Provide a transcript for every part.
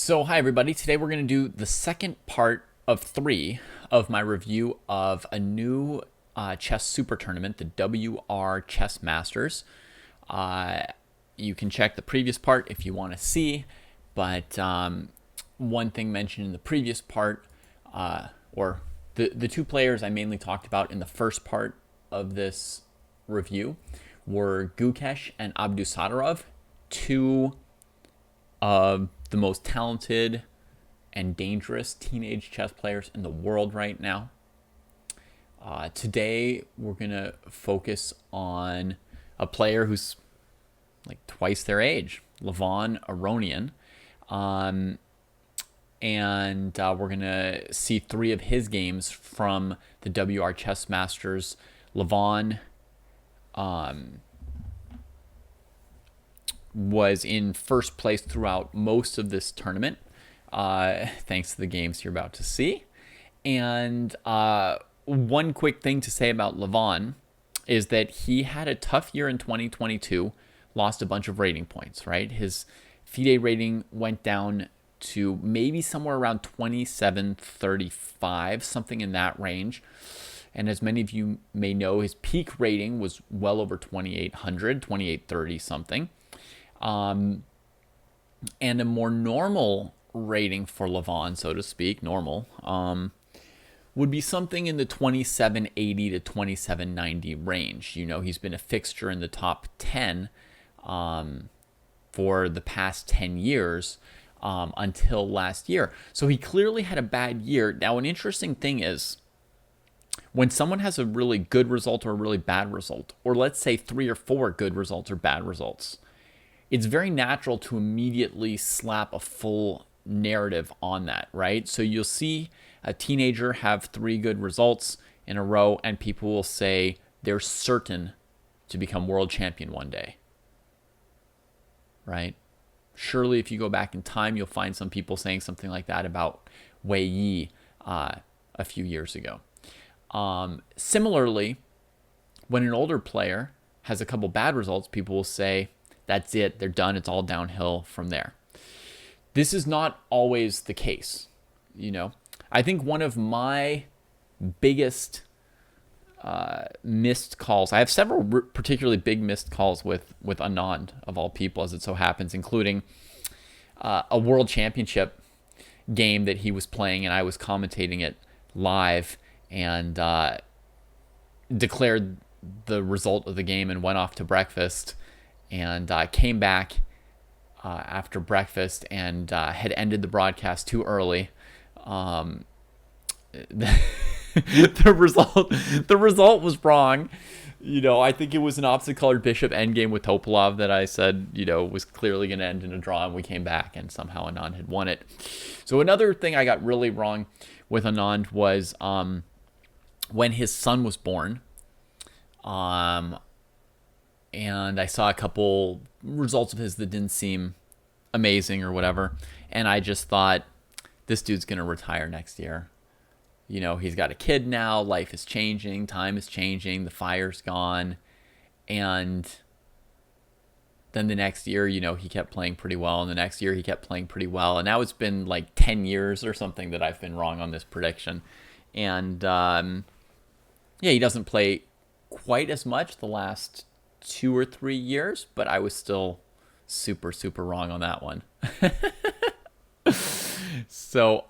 So, hi everybody. Today we're going to do the second part of 3 of my review of a new chess super tournament, the WR Chess Masters. You can check the previous part if you want to see, but one thing mentioned in the previous part, or the two players I mainly talked about in the first part of this review were Gukesh and Abdusadarov, two of the most talented and dangerous teenage chess players in the world right now. Today, we're going to focus on a player who's like twice their age, Levon Aronian. And we're going to see 3 of his games from the WR Chess Masters. Levon was in first place throughout most of this tournament, thanks to the games you're about to see. And one quick thing to say about Levon is that he had a tough year in 2022, lost a bunch of rating points, right? His FIDE rating went down to maybe somewhere around 2735, something in that range. And as many of you may know, his peak rating was well over 2800, 2830 something. And a more normal rating for Levon, so to speak, normal, would be something in the 2780 to 2790 range. You know, he's been a fixture in the top 10 for the past 10 years until last year. So he clearly had a bad year. Now, an interesting thing is, when someone has a really good result or a really bad result, or let's say 3 or 4 good results or bad results, it's very natural to immediately slap a full narrative on that, right? So you'll see a teenager have 3 good results in a row, and people will say they're certain to become world champion one day, right? Surely if you go back in time, you'll find some people saying something like that about Wei Yi a few years ago. Similarly, when an older player has a couple bad results, people will say, that's it, they're done, it's all downhill from there. This is not always the case, you know. I think one of my biggest missed calls, I have several particularly big missed calls with Anand, of all people, as it so happens, including a world championship game that he was playing, and I was commentating it live, and declared the result of the game and went off to breakfast, and came back after breakfast and had ended the broadcast too early. The result was wrong. You know, I think it was an opposite-colored bishop endgame with Topalov that I said, you know, was clearly going to end in a draw, and we came back, and somehow Anand had won it. So another thing I got really wrong with Anand was when his son was born. And I saw a couple results of his that didn't seem amazing or whatever. And I just thought, this dude's going to retire next year. You know, he's got a kid now. Life is changing. Time is changing. The fire's gone. And then the next year, you know, he kept playing pretty well. And the next year, he kept playing pretty well. And now it's been like 10 years or something that I've been wrong on this prediction. And, yeah, he doesn't play quite as much the last 2 or 3 years, but I was still super, super wrong on that one. So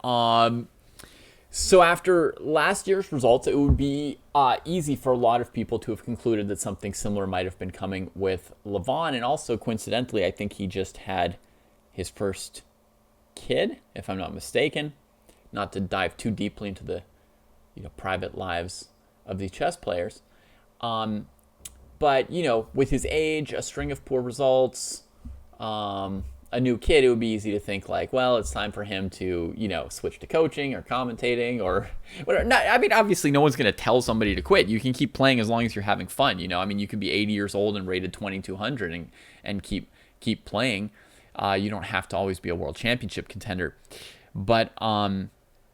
after last year's results, it would be easy for a lot of people to have concluded that something similar might have been coming with Levon. And also, coincidentally, I think he just had his first kid, if I'm not mistaken. Not to dive too deeply into the, you know, private lives of these chess players. But, you know, with his age, a string of poor results, a new kid, it would be easy to think like, well, it's time for him to, you know, switch to coaching or commentating or whatever. Not, I mean, obviously, no one's going to tell somebody to quit. You can keep playing as long as you're having fun, you know. I mean, you could be 80 years old and rated 2200 and keep playing. You don't have to always be a world championship contender. But I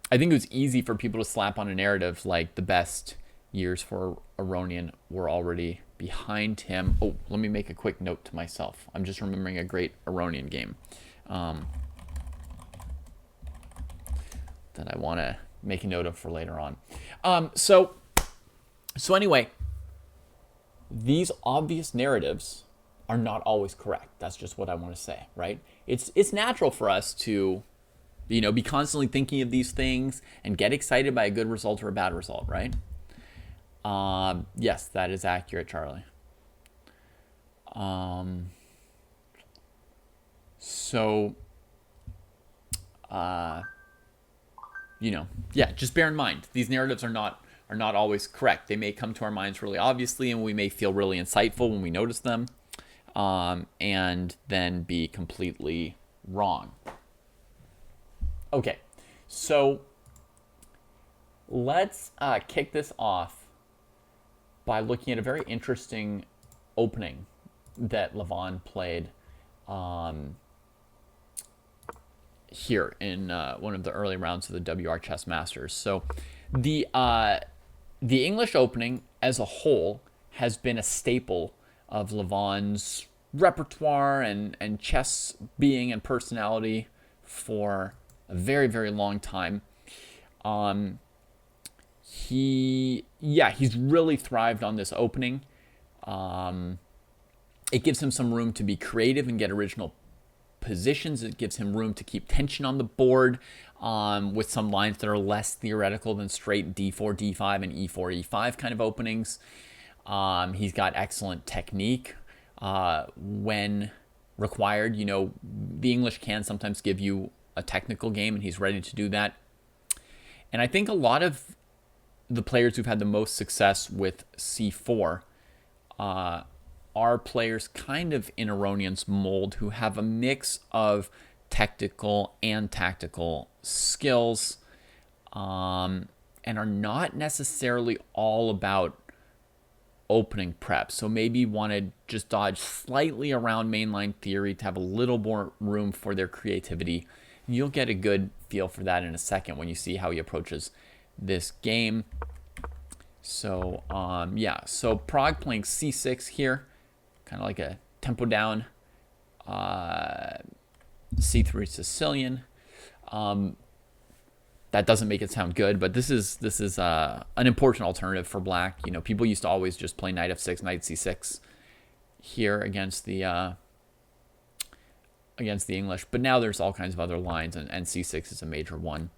think it was easy for people to slap on a narrative like the best years for Aronian were already behind him. Oh, let me make a quick note to myself. I'm just remembering a great Aronian game. that I want to make a note of for later on. So anyway, these obvious narratives are not always correct. That's just what I want to say, right? It's natural for us to, be constantly thinking of these things and get excited by a good result or a bad result, right? Yes, that is accurate, Charlie. Just bear in mind, these narratives are not always correct. They may come to our minds really obviously, and we may feel really insightful when we notice them, and then be completely wrong. Okay, so let's kick this off by looking at a very interesting opening that Levon played here in one of the early rounds of the WR Chess Masters. So the English Opening as a whole has been a staple of Levon's repertoire and chess being and personality for a very, very long time. He's really thrived on this opening. It gives him some room to be creative and get original positions. It gives him room to keep tension on the board with some lines that are less theoretical than straight d4, d5, and e4, e5 kind of openings. He's got excellent technique when required. The English can sometimes give you a technical game, and he's ready to do that. And I think a lot of the players who've had the most success with c4 are players kind of in Aronion's mold who have a mix of technical and tactical skills, and are not necessarily all about opening prep. So maybe want to just dodge slightly around mainline theory to have a little more room for their creativity. You'll get a good feel for that in a second when you see how he approaches this game. So, so Prague playing c6 here, kind of like a tempo down c3 Sicilian. That doesn't make it sound good, but this is an important alternative for black. People used to always just play knight f6, knight c6 here against the English, but now there's all kinds of other lines, and c6 is a major one.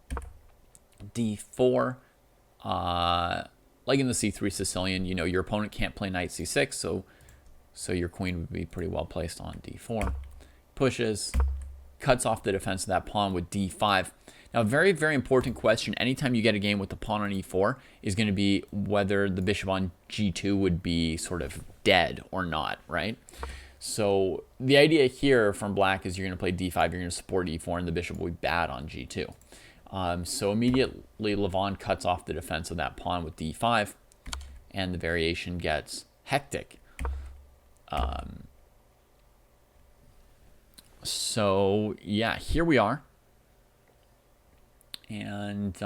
d4, like in the c3 Sicilian, your opponent can't play knight c6, so your queen would be pretty well placed on d4. Pushes, cuts off the defense of that pawn with d5. Now, a very, very important question anytime you get a game with the pawn on e4 is going to be whether the bishop on g2 would be sort of dead or not, right? So the idea here from black is you're going to play d5, you're going to support e4, and the bishop will be bad on g2. So immediately Levon cuts off the defense of that pawn with d5, and the variation gets hectic. So yeah, here we are. And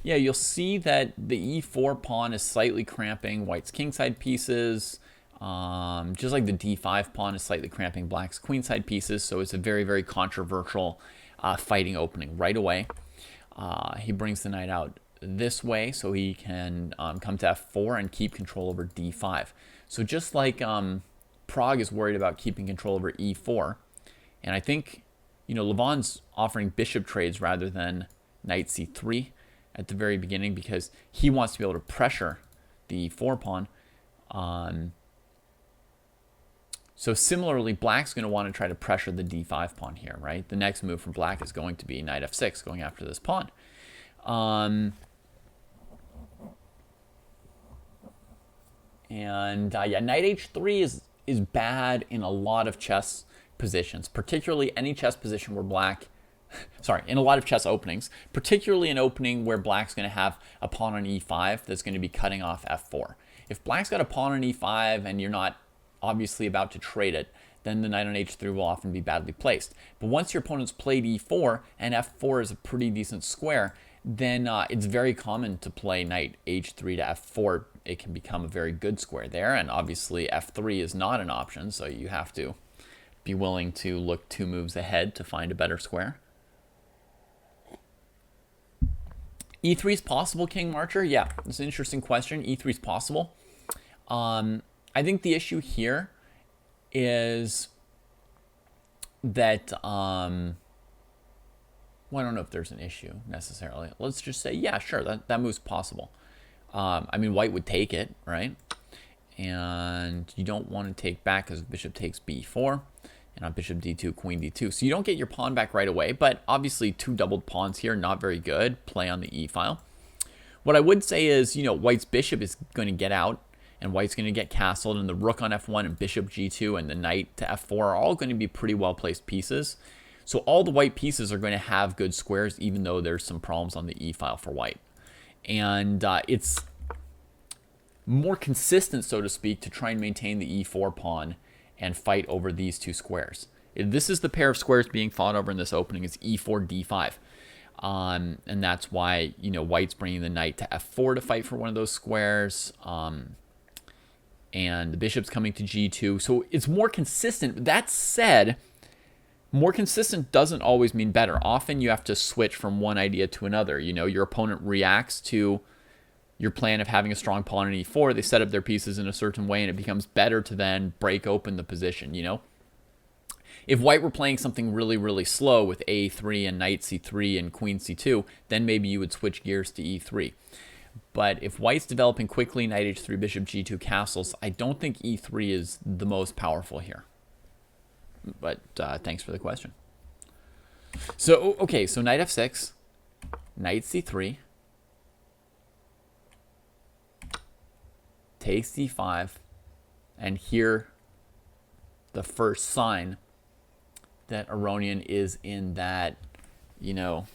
you'll see that the e4 pawn is slightly cramping white's kingside pieces, just like the d5 pawn is slightly cramping black's queenside pieces. So it's a very, very controversial fighting opening right away. He brings the knight out this way so he can come to f4 and keep control over d5. So just like Prague is worried about keeping control over e4, and I think Levon's offering bishop trades rather than knight c3 at the very beginning because he wants to be able to pressure the e4 pawn. So similarly, black's going to want to try to pressure the d5 pawn here, right? The next move from black is going to be knight f6, going after this pawn. Knight h3 is bad in a lot of chess positions, particularly any chess position where black, in a lot of chess openings, particularly an opening where black's going to have a pawn on e5 that's going to be cutting off f4. If black's got a pawn on e5 and you're not obviously about to trade it, then the knight on h3 will often be badly placed. But once your opponent's played e4 and f4 is a pretty decent square, then it's very common to play knight h3 to f4. It can become a very good square there, and obviously f3 is not an option, so you have to be willing to look 2 moves ahead to find a better square. E3 is possible, King Marcher. Yeah, it's an interesting question. E3 is possible. I think the issue here is that, well, I don't know if there's an issue necessarily. Let's just say, yeah, sure, that move's possible. I mean, white would take it, right? And you don't want to take back because bishop takes b4. And on bishop d2, queen d2. So you don't get your pawn back right away, but obviously two doubled pawns here, not very good. Play on the e file. What I would say is, you know, white's bishop is going to get out, and white's going to get castled, and the rook on f1 and bishop g2 and the knight to f4 are all going to be pretty well-placed pieces. So all the white pieces are going to have good squares, even though there's some problems on the e file for white. And it's more consistent, so to speak, to try and maintain the e4 pawn and fight over these two squares. This is the pair of squares being fought over in this opening. It's e4, d5. And that's why, you know, white's bringing the knight to f4 to fight for one of those squares. And the bishop's coming to g2. So it's more consistent. That said, more consistent doesn't always mean better. Often you have to switch from one idea to another. You know, your opponent reacts to your plan of having a strong pawn in e4, they set up their pieces in a certain way, and it becomes better to then break open the position, you know? If white were playing something really, really slow with a3 and knight c3 and queen c2, then maybe you would switch gears to e3. But if white's developing quickly, knight h3, bishop g2 castles, I don't think e3 is the most powerful here. But thanks for the question. So, okay, so knight f6, knight c3, takes d5, and here the first sign that Aronian is in that, you know,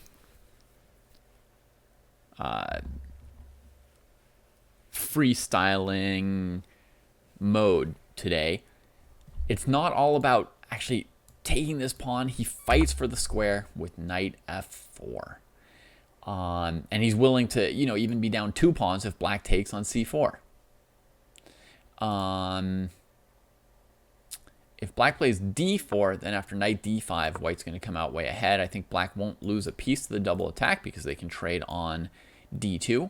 freestyling mode today. It's not all about actually taking this pawn. He fights for the square with knight f4. And he's willing to, you know, even be down 2 pawns if black takes on c4. If black plays d4, then after knight d5, white's going to come out way ahead. I think black won't lose a piece to the double attack because they can trade on d2.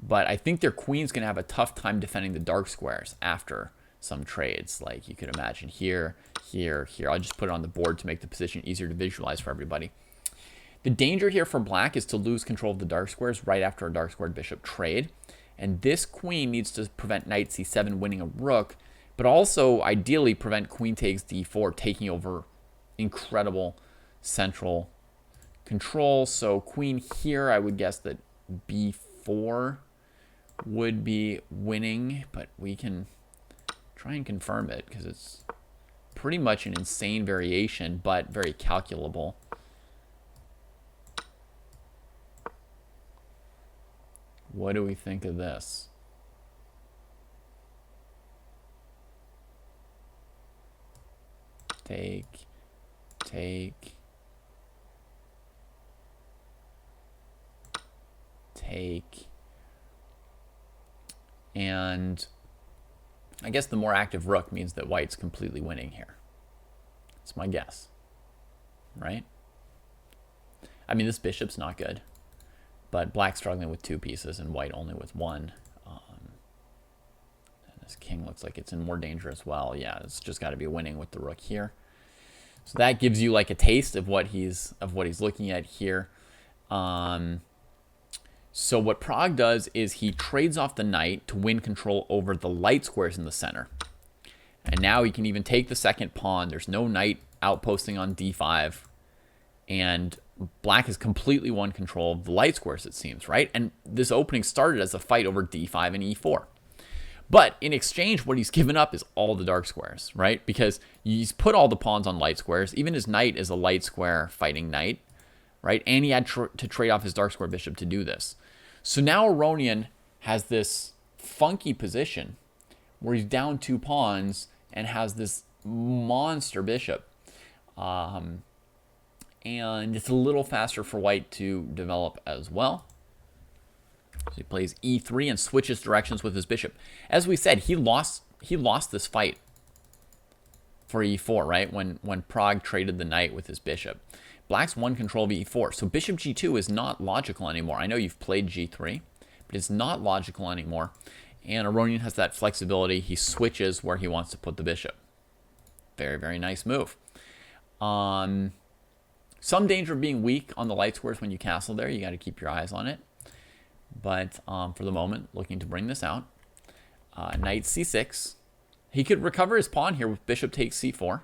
But I think their queen's going to have a tough time defending the dark squares after some trades. Like you could imagine here, here, here. I'll just put it on the board to make the position easier to visualize for everybody. The danger here for black is to lose control of the dark squares right after a dark squared bishop trade. And this queen needs to prevent knight c7 winning a rook, but also ideally prevent queen takes d4 taking over incredible central control. So queen here, I would guess that b4 would be winning, but we can try and confirm it because it's pretty much an insane variation, but very calculable. What do we think of this? Take. And I guess the more active rook means that white's completely winning here. That's my guess. Right? I mean, this bishop's not good. But black's struggling with 2 pieces and white only with 1. And this king looks like it's in more danger as well. Yeah, it's just got to be winning with the rook here. So that gives you like a taste of what he's looking at here. So what Prague does is he trades off the knight to win control over the light squares in the center. And now he can even take the second pawn. There's no knight outposting on d5. And black has completely won control of the light squares, it seems, right? And this opening started as a fight over d5 and e4. But in exchange, what he's given up is all the dark squares, right? Because he's put all the pawns on light squares. Even his knight is a light square fighting knight, right? And he had to trade off his dark square bishop to do this. So now Aronian has this funky position where he's down 2 pawns and has this monster bishop. And it's a little faster for white to develop as well. So he plays e3 and switches directions with his bishop. As we said, he lost this fight for e4, right? When Prague traded the knight with his bishop. Black's won control of e4. So bishop g2 is not logical anymore. I know you've played g3, but it's not logical anymore. And Aronian has that flexibility. He switches where he wants to put the bishop. Very, very nice move. Some danger of being weak on the light squares when you castle there. You got to keep your eyes on it. But for the moment, looking to bring this out. Knight c6. He could recover his pawn here with bishop takes c4.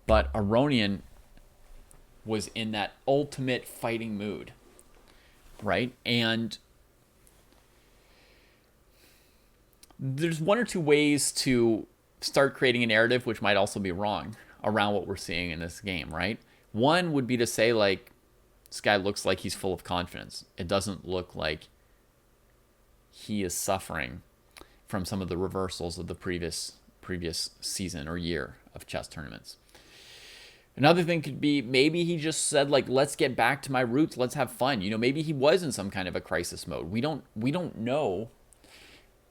But Aronian was in that ultimate fighting mood, right? And there's one or two ways to start creating a narrative, which might also be wrong, around what we're seeing in this game, right? One would be to say, like, this guy looks like he's full of confidence. It doesn't look like he is suffering from some of the reversals of the previous season or year of chess tournaments. Another thing could be maybe he just said, like, let's get back to my roots, let's have fun. You know, maybe he was in some kind of a crisis mode. We don't know.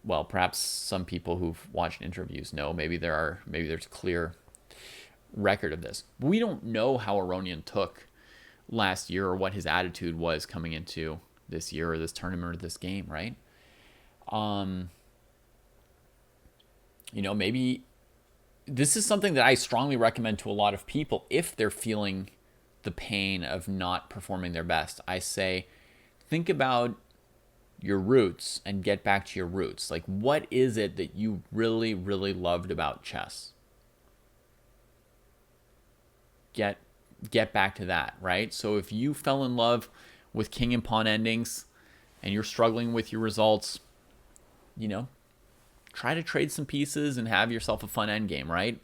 Well, perhaps some people who've watched interviews know. Maybe there's a clear record of this. We don't know how Aronian took last year or what his attitude was coming into this year or this tournament or this game, right? You know, maybe this is something that I strongly recommend to a lot of people if they're feeling the pain of not performing their best. I say, think about your roots and get back to your roots. Like, what is it that you really, really loved about chess? Get back to that, right? So if you fell in love with king and pawn endings and you're struggling with your results, you know, try to trade some pieces and have yourself a fun endgame, right?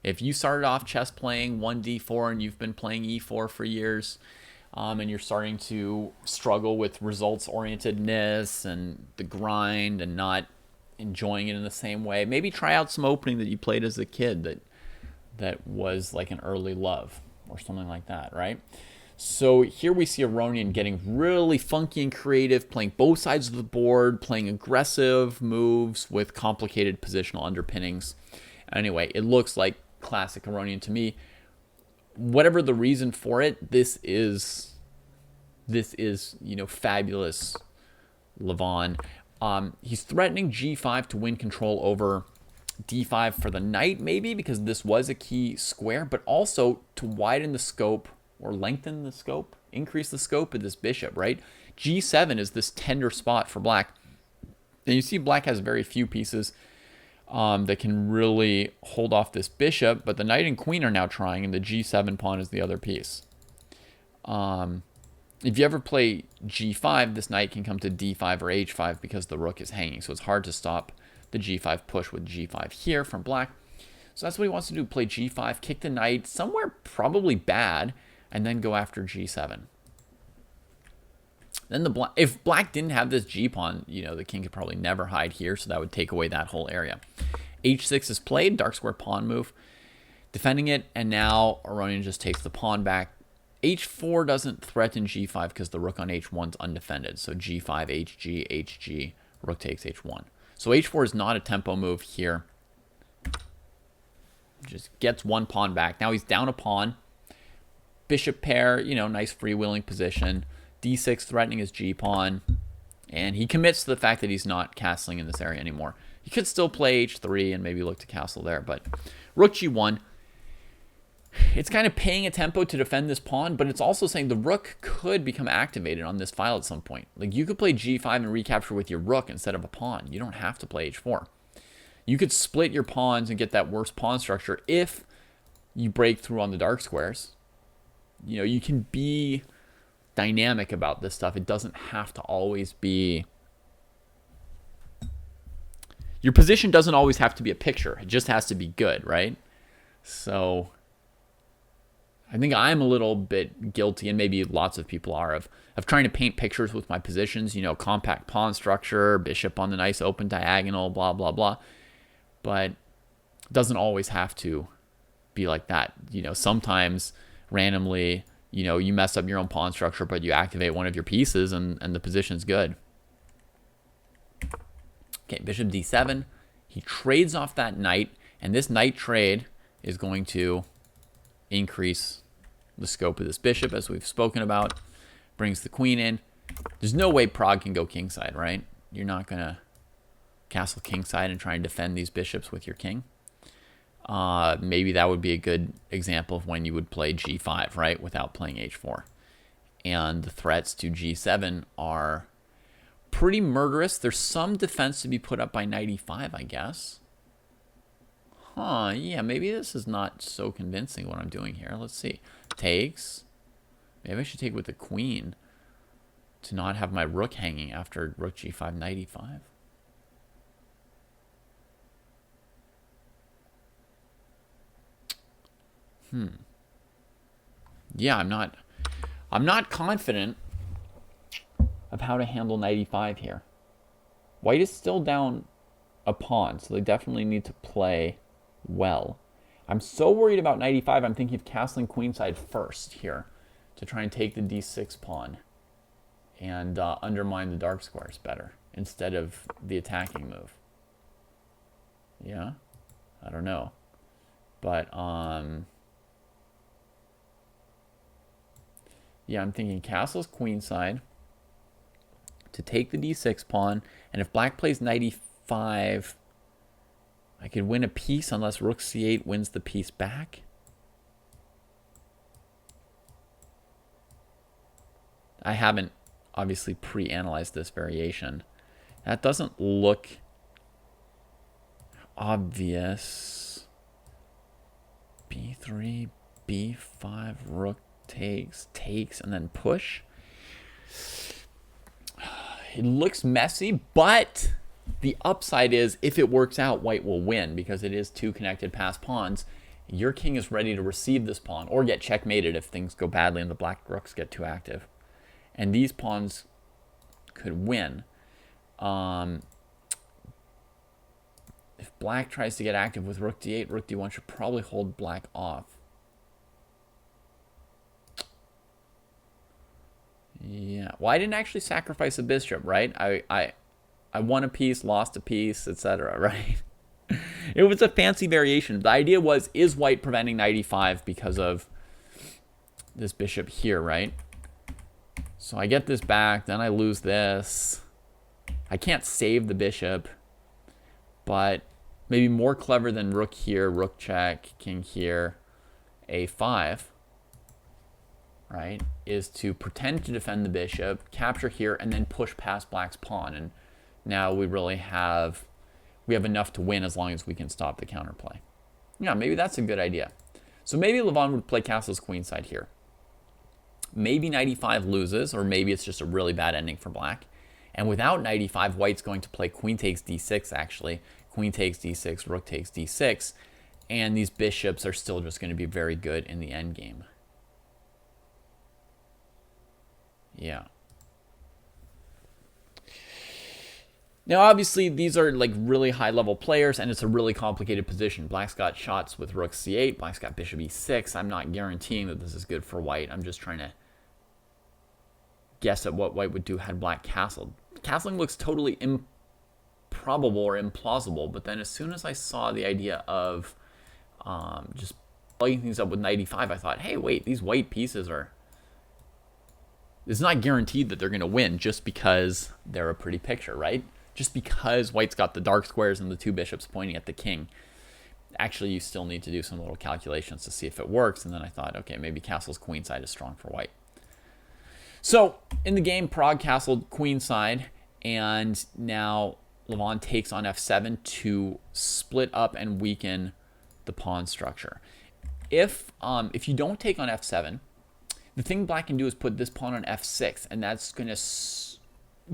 If you started off chess playing 1d4 and you've been playing e4 for years, and you're starting to struggle with results-orientedness and the grind and not enjoying it in the same way, maybe try out some opening that you played as a kid that was like an early love or something like that, right? So here we see Aronian getting really funky and creative, playing both sides of the board, playing aggressive moves with complicated positional underpinnings. Anyway, it looks like classic Aronian to me. Whatever the reason for it, this is you know, fabulous Levon. He's threatening g5 to win control over d5 for the knight, maybe because this was a key square, but also to widen the scope or lengthen the scope, increase the scope of this bishop, right? g7 is this tender spot for black. And you see black has very few pieces that can really hold off this bishop, but the knight and queen are now trying, and the g7 pawn is the other piece. If you ever play g5, this knight can come to d5 or h5 because the rook is hanging, so it's hard to stop the g5 push with g5 here from black. So that's what he wants to do, play g5, kick the knight somewhere probably bad, and then go after g7. Then if black didn't have this g-pawn, you know, the king could probably never hide here, so that would take away that whole area. h6 is played, dark square pawn move, defending it, and now Aronian just takes the pawn back. h4 doesn't threaten g5 because the rook on h1 is undefended, so g5, hg, hg, rook takes h1. So h4 is not a tempo move here. Just gets one pawn back. Now he's down a pawn. Bishop pair, you know, nice freewheeling position. d6 threatening his g-pawn. And he commits to the fact that he's not castling in this area anymore. He could still play h3 and maybe look to castle there, but rook g1. It's kind of paying a tempo to defend this pawn, but it's also saying the rook could become activated on this file at some point. Like, you could play g5 and recapture with your rook instead of a pawn. You don't have to play h4. You could split your pawns and get that worse pawn structure if you break through on the dark squares. You know, you can be dynamic about this stuff. It doesn't have to always be... Your position doesn't always have to be a picture. It just has to be good, right? So I think I'm a little bit guilty, and maybe lots of people are, of trying to paint pictures with my positions, you know, compact pawn structure, bishop on the nice open diagonal, blah, blah, blah. But it doesn't always have to be like that. You know, sometimes randomly, you know, you mess up your own pawn structure, but you activate one of your pieces and the position's good. Okay, bishop d7. He trades off that knight, and this knight trade is going to increase the scope of this bishop, as we've spoken about. Brings the queen in. There's no way Prague can go kingside, right? You're not going to castle kingside and try and defend these bishops with your king. Maybe that would be a good example of when you would play g5, right, without playing h4. And the threats to g7 are pretty murderous. There's some defense to be put up by knight e5, I guess. Yeah, maybe this is not so convincing what I'm doing here. Let's see. Takes. Maybe I should take with the queen to not have my rook hanging after rook g5, knight e5. Yeah, I'm not confident of how to handle knight e5 here. White is still down a pawn, so they definitely need to play well. I'm so worried about knight e5, I'm thinking of castling queenside first here to try and take the d6 pawn and undermine the dark squares better instead of the attacking move. Yeah, I don't know. But, yeah, I'm thinking castles queenside to take the d6 pawn, and if black plays knight e5, I could win a piece unless rook c8 wins the piece back. I haven't obviously pre-analyzed this variation. That doesn't look obvious. b3, b5, rook takes, and then push. It looks messy, but the upside is if it works out, white will win because it is two connected passed pawns. Your king is ready to receive this pawn or get checkmated if things go badly and the black rooks get too active. And these pawns could win. If black tries to get active with rook d8, rook d1 should probably hold black off. Yeah, well, I didn't actually sacrifice a bishop, right? I won a piece, lost a piece, etc., right? It was a fancy variation. The idea was, is white preventing knight e5 because of this bishop here, right? So I get this back, then I lose this. I can't save the bishop, but maybe more clever than rook here, rook check, king here, a5. Right, is to pretend to defend the bishop, capture here, and then push past black's pawn. And now we really have enough to win as long as we can stop the counterplay. Yeah, maybe that's a good idea. So maybe Levon would play castles queenside here. Maybe knight e5 loses, or maybe it's just a really bad ending for black. And without knight e5, white's going to play queen takes d6, actually. Queen takes d6, rook takes d6. And these bishops are still just going to be very good in the endgame. Yeah. Now, obviously, these are like really high-level players, and it's a really complicated position. Black's got shots with rook c8. Black's got bishop e6. I'm not guaranteeing that this is good for white. I'm just trying to guess at what white would do had black castled. Castling looks totally improbable or implausible, but then as soon as I saw the idea of just plugging things up with knight e5, I thought, hey, wait, these white pieces are... It's not guaranteed that they're going to win just because they're a pretty picture, right? Just because white's got the dark squares and the two bishops pointing at the king. Actually, you still need to do some little calculations to see if it works. And then I thought, okay, maybe castle's queenside is strong for white. So in the game, Prague castled queenside. And now Levon takes on f7 to split up and weaken the pawn structure. If you don't take on f7, the thing black can do is put this pawn on f6, and that's going to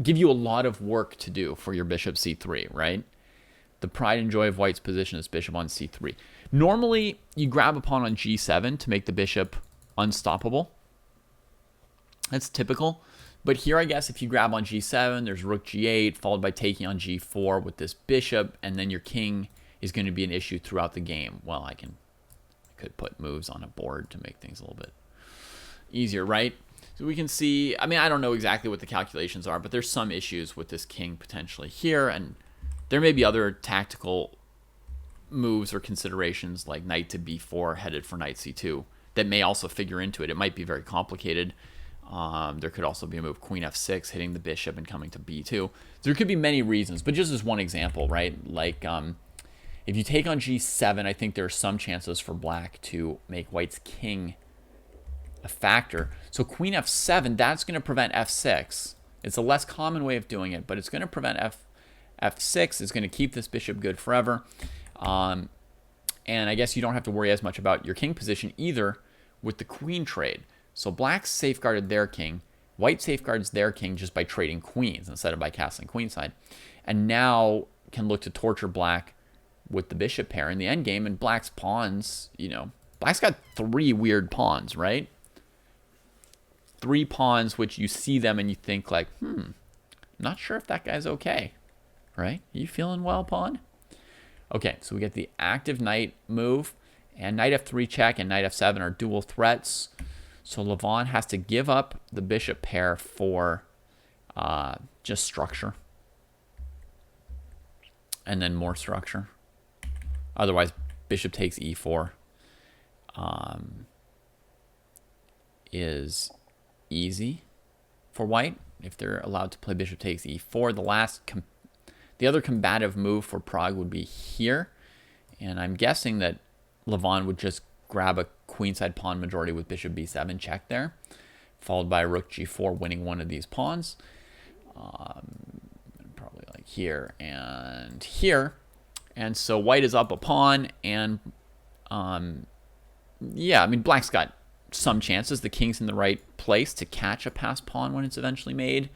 give you a lot of work to do for your bishop c3, right? The pride and joy of white's position is bishop on c3. Normally, you grab a pawn on g7 to make the bishop unstoppable. That's typical. But here, I guess, if you grab on g7, there's rook g8, followed by taking on g4 with this bishop, and then your king is going to be an issue throughout the game. Well, I could put moves on a board to make things a little bit easier, right? So we can see, I mean, I don't know exactly what the calculations are, but there's some issues with this king potentially here, and there may be other tactical moves or considerations like knight to b4 headed for knight c2 that may also figure into it. It might be very complicated. There could also be a move queen f6, hitting the bishop and coming to b2. There could be many reasons, but just as one example, right? Like if you take on g7, I think there are some chances for black to make white's king a factor. So queen f7, that's going to prevent f6. It's a less common way of doing it, but it's going to prevent f6. It's going to keep this bishop good forever. And I guess you don't have to worry as much about your king position either with the queen trade. So black safeguarded their king. White safeguards their king just by trading queens instead of by castling queenside. And now can look to torture black with the bishop pair in the endgame. And black's pawns, you know, black's got 3 weird pawns, right? 3 pawns, which you see them and you think like, I'm not sure if that guy's okay, right? You feeling well, pawn? Okay, so we get the active knight move. And knight f3 check and knight f7 are dual threats. So Levon has to give up the bishop pair for just structure. And then more structure. Otherwise, bishop takes e4 is easy for white if they're allowed to play bishop takes e4. The other combative move for Prague would be here. And I'm guessing that Levon would just grab a queenside pawn majority with bishop b7 check there, followed by rook g4, winning one of these pawns. Probably like here and here. And so white is up a pawn, and yeah, I mean, black's got some chances. The king's in the right place to catch a passed pawn when it's eventually made.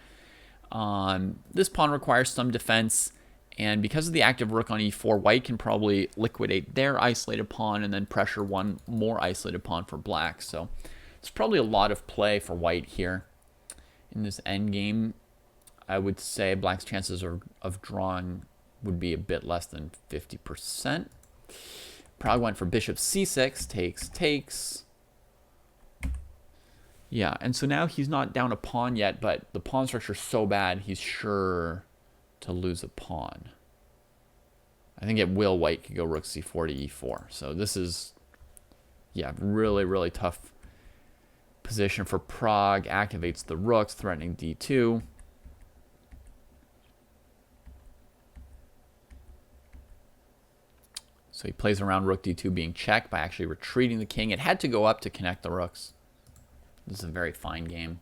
This pawn requires some defense. And because of the active rook on e4, white can probably liquidate their isolated pawn and then pressure one more isolated pawn for black. So it's probably a lot of play for white here. In this endgame, I would say black's chances of drawing would be a bit less than 50%. Prague went for bishop c6, takes. Yeah, and so now he's not down a pawn yet, but the pawn structure is so bad, he's sure to lose a pawn. I think at will white could go rook c4 to e4. So this is, yeah, really, really tough position for Prague. Activates the rooks, threatening d2. So he plays around rook d2 being checked by actually retreating the king. It had to go up to connect the rooks. This is a very fine game.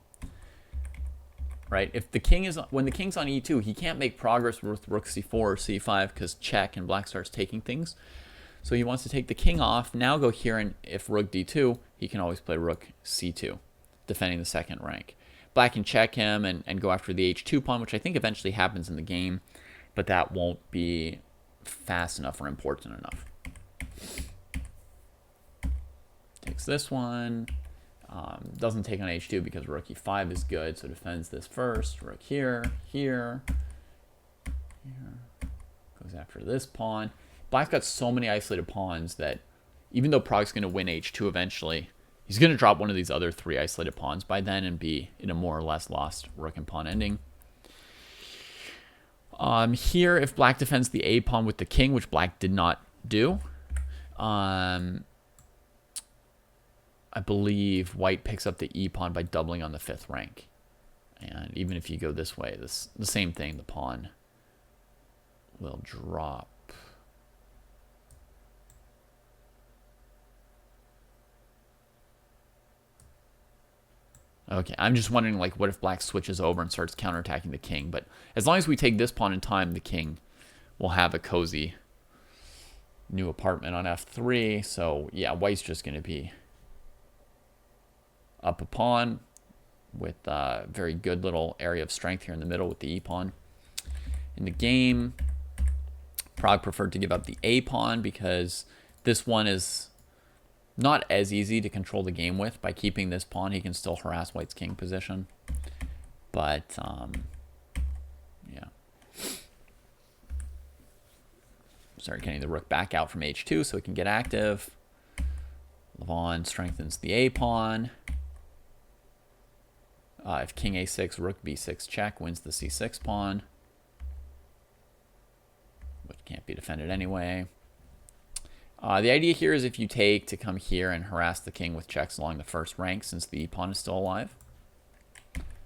Right? If the king is, when the king's on e2, he can't make progress with rook c4 or c5 because check and black starts taking things. So he wants to take the king off. Now go here, and if rook d2, he can always play rook c2, defending the second rank. Black can check him and go after the h2 pawn, which I think eventually happens in the game, but that won't be fast enough or important enough. Takes this one. Doesn't take on h2 because rook e5 is good, so defends this first. Rook here. Goes after this pawn. Black's got so many isolated pawns that even though Prague's going to win h2 eventually, he's going to drop one of these other 3 isolated pawns by then and be in a more or less lost rook and pawn ending. Here, if black defends the a pawn with the king, which black did not do, I believe white picks up the e pawn by doubling on the 5th rank. And even if you go this way, the same thing, the pawn will drop. Okay, I'm just wondering, like, what if black switches over and starts counterattacking the king? But as long as we take this pawn in time, the king will have a cozy new apartment on f3. So, yeah, white's just going to be up a pawn with a very good little area of strength here in the middle with the e pawn. In the game, Prague preferred to give up the a pawn because this one is not as easy to control the game with. By keeping this pawn, he can still harass white's king position. But, yeah. Start getting the rook back out from h2 so he can get active. Levon strengthens the a pawn. If king a6, rook b6 check, wins the c6 pawn, which can't be defended anyway. The idea here is if you take to come here and harass the king with checks along the first rank since the pawn is still alive.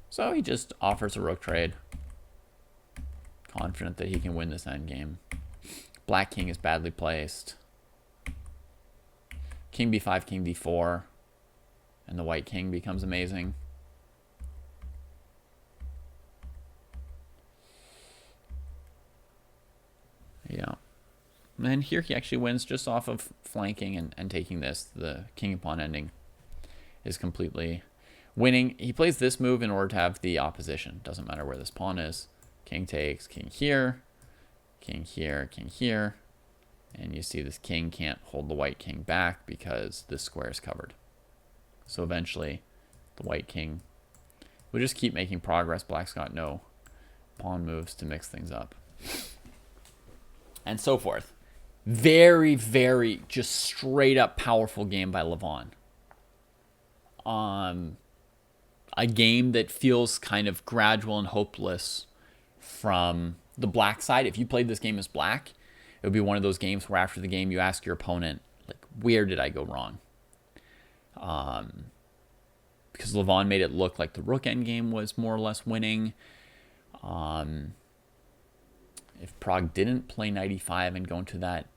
So he just offers a rook trade. Confident that he can win this endgame. Black king is badly placed. King b5, king d4. And the white king becomes amazing. Yeah. And here he actually wins just off of flanking and taking this. The king and pawn ending is completely winning. He plays this move in order to have the opposition. Doesn't matter where this pawn is. King takes, king here, king here, king here. And you see this king can't hold the white king back because this square is covered. So eventually the white king will just keep making progress. Black's got no pawn moves to mix things up. And so forth. Very, very just straight up powerful game by Levon. A game that feels kind of gradual and hopeless from the black side. If you played this game as black, it would be one of those games where after the game you ask your opponent, like, where did I go wrong? Because Levon made it look like the rook endgame was more or less winning. If Prague didn't play knight e5 and go into that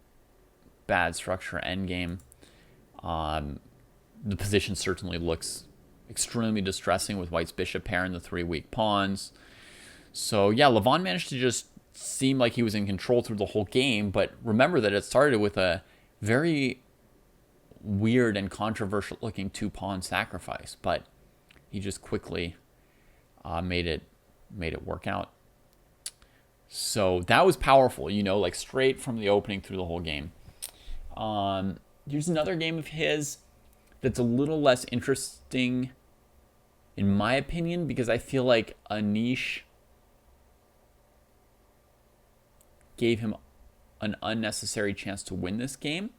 bad structure endgame, the position certainly looks extremely distressing with white's bishop pair and the 3 weak pawns. So yeah, Levon managed to just seem like he was in control through the whole game, but remember that it started with a very weird and controversial looking 2-pawn sacrifice, but he just quickly made it work out. So that was powerful, you know, like straight from the opening through the whole game. Here's another game of his that's a little less interesting in my opinion, because I feel like Anish gave him an unnecessary chance to win this game.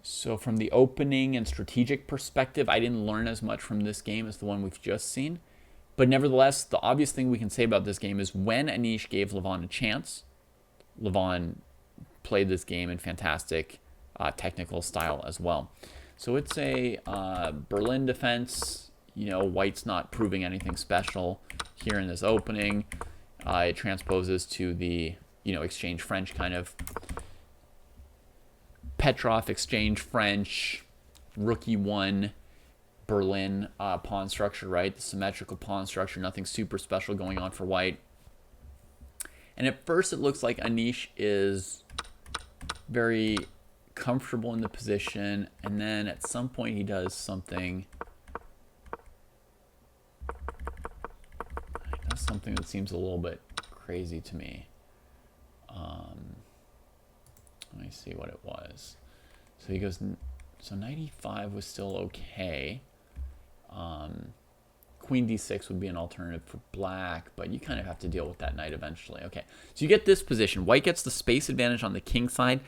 So from the opening and strategic perspective, I didn't learn as much from this game as the one we've just seen. But nevertheless, the obvious thing we can say about this game is when Anish gave Levon a chance, Levon played this game in fantastic technical style as well. So it's a Berlin defense. You know, white's not proving anything special here in this opening. It transposes to the, you know, exchange French kind of Petrov exchange French, rook e1, Berlin pawn structure, right? The symmetrical pawn structure, nothing super special going on for white. And at first it looks like Anish is very comfortable in the position, and then at some point he does something. He does something that seems a little bit crazy to me. Let me see what it was. So he goes, so knight e5 was still okay. Queen d6 would be an alternative for black, but you kind of have to deal with that knight eventually. Okay, so you get this position. White gets the space advantage on the king side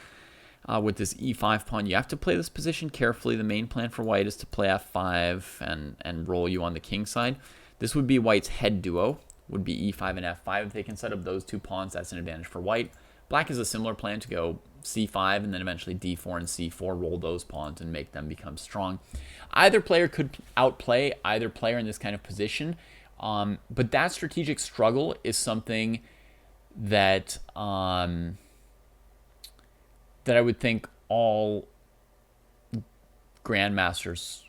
with this e5 pawn. You have to play this position carefully. The main plan for white is to play f5 and roll you on the king side. This would be white's head duo, would be e5 and f5. If they can set up those 2 pawns, that's an advantage for white. Black has a similar plan to go c5 and then eventually d4 and c4, roll those pawns and make them become strong. Either player could outplay either player in this kind of position, but that strategic struggle is something that that I would think all grandmasters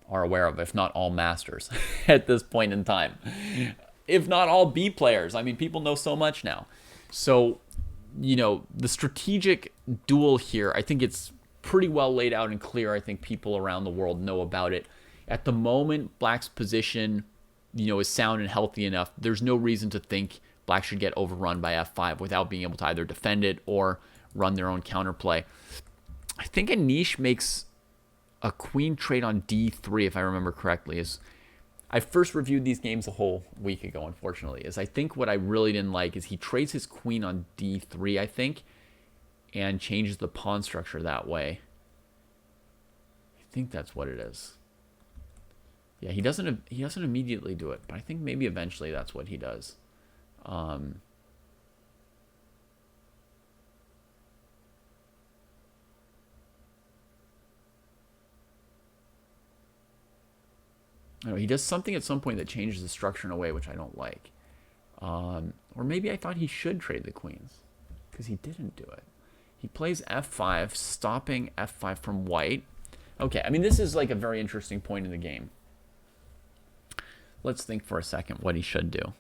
are aware of, if not all masters at this point in time. If not all B players. I mean, people know so much now. So, you know, the strategic duel here, I think it's pretty well laid out and clear. I think people around the world know about it. At the moment, black's position, you know, is sound and healthy enough. There's no reason to think black should get overrun by f5 without being able to either defend it or run their own counterplay. I think Anish makes a queen trade on d3, if I remember correctly. I first reviewed these games a whole week ago, unfortunately. I think what I really didn't like is he trades his queen on d3, I think, and changes the pawn structure that way. I think that's what it is. Yeah, he doesn't immediately do it, but I think maybe eventually that's what he does. I don't know, he does something at some point that changes the structure in a way which I don't like. Or maybe I thought he should trade the queens, because he didn't do it. He plays f5, stopping f5 from white. Okay, I mean, this is like a very interesting point in the game. Let's think for a second what he should do.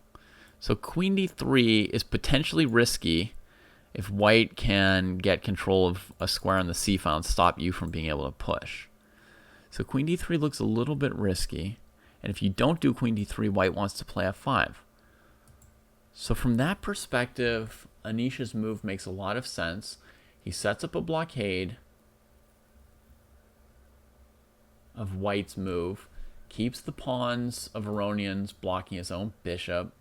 So queen d3 is potentially risky if white can get control of a square on the c file and stop you from being able to push. So queen d3 looks a little bit risky. And if you don't do queen d3, white wants to play f5. So from that perspective, Anisha's move makes a lot of sense. He sets up a blockade of white's move, keeps the pawns of Aronians blocking his own bishop.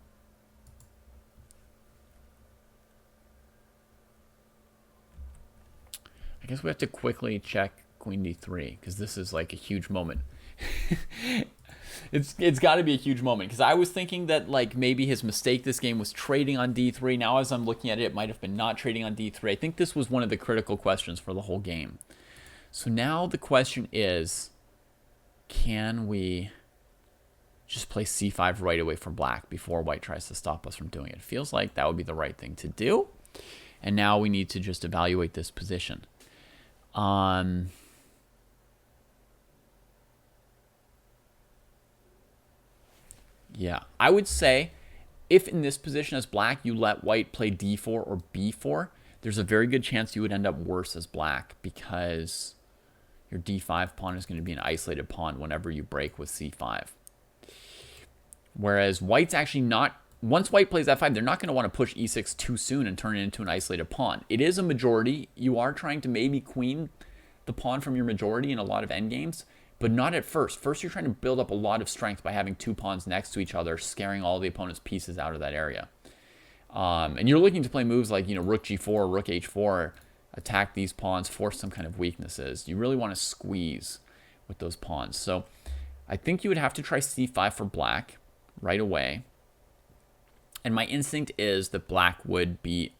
I guess we have to quickly check queen d3, because this is like a huge moment. It's got to be a huge moment, because I was thinking that like maybe his mistake this game was trading on d3. Now as I'm looking at it, it might have been not trading on d3. I think this was one of the critical questions for the whole game. So now the question is, can we just play c5 right away for black before white tries to stop us from doing it? It feels like that would be the right thing to do. And now we need to just evaluate this position. Yeah, I would say if in this position as black you let white play d4 or b4, there's a very good chance you would end up worse as black, because your d5 pawn is going to be an isolated pawn whenever you break with c5. Whereas white's actually not, once white plays f5, they're not going to want to push e6 too soon and turn it into an isolated pawn. It is a majority. You are trying to maybe queen the pawn from your majority in a lot of endgames, but not at first. First, you're trying to build up a lot of strength by having two pawns next to each other, scaring all the opponent's pieces out of that area. And you're looking to play moves like, rook g4, rook h4, attack these pawns, force some kind of weaknesses. You really want to squeeze with those pawns. So I think you would have to try c5 for black right away. And my instinct is that black would be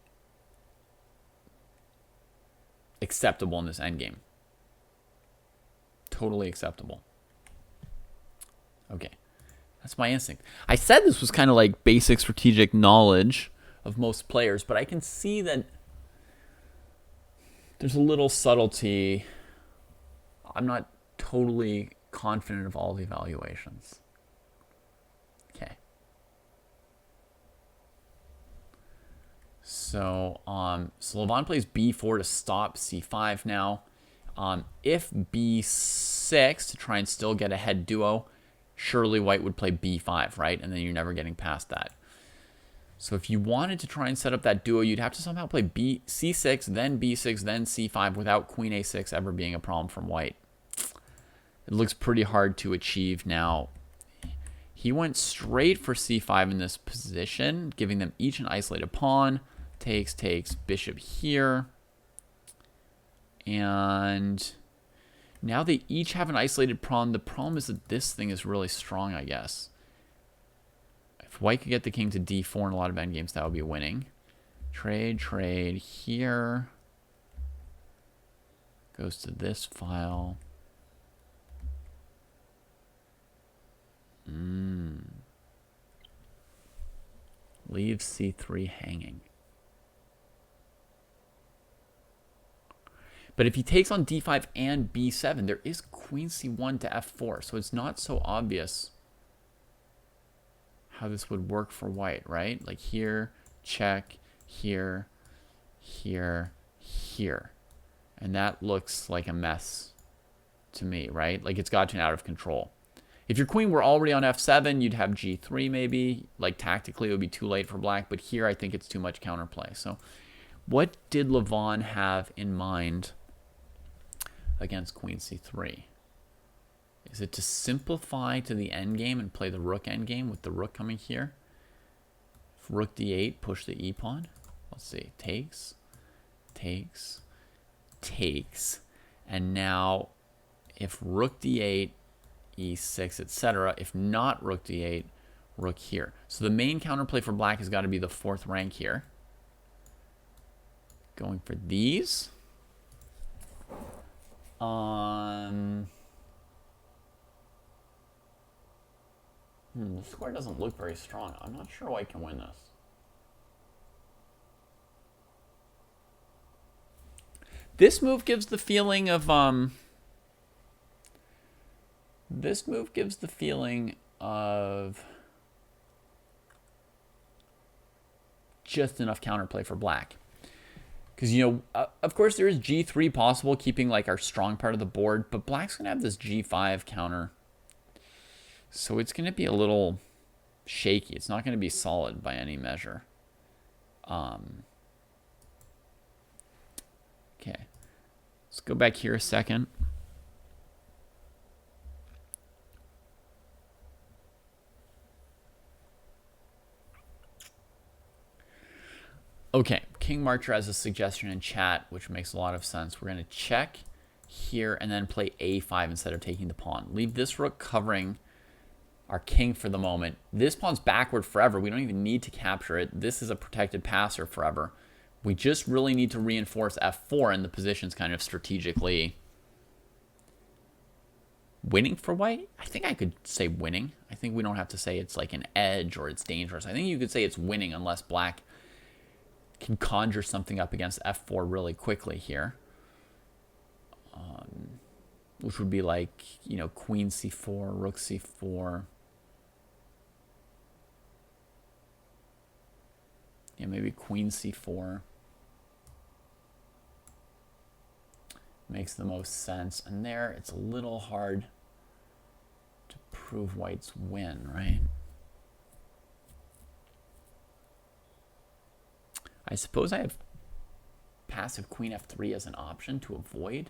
acceptable in this endgame. Totally acceptable. Okay. That's my instinct. I said this was kind of like basic strategic knowledge of most players, but I can see that there's a little subtlety. I'm not totally confident of all the evaluations. Okay. So Levon plays b4 to stop c5 now. If b6 to try and still get a head duo, surely white would play b5, right? And then you're never getting past that. So if you wanted to try and set up that duo, you'd have to somehow play c6, then b6, then c5 without queen a6 ever being a problem from white. It looks pretty hard to achieve now. He went straight for c5 in this position, giving them each an isolated pawn. Takes, bishop here. And now they each have an isolated pawn. The problem is that this thing is really strong, I guess. If white could get the king to d4 in a lot of endgames, that would be winning. Trade here. Goes to this file. Leaves c3 hanging. But if he takes on d5 and b7, there is queen c1 to f4. So it's not so obvious how this would work for white, right? Like here, check, here, here, here. And that looks like a mess to me, right? Like it's gotten out of control. If your queen were already on f7, you'd have g3 maybe. Like tactically, it would be too late for black. But here, I think it's too much counterplay. So what did Levon have in mind against queen c3? Is it to simplify to the endgame and play the rook endgame with the rook coming here? If rook d8, push the e-pawn. Let's see. Takes. And now if rook d8, e6, etc. If not rook d8, rook here. So the main counterplay for black has got to be the fourth rank here. Going for these. this square doesn't look very strong. I'm not sure White can win this. This move gives the feeling of just enough counterplay for black. Because, of course there is G3 possible, keeping like our strong part of the board, but black's going to have this G5 counter. So it's going to be a little shaky. It's not going to be solid by any measure. Okay. Let's go back here a second. Okay, King Marcher has a suggestion in chat, which makes a lot of sense. We're going to check here and then play A5 instead of taking the pawn. Leave this rook covering our king for the moment. This pawn's backward forever. We don't even need to capture it. This is a protected passer forever. We just really need to reinforce F4, and the position's kind of strategically winning for white. I think I could say winning. I think we don't have to say it's like an edge or it's dangerous. I think you could say it's winning unless black can conjure something up against F4 really quickly here. Which would be like, Queen C4, Rook C4. Yeah, maybe Queen C4. Makes the most sense. And there, it's a little hard to prove white's win, right? I suppose I have passive Queen F3 as an option to avoid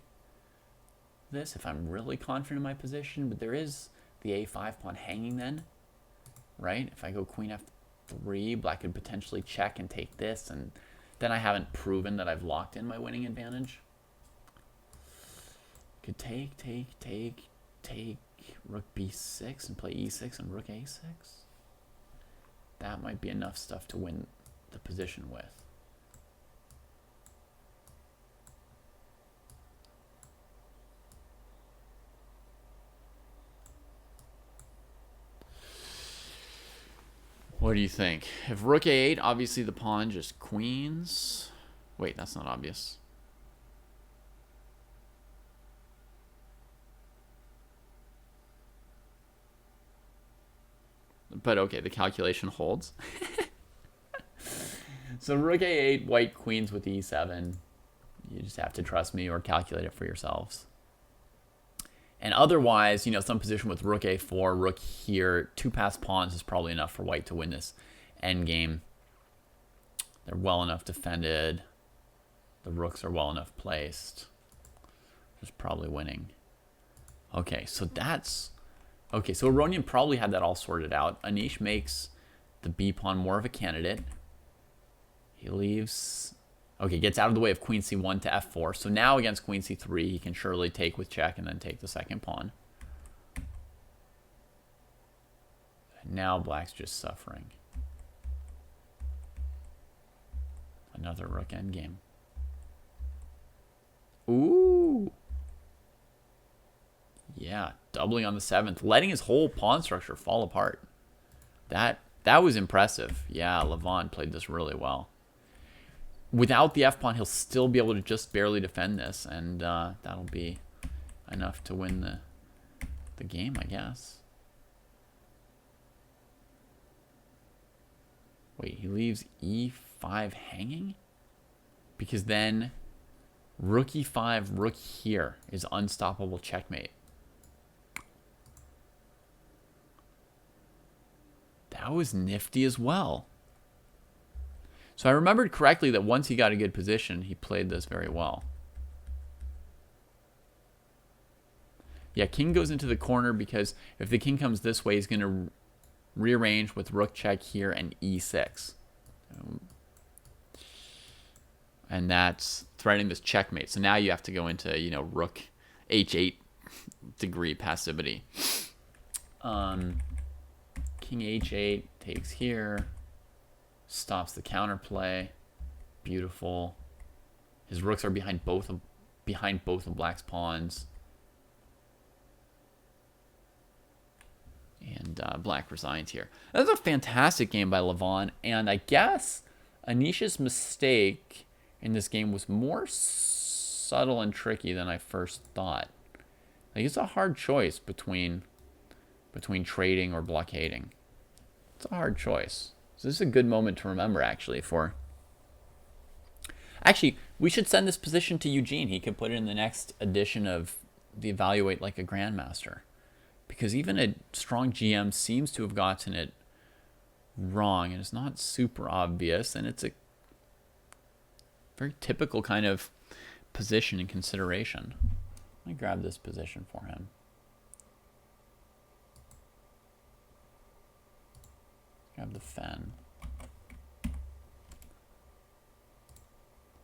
this if I'm really confident in my position, but there is the A5 pawn hanging then, right? If I go Queen F3, black could potentially check and take this, and then I haven't proven that I've locked in my winning advantage. Could take, Rook B6 and play E6 and Rook A6. That might be enough stuff to win the position with. What do you think? If Rook A8, obviously the pawn just queens. Wait, that's not obvious. But okay, the calculation holds. So Rook A8, white queens with E7. You just have to trust me or calculate it for yourselves. And otherwise, some position with Rook A4, Rook here, 2 passed pawns is probably enough for white to win this endgame. They're well enough defended. The rooks are well enough placed. Just probably winning. Okay, so that's... Okay, so Aronian probably had that all sorted out. Anish makes the B pawn more of a candidate. He leaves... Okay, gets out of the way of Queen C1 to F4. So now against Queen C3, he can surely take with check and then take the second pawn. And now black's just suffering. Another rook endgame. Ooh. Yeah, doubling on the 7th. Letting his whole pawn structure fall apart. That was impressive. Yeah, Levon played this really well. Without the f-pawn, he'll still be able to just barely defend this, and that'll be enough to win the game, I guess. Wait, he leaves e5 hanging? Because then rook e5, rook here is unstoppable checkmate. That was nifty as well. So I remembered correctly that once he got a good position, he played this very well. Yeah, king goes into the corner because if the king comes this way, he's going to rearrange with rook check here and e6. And that's threatening this checkmate. So now you have to go into, rook h8 degree passivity. King h8 takes here. Stops the counterplay. Beautiful. His rooks are behind both of black's pawns. And Black resigned here. That was a fantastic game by Levon, and I guess Anisha's mistake in this game was more subtle and tricky than I first thought. Like, it's a hard choice between trading or blockading. It's a hard choice. So this is a good moment to remember, actually, for... Actually, we should send this position to Eugene. He could put it in the next edition of the Evaluate Like a Grandmaster. Because even a strong GM seems to have gotten it wrong, and it's not super obvious, and it's a very typical kind of position and consideration. Let me grab this position for him. Grab the fen.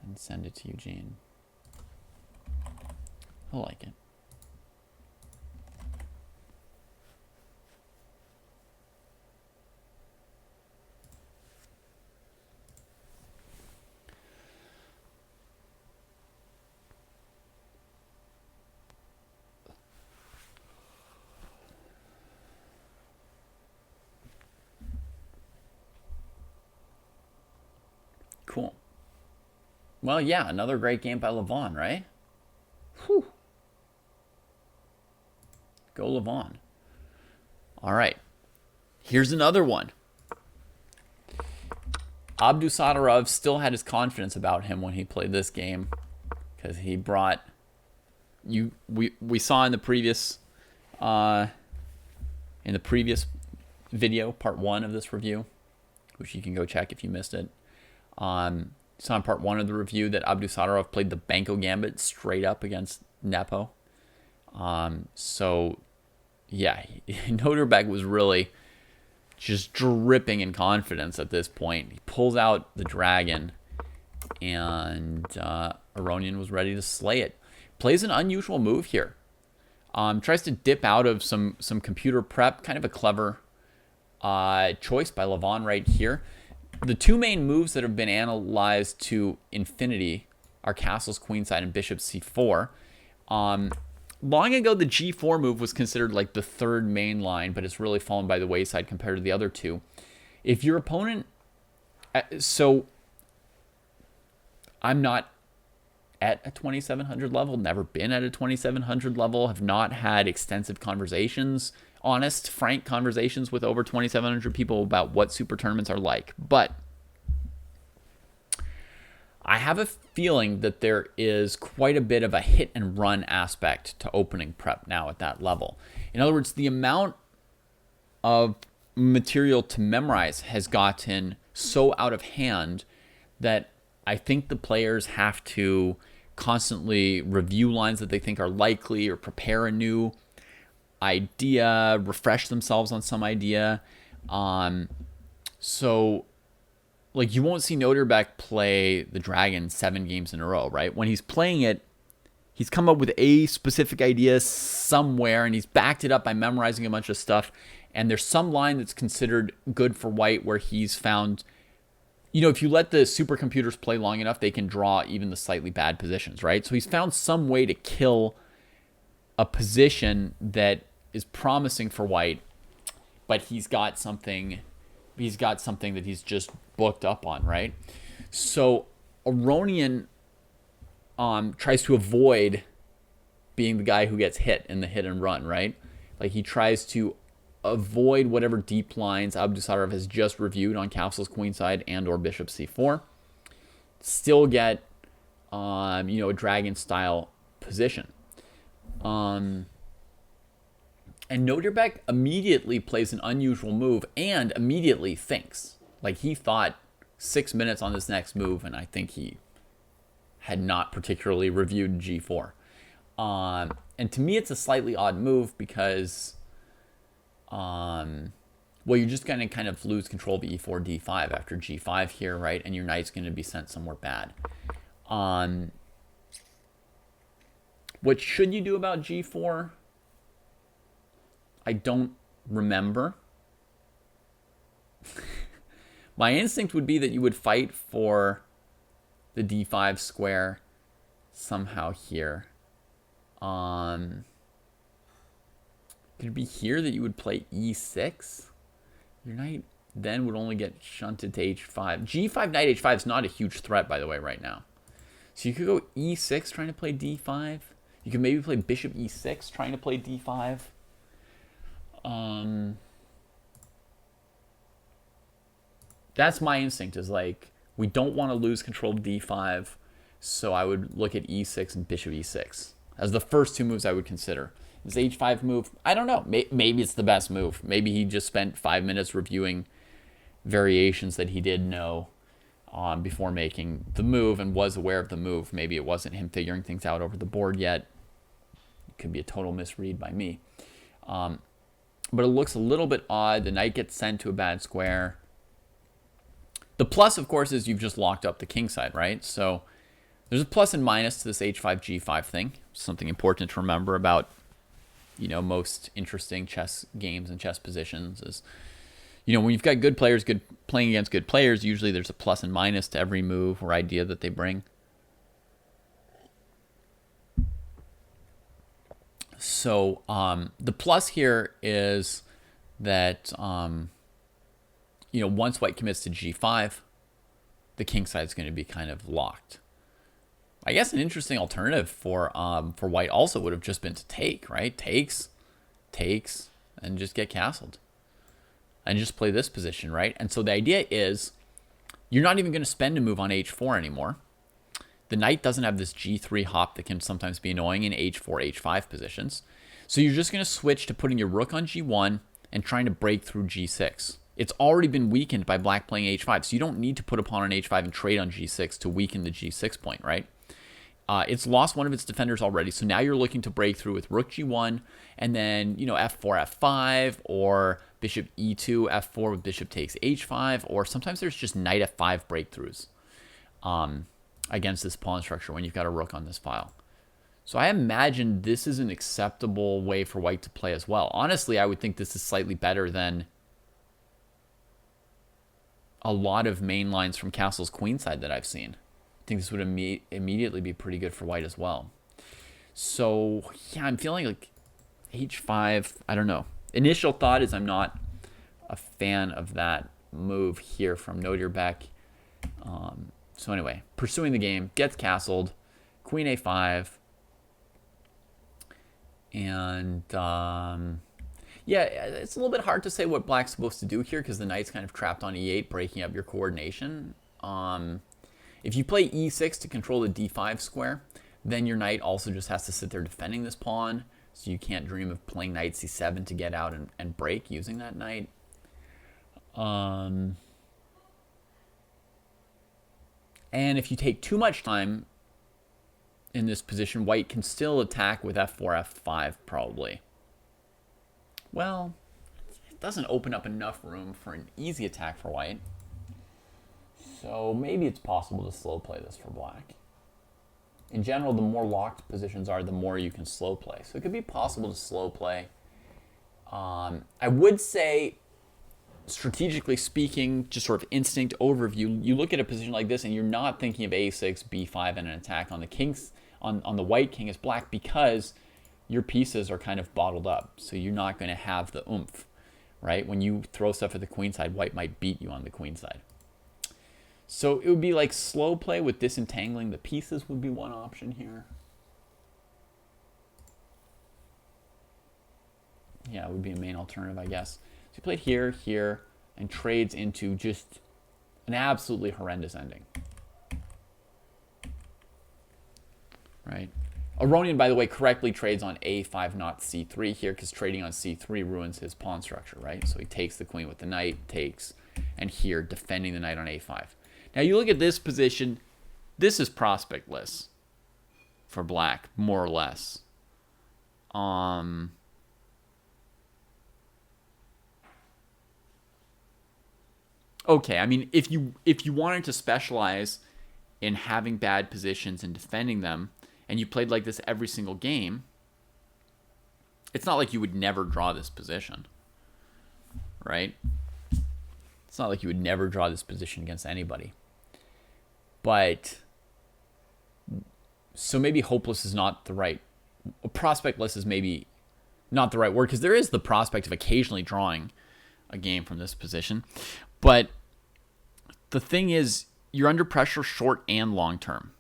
And send it to Eugene. He'll like it. Cool. Well, yeah, another great game by Levon, right? Whew. Go Levon. All right. Here's another one. Abdusattorov still had his confidence about him when he played this game, because he brought we saw in the previous video, part 1 of this review, which you can go check if you missed it. Saw in part 1 of the review that Abdusattorov played the Banco Gambit straight up against Nepo. So, yeah, Noterbeck was really just dripping in confidence at this point. He pulls out the dragon, and Aronian was ready to slay it. Plays an unusual move here. Tries to dip out of some computer prep. Kind of a clever choice by Levon right here. The two main moves that have been analyzed to infinity are castles queenside and bishop c4. Long ago, the g4 move was considered like the third main line, but it's really fallen by the wayside compared to the other two. If your opponent... So, I'm not at a 2700 level, never been at a 2700 level, have not had extensive conversations, honest, frank conversations with over 2,700 people about what super tournaments are like. But I have a feeling that there is quite a bit of a hit and run aspect to opening prep now at that level. In other words, the amount of material to memorize has gotten so out of hand that I think the players have to constantly review lines that they think are likely or prepare a new idea, refresh themselves on some idea. So, like, you won't see Noterbeck play the dragon 7 games in a row, right? When he's playing it, he's come up with a specific idea somewhere, and he's backed it up by memorizing a bunch of stuff. And there's some line that's considered good for white where he's found, you know, if you let the supercomputers play long enough, they can draw even the slightly bad positions, right? So he's found some way to kill a position that is promising for white, but he's got something that he's just booked up on, right? So Aronian tries to avoid being the guy who gets hit in the hit and run, right? Like, he tries to avoid whatever deep lines Abdusattorov has just reviewed on castles queenside and or bishop c4. Still get a dragon style position. And Noterbeck immediately plays an unusual move and immediately thinks. Like, he thought 6 minutes on this next move, and I think he had not particularly reviewed g4. And to me, it's a slightly odd move because, you're just going to kind of lose control of e4, d5 after g5 here, right? And your knight's going to be sent somewhere bad. What should you do about g4? I don't remember. My instinct would be that you would fight for the d5 square somehow here. Could it be here that you would play e6? Your knight then would only get shunted to h5. g5, knight h5 is not a huge threat, by the way, right now. So you could go e6 trying to play d5. You could maybe play bishop e6 trying to play d5. That's my instinct, is like, we don't want to lose control of d5, so I would look at e6 and bishop e6 as the first two moves I would consider. This h5 move, I don't know. Maybe it's the best move. Maybe he just spent 5 minutes reviewing variations that he did know before making the move and was aware of the move. Maybe it wasn't him figuring things out over the board yet. It could be a total misread by me. But it looks a little bit odd. The knight gets sent to a bad square. The plus, of course, is you've just locked up the king side, right? So there's a plus and minus to this h5, g5 thing. Something important to remember about, most interesting chess games and chess positions is, when you've got good players playing against good players, usually there's a plus and minus to every move or idea that they bring. So the plus here is that, once white commits to g5, the king side is going to be kind of locked. I guess an interesting alternative for white also would have just been to take, right? Takes, and just get castled. And just play this position, right? And so the idea is you're not even going to spend a move on h4 anymore. The knight doesn't have this g3 hop that can sometimes be annoying in h4, h5 positions. So you're just going to switch to putting your rook on g1 and trying to break through g6. It's already been weakened by black playing h5, so you don't need to put a pawn on h5 and trade on g6 to weaken the g6 point, right? It's lost one of its defenders already, so now you're looking to break through with rook g1, and then, f4, f5, or bishop e2, f4 with bishop takes h5, or sometimes there's just knight f5 breakthroughs against this pawn structure when you've got a rook on this file. So I imagine this is an acceptable way for white to play as well. Honestly, I would think this is slightly better than a lot of main lines from Castle's queenside that I've seen. I think this would immediately be pretty good for white as well. So, yeah, I'm feeling like h5, I don't know. Initial thought is I'm not a fan of that move here from Nodirbeck. So anyway, pursuing the game, gets castled, queen a5. And, yeah, it's a little bit hard to say what black's supposed to do here because the knight's kind of trapped on e8, breaking up your coordination. If you play e6 to control the d5 square, then your knight also just has to sit there defending this pawn. So you can't dream of playing knight c7 to get out and break using that knight. And if you take too much time in this position, white can still attack with f4, f5 probably. Well, it doesn't open up enough room for an easy attack for white. So maybe it's possible to slow play this for black. In general, the more locked positions are, the more you can slow play. So it could be possible to slow play. I would say, strategically speaking, just sort of instinct overview, you look at a position like this and you're not thinking of a6, b5, and an attack on the kings, on the white king as black, because your pieces are kind of bottled up. So you're not going to have the oomph, right? When you throw stuff at the queen side, white might beat you on the queen side. So it would be like slow play with disentangling the pieces would be one option here. Yeah, it would be a main alternative, I guess. So he played here, here, and trades into just an absolutely horrendous ending. Right? Aronian, by the way, correctly trades on a5, not c3 here, because trading on c3 ruins his pawn structure, right? So he takes the queen with the knight, takes, and here, defending the knight on a5. Now, you look at this position, this is prospectless for black, more or less. Okay, I mean, if you wanted to specialize in having bad positions and defending them, and you played like this every single game, it's not like you would never draw this position, right? It's not like you would never draw this position against anybody. But, so maybe hopeless is not the right, prospectless is maybe not the right word, because there is the prospect of occasionally drawing a game from this position. But the thing is, you're under pressure short and long term.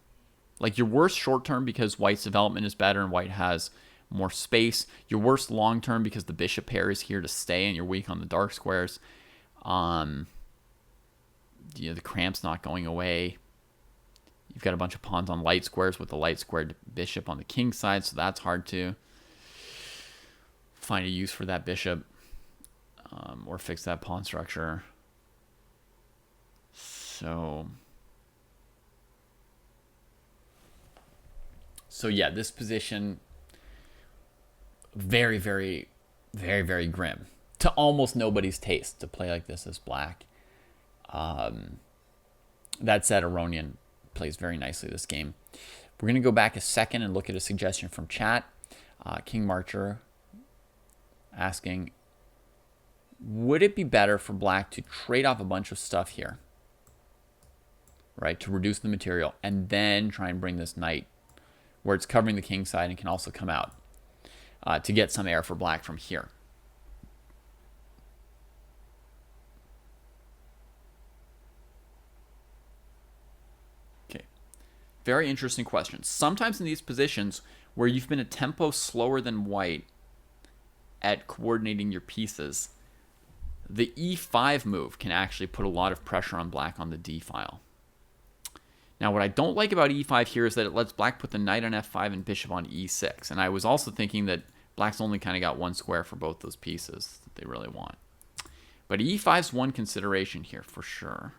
Like, you're worse short term because white's development is better and white has more space. You're worse long term because the bishop pair is here to stay and you're weak on the dark squares. The cramp's not going away. You've got a bunch of pawns on light squares with the light squared bishop on the king side, so that's hard to find a use for that bishop or fix that pawn structure. So yeah, this position, very, very, very, very grim. To almost nobody's taste to play like this as black. That said, Aronian plays very nicely this game. We're going to go back a second and look at a suggestion from chat. King Marcher asking, would it be better for black to trade off a bunch of stuff here, right, to reduce the material, and then try and bring this knight where it's covering the king side and can also come out to get some air for black from here? Okay, very interesting question. Sometimes in these positions where you've been a tempo slower than white at coordinating your pieces, the e5 move can actually put a lot of pressure on black on the d file. Now, what I don't like about e5 here is that it lets black put the knight on f5 and bishop on e6. And I was also thinking that black's only kind of got one square for both those pieces that they really want. But e5's one consideration here for sure.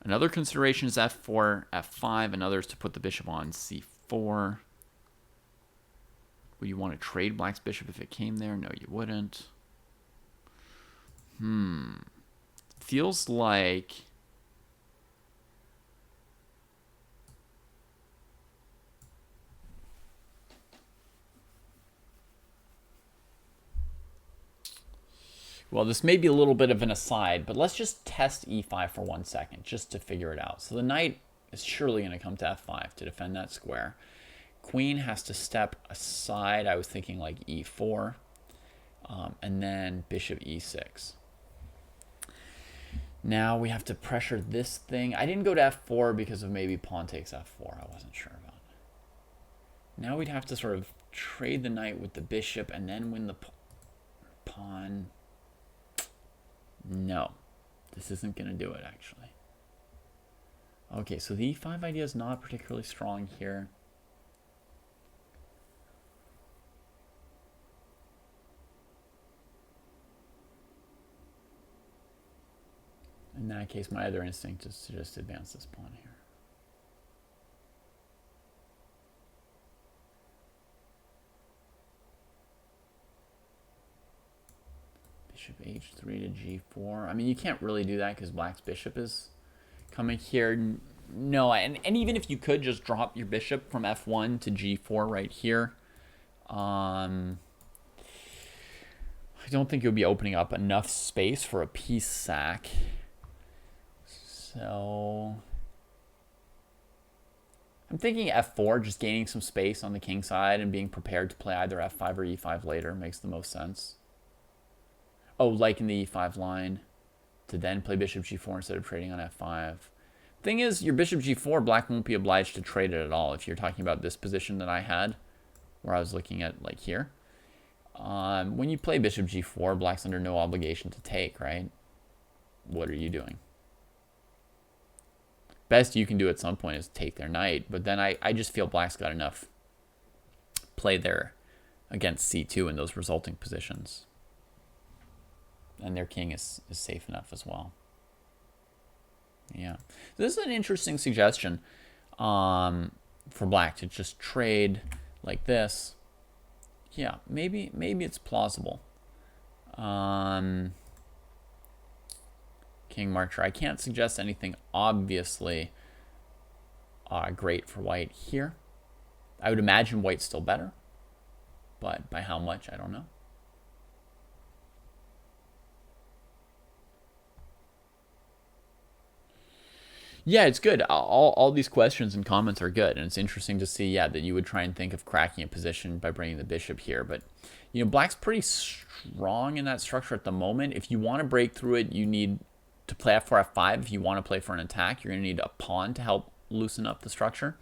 Another consideration is f4, f5. Another is to put the bishop on c4. Would you want to trade black's bishop if it came there? No, you wouldn't. Feels like well, this may be a little bit of an aside, but let's just test e5 for 1 second just to figure it out. So the knight is surely going to come to f5 to defend that square. Queen has to step aside. I was thinking like e4, and then bishop e6. Now we have to pressure this thing. I didn't go to f4 because of maybe pawn takes f4. I wasn't sure about it. Now we'd have to sort of trade the knight with the bishop and then win the pawn. No, this isn't going to do it, actually. Okay, so the e5 idea is not particularly strong here. In that case, my other instinct is to just advance this pawn here. Bishop h3 to g4. I mean, you can't really do that because black's bishop is coming here. No, and even if you could just drop your bishop from f1 to g4 right here, I don't think it would be opening up enough space for a piece sack. So I'm thinking f4, just gaining some space on the king side and being prepared to play either f5 or e5 later makes the most sense. Oh, like in the e5 line, to then play bishop g4 instead of trading on f5. Thing is, your bishop g4, black won't be obliged to trade it at all. If you're talking about this position that I had, where I was looking at like here, when you play bishop g4, black's under no obligation to take, right? What are you doing? Best you can do at some point is take their knight, but then I just feel black's got enough play there against c2 in those resulting positions. And their king is safe enough as well. Yeah. This is an interesting suggestion for black to just trade like this. Yeah, maybe it's plausible. King Marcher. I can't suggest anything obviously great for white here. I would imagine white's still better, but by how much, I don't know. Yeah, it's good. All these questions and comments are good, and it's interesting to see, yeah, that you would try and think of cracking a position by bringing the bishop here. But, black's pretty strong in that structure at the moment. If you want to break through it, you need to play f4, f5. If you want to play for an attack, you're going to need a pawn to help loosen up the structure.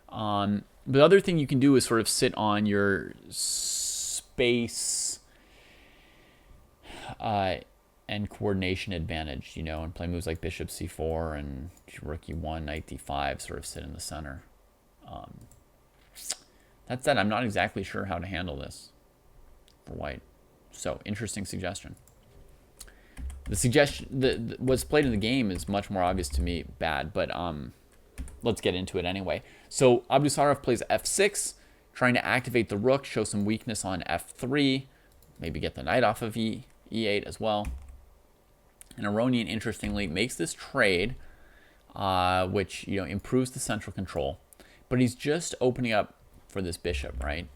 The other thing you can do is sort of sit on your space and coordination advantage, and play moves like bishop c4 and rook e1, knight d5, sort of sit in the center. That said, I'm not exactly sure how to handle this for white. So, interesting suggestion. The suggestion, what's played in the game is much more obvious to me bad, but let's get into it anyway. So, Abdusarov plays f6, trying to activate the rook, show some weakness on f3, maybe get the knight off of e8 as well. And Aronian, interestingly, makes this trade, which improves the central control, but he's just opening up for this bishop, right?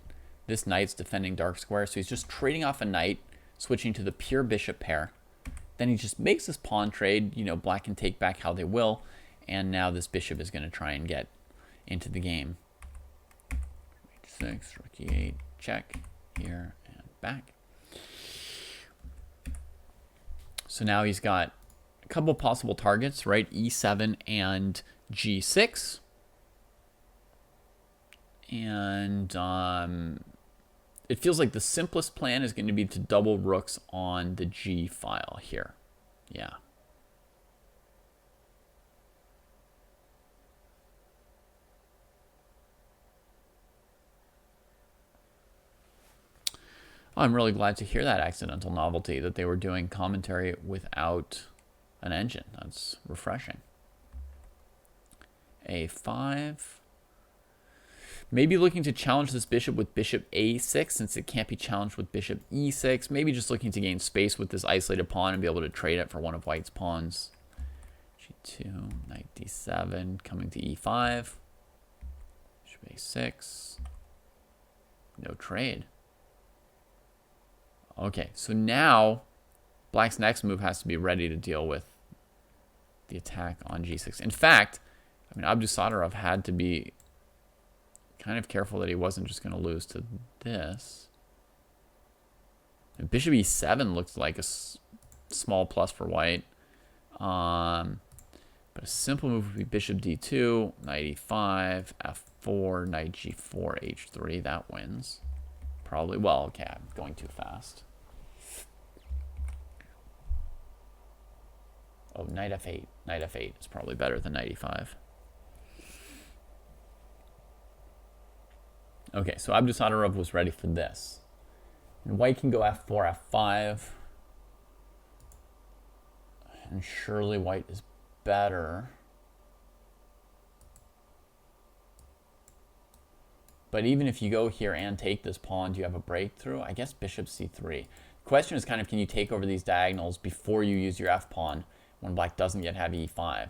This knight's defending dark square, so he's just trading off a knight, switching to the pure bishop pair. Then he just makes this pawn trade. Black can take back how they will, and now this bishop is going to try and get into the game. H6, rook e8, check here and back. So now he's got a couple possible targets, right? E7 and G6. And it feels like the simplest plan is going to be to double rooks on the G file here. Yeah. Oh, I'm really glad to hear that accidental novelty, that they were doing commentary without an engine. That's refreshing. A5. Maybe looking to challenge this bishop with bishop a6, since it can't be challenged with bishop e6. Maybe just looking to gain space with this isolated pawn and be able to trade it for one of white's pawns. G2, knight d7, coming to e5. Bishop a6. No trade. Okay, so now black's next move has to be ready to deal with the attack on g6. In fact, Abdusarov had to be kind of careful that he wasn't just going to lose to this. And bishop e7 looks like a small plus for white. But a simple move would be bishop d2, knight e5, f4, knight g4, h3. That wins. Probably. Well, okay, I'm going too fast. Oh, knight f8. Knight f8 is probably better than knight e5. Okay, so Abdusarov was ready for this. And white can go f4, f5. And surely white is better. But even if you go here and take this pawn, do you have a breakthrough? I guess bishop c3. The question is kind of, can you take over these diagonals before you use your f-pawn when black doesn't yet have e5?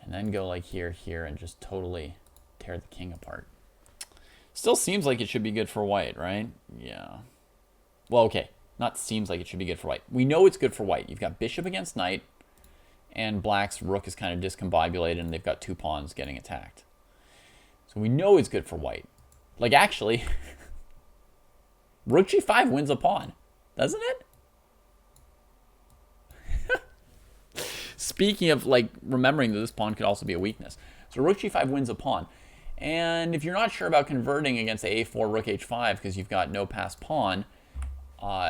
And then go like here, here, and just totally tear the king apart. Still seems like it should be good for white, right? Yeah. Well, okay. Not seems like it should be good for white. We know it's good for white. You've got bishop against knight, and black's rook is kind of discombobulated, and they've got two pawns getting attacked. So we know it's good for white. Like, actually, rook g5 wins a pawn, doesn't it? Speaking of, like, remembering that this pawn could also be a weakness. So rook g5 wins a pawn. And if you're not sure about converting against a4, rook h5, because you've got no passed pawn,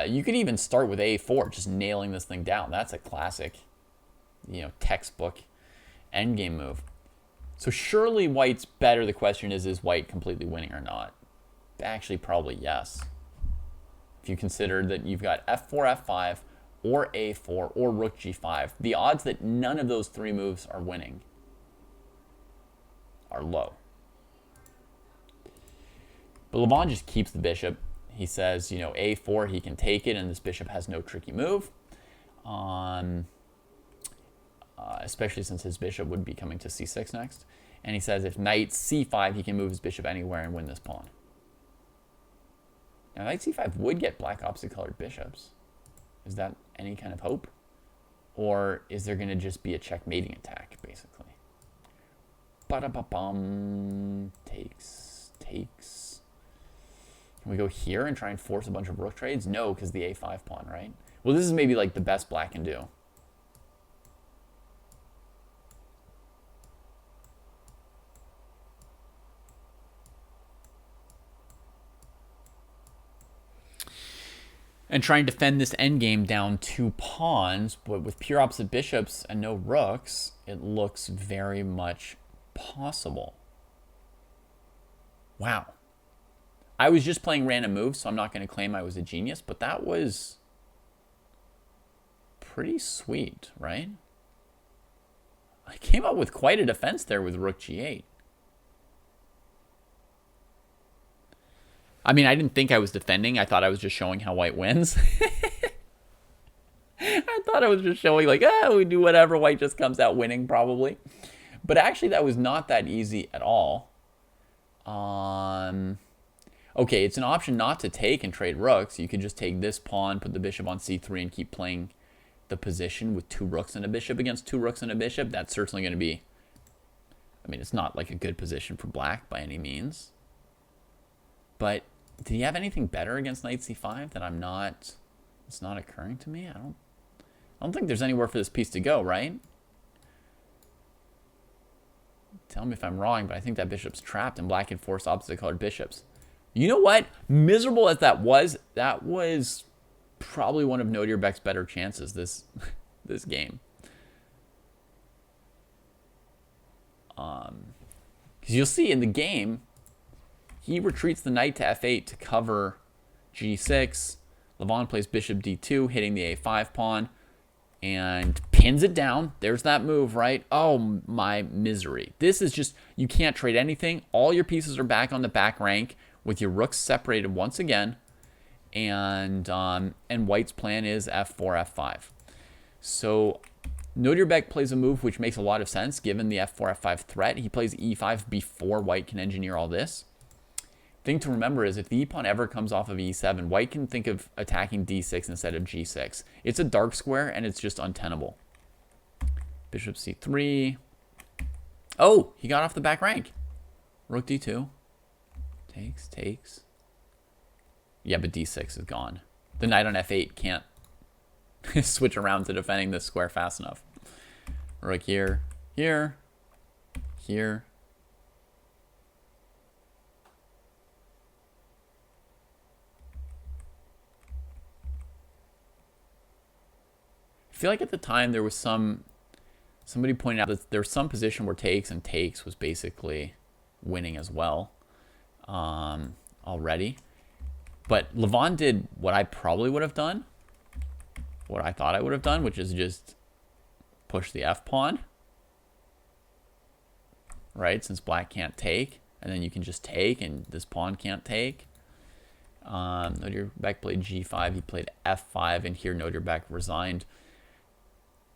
you could even start with a4, just nailing this thing down. That's a classic, textbook endgame move. So surely white's better. The question is white completely winning or not? Actually, probably yes. If you consider that you've got f4, f5, or a4, or rook g5, the odds that none of those three moves are winning are low. But Levon just keeps the bishop. He says, a4, he can take it, and this bishop has no tricky move. Especially since his bishop would be coming to c6 next. And he says if knight c5, he can move his bishop anywhere and win this pawn. Now, knight c5 would get black opposite-colored bishops. Is that any kind of hope? Or is there going to just be a checkmating attack, basically? Ba-da-ba-bum. Takes. Can we go here and try and force a bunch of rook trades? No, because the a5 pawn, right? Well, this is maybe like the best black can do. And trying to defend this endgame down 2 pawns, but with pure opposite bishops and no rooks, it looks very much possible. Wow. I was just playing random moves, so I'm not going to claim I was a genius, but that was pretty sweet, right? I came up with quite a defense there with rook g8. I mean, I didn't think I was defending. I thought I was just showing how white wins. I thought I was just showing like, we do whatever. White just comes out winning probably. But actually, that was not that easy at all. Okay, it's an option not to take and trade rooks. You could just take this pawn, put the bishop on c3, and keep playing the position with 2 rooks and a bishop against 2 rooks and a bishop. That's certainly going to be... I mean, it's not like a good position for black by any means. But did he have anything better against knight c5 that I'm not... It's not occurring to me? I don't think there's anywhere for this piece to go, right? Tell me if I'm wrong, but I think that bishop's trapped and black can force opposite colored bishops. You know what? Miserable as that was probably one of Nodirbek's better chances this game. Because you'll see in the game, he retreats the knight to f8 to cover g6. Levon plays bishop d2, hitting the a5 pawn, and pins it down. There's that move, right? Oh, my misery. This is just, you can't trade anything. All your pieces are back on the back rank with your rooks separated once again. And white's plan is f4, f5. So Nodirbek plays a move which makes a lot of sense given the f4, f5 threat. He plays e5 before white can engineer all this. Thing to remember is if the e-pawn ever comes off of e7, white can think of attacking d6 instead of g6. It's a dark square, and it's just untenable. Bishop c3. Oh, he got off the back rank. Rook d2. Takes. Yeah, but d6 is gone. The knight on f8 can't switch around to defending this square fast enough. Rook here. I feel like at the time there was somebody pointed out that there was some position where takes was basically winning as well already. But Levon did what I probably would have done, what I thought I would have done, which is just push the f pawn, right? Since black can't take, and then you can just take, and this pawn can't take. Nodirbek played g5, he played f5, and here Nodirbek resigned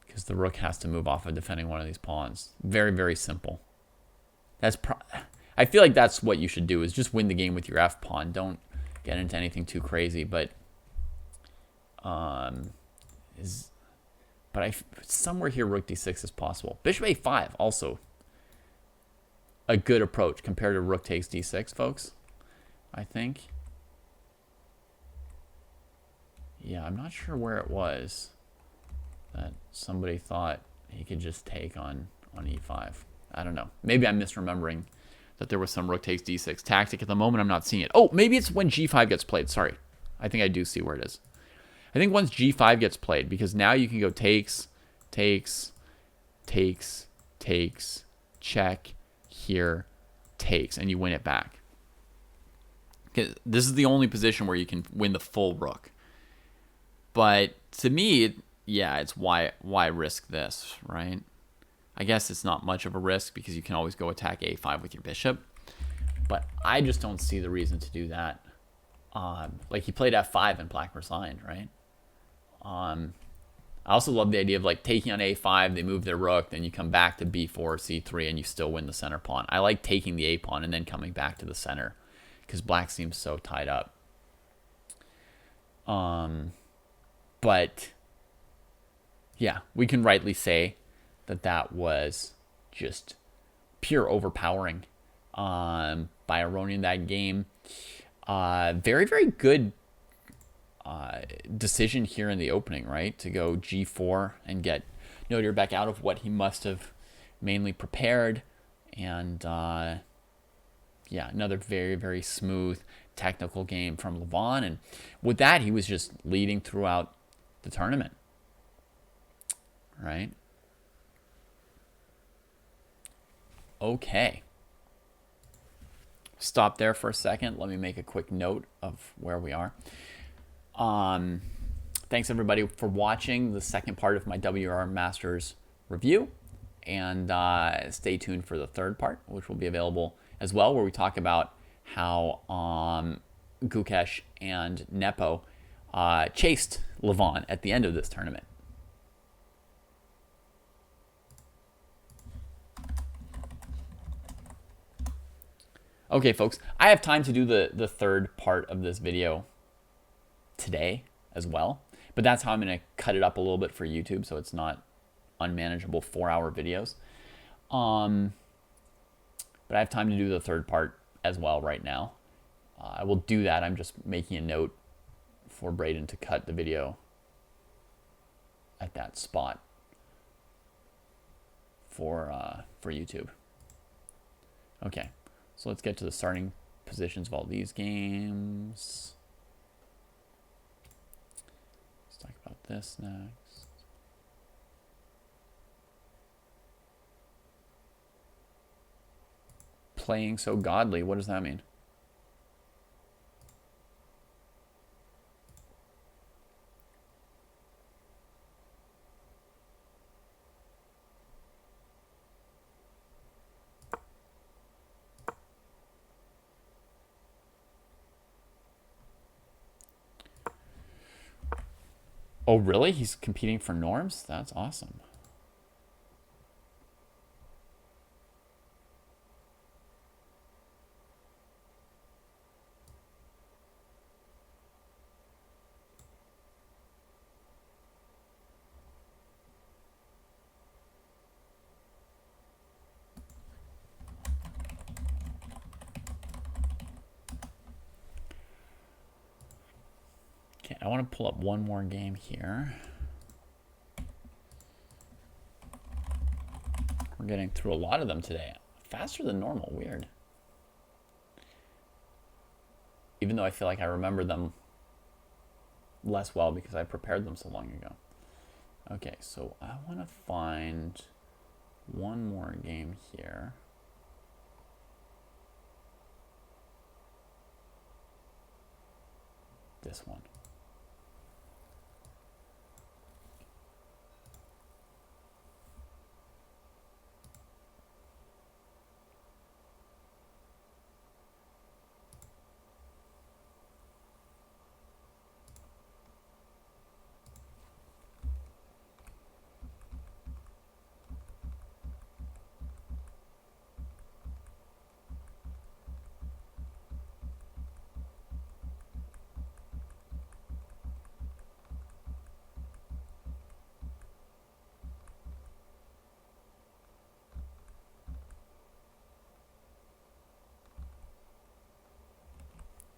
because the rook has to move off of defending one of these pawns. Very, very simple. I feel like that's what you should do, is just win the game with your f pawn. Don't get into anything too crazy, but somewhere here rook d6 is possible. Bishop a5 also a good approach compared to rook takes d6, folks. I think. Yeah, I'm not sure where it was that somebody thought he could just take on e5. I don't know. Maybe I'm misremembering that there was some rook takes d6 tactic. At the moment, I'm not seeing it. Oh, maybe it's when g5 gets played. Sorry. I think I do see where it is. I think once g5 gets played, because now you can go takes, check, here, takes, and you win it back. This is the only position where you can win the full rook. But to me, yeah, it's why risk this, right? I guess it's not much of a risk because you can always go attack a5 with your bishop. But I just don't see the reason to do that. Like he played f5 and black resigned, right? I also love the idea of like taking on a5, they move their rook, then you come back to b4, c3, and you still win the center pawn. I like taking the a pawn and then coming back to the center because black seems so tied up. But yeah, we can rightly say that that was just pure overpowering by Aronian that game. Very, very good decision here in the opening, right? To go g4 and get Noter back out of what he must have mainly prepared. And yeah, another very, very smooth technical game from Levon. And with that, he was just leading throughout the tournament, right? Okay. Stop there for a second. Let me make a quick note of where we are. Thanks everybody for watching the second part of my WR Masters review, and stay tuned for the third part, which will be available as well, where we talk about how Gukesh and Nepo chased Levon at the end of this tournament. Okay, folks, I have time to do the third part of this video today as well, but that's how I'm going to cut it up a little bit for YouTube, so it's not unmanageable 4-hour videos. But I have time to do the third part as well right now. I will do that. I'm just making a note for Braden to cut the video at that spot for YouTube. Okay, so let's get to the starting positions of all these games. Let's talk about this next. Playing so godly, what does that mean? Oh, really? He's competing for norms? That's awesome. Okay, I want to pull up one more game here. We're getting through a lot of them today. Faster than normal, weird. Even though I feel like I remember them less well because I prepared them so long ago. Okay, so I want to find one more game here. This one.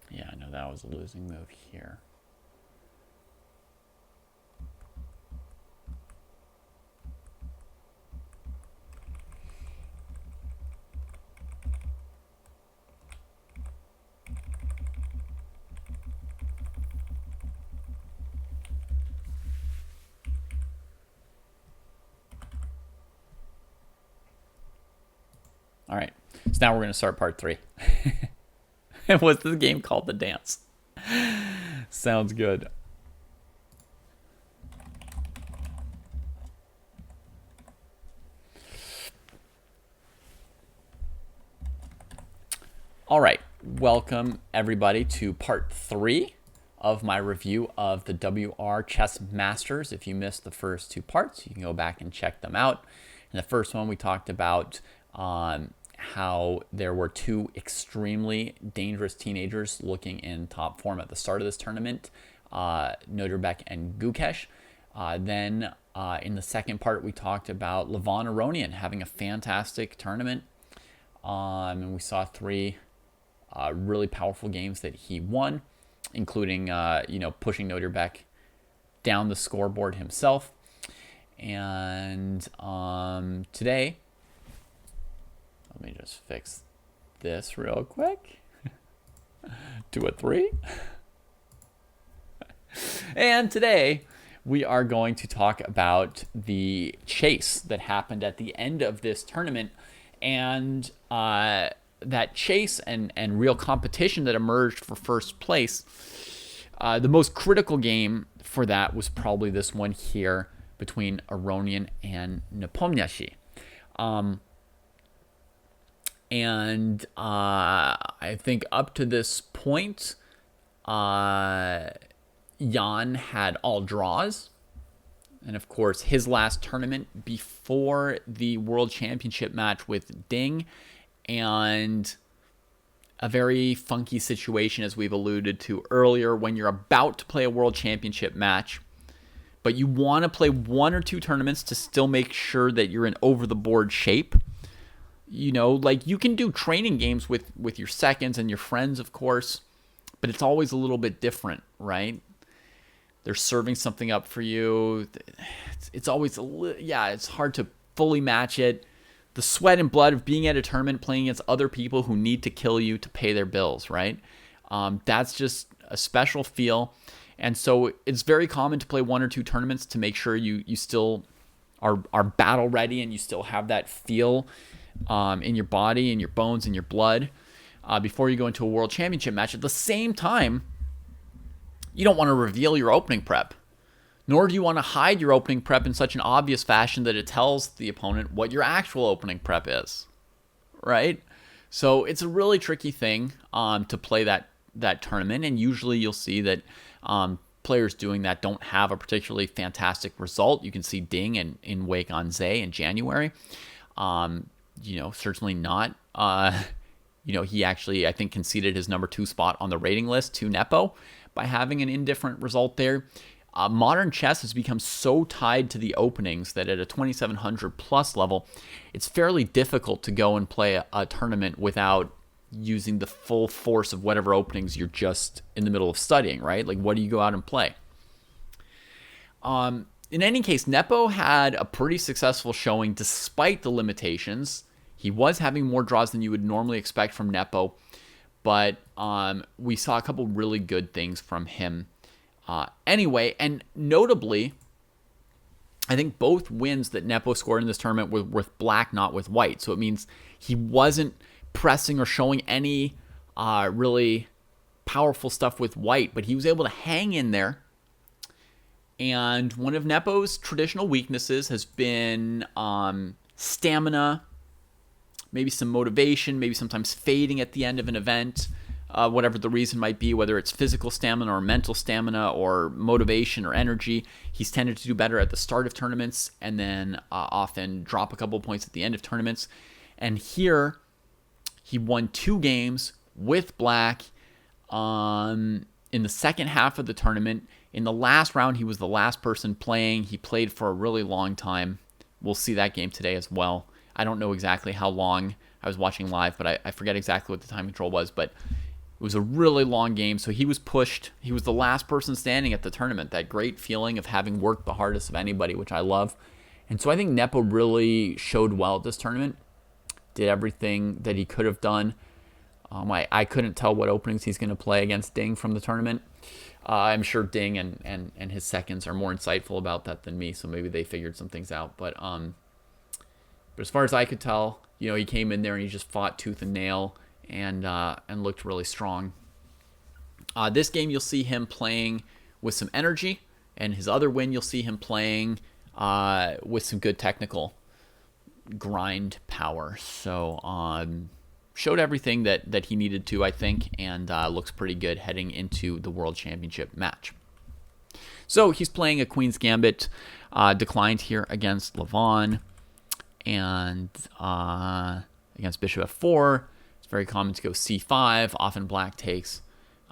Yeah, I know that was a losing move here. All right, so now we're going to start part 3. What's this game called? The Dance. Sounds good. All right, welcome everybody to part 3 of my review of the WR Chess Masters. If you missed the first 2 parts, you can go back and check them out. In the first one, we talked about how there were 2 extremely dangerous teenagers looking in top form at the start of this tournament, Noterbek and Gukesh. Then in the second part, we talked about Levon Aronian having a fantastic tournament And we saw 3 really powerful games that he won, including pushing Noterbeck down the scoreboard himself. And today, let me just fix this real quick. 2-3. And today we are going to talk about the chase that happened at the end of this tournament, and that chase and real competition that emerged for first place. The most critical game for that was probably this one here between Aronian and Nepomniachtchi. And I think up to this point, Jan had all draws. And of course, his last tournament before the World Championship match with Ding, and a very funky situation, as we've alluded to earlier, when you're about to play a World Championship match, but you want to play 1 or 2 tournaments to still make sure that you're in over-the-board shape. Like you can do training games with your seconds and your friends, of course, but it's always a little bit different, right? They're serving something up for you. It's always it's hard to fully match it. The sweat and blood of being at a tournament, playing against other people who need to kill you to pay their bills, right? That's just a special feel. And so it's very common to play 1 or 2 tournaments to make sure you still are battle ready and you still have that feel in your body, in your bones, in your blood before you go into a World Championship match. At the same time, you don't want to reveal your opening prep, nor do you want to hide your opening prep in such an obvious fashion that it tells the opponent what your actual opening prep is, right? So it's a really tricky thing to play that tournament, and usually you'll see that players doing that don't have a particularly fantastic result. You can see Ding in Wei Ganzai in January. Certainly not. He actually, I think, conceded his number 2 spot on the rating list to Nepo by having an indifferent result there. Modern chess has become so tied to the openings that at a 2700 plus level, it's fairly difficult to go and play a tournament without using the full force of whatever openings you're just in the middle of studying, right? Like, what do you go out and play? In any case, Nepo had a pretty successful showing despite the limitations. He was having more draws than you would normally expect from Nepo, but we saw a couple really good things from him anyway. And notably, I think both wins that Nepo scored in this tournament were with black, not with white. So it means he wasn't pressing or showing any really powerful stuff with white, but he was able to hang in there. And one of Nepo's traditional weaknesses has been stamina, maybe some motivation, maybe sometimes fading at the end of an event, whatever the reason might be, whether it's physical stamina or mental stamina or motivation or energy. He's tended to do better at the start of tournaments and then often drop a couple points at the end of tournaments. And here, he won 2 games with black in the second half of the tournament. In the last round, he was the last person playing. He played for a really long time. We'll see that game today as well. I don't know exactly how long. I was watching live, but I forget exactly what the time control was. But it was a really long game, so he was pushed. He was the last person standing at the tournament. That great feeling of having worked the hardest of anybody, which I love. And so I think Nepo really showed well at this tournament. Did everything that he could have done. I couldn't tell what openings he's going to play against Ding from the tournament. I'm sure Ding and his seconds are more insightful about that than me, so maybe they figured some things out. But as far as I could tell, he came in there and he just fought tooth and nail and looked really strong. This game, you'll see him playing with some energy, and his other win, you'll see him playing with some good technical grind power. So showed everything that he needed to, I think, and looks pretty good heading into the World Championship match. So he's playing a Queen's Gambit, declined here against Levon, and against Bishop F4. It's very common to go C5. Often black takes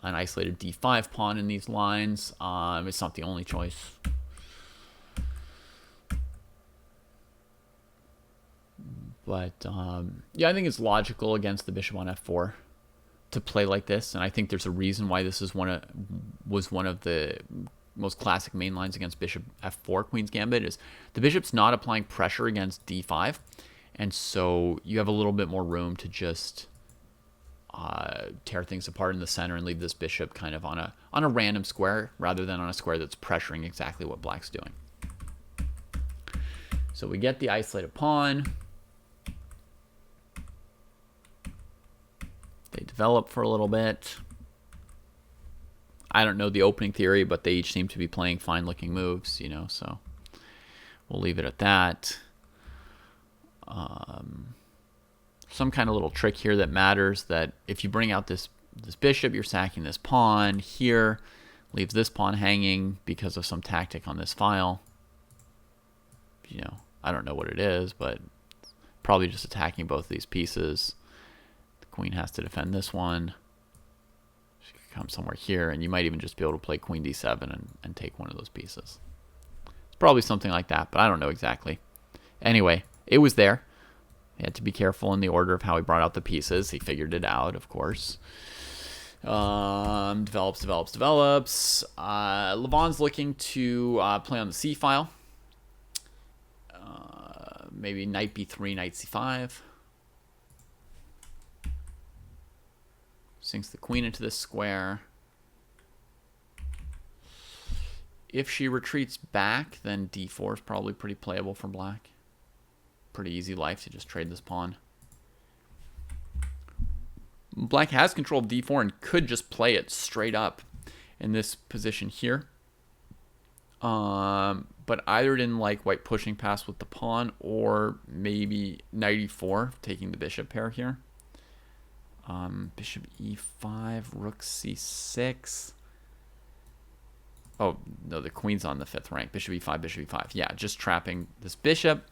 an isolated D5 pawn in these lines. It's not the only choice. But yeah, I think it's logical against the bishop on f4 to play like this, and I think there's a reason why this is was one of the most classic main lines against bishop f4 Queen's Gambit. Is the bishop's not applying pressure against d5, and so you have a little bit more room to just tear things apart in the center and leave this bishop kind of on a random square rather than on a square that's pressuring exactly what black's doing. So we get the isolated pawn. They develop for a little bit. I don't know the opening theory, but they each seem to be playing fine-looking moves, you know, so we'll leave it at that. Some kind of little trick here that matters, that if you bring out this bishop, you're sacking this pawn here, leaves this pawn hanging because of some tactic on this file. You know, I don't know what it is, but probably just attacking both of these pieces. Queen has to defend this one. She could come somewhere here, and you might even just be able to play queen d7 and take one of those pieces. It's probably something like that, but I don't know exactly. Anyway, it was there. He had to be careful in the order of how he brought out the pieces. He figured it out, of course. Develops. Levon's looking to play on the c file. Maybe knight b3, knight c5. Sinks the queen into this square. If she retreats back, then d4 is probably pretty playable for black. Pretty easy life to just trade this pawn. Black has control of d4 and could just play it straight up in this position here. But either didn't like white pushing past with the pawn, or maybe knight e4, taking the bishop pair here. Bishop e5, rook c6. Oh, no, the queen's on the 5th rank. Bishop e5, bishop e5. Yeah, just trapping this bishop.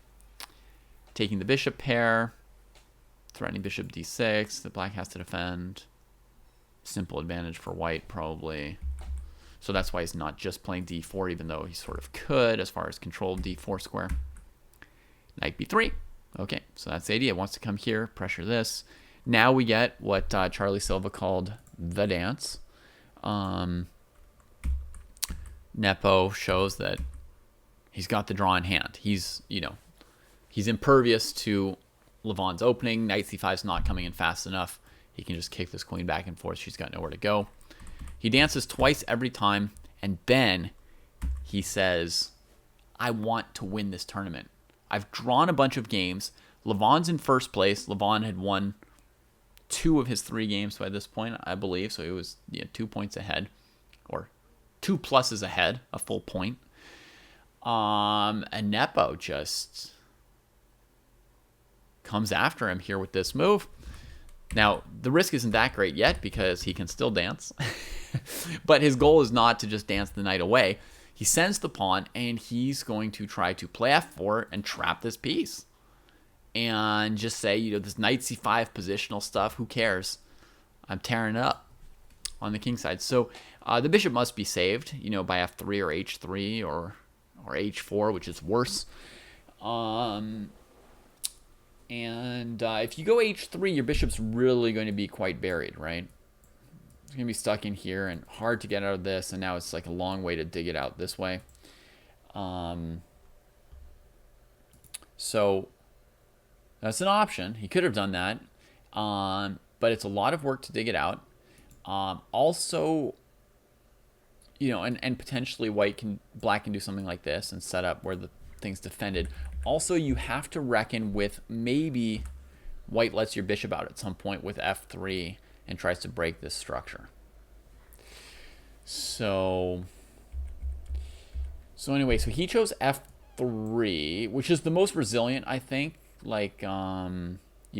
Taking the bishop pair. Threatening bishop d6. The black has to defend. Simple advantage for white, probably. So that's why he's not just playing d4, even though he sort of could as far as control of d4 square. Knight b3. Okay, so that's the idea. Wants to come here, pressure this. Now we get what Charlie Silva called the dance. Nepo shows that he's got the draw in hand. He's, you know, he's impervious to Levon's opening. Knight c5 is not coming in fast enough. He can just kick this queen back and forth. She's got nowhere to go. He dances twice every time, and then he says, I want to win this tournament. I've drawn a bunch of games. Levon's in first place. Levon had won 2 of his 3 games by this point, I believe. So he was 2 points ahead, or 2 pluses ahead, a full point. And Nepo just comes after him here with this move. Now, the risk isn't that great yet because he can still dance. But his goal is not to just dance the knight away. He sends the pawn, and he's going to try to play f4 and trap this piece. And just say, you know, this knight c5 positional stuff, who cares? I'm tearing it up on the king side. So the bishop must be saved, you know, by f3 or h3 or h4, which is worse. And if you go h3, your bishop's really going to be quite buried, right? It's going to be stuck in here and hard to get out of this, and now it's like a long way to dig it out this way. So that's an option. He could have done that, but it's a lot of work to dig it out. Also, you know, and potentially black can do something like this and set up where the thing's defended. Also, you have to reckon with maybe white lets your bishop out at some point with f3 and tries to break this structure. So anyway, so he chose f3, which is the most resilient, I think. Like, you know,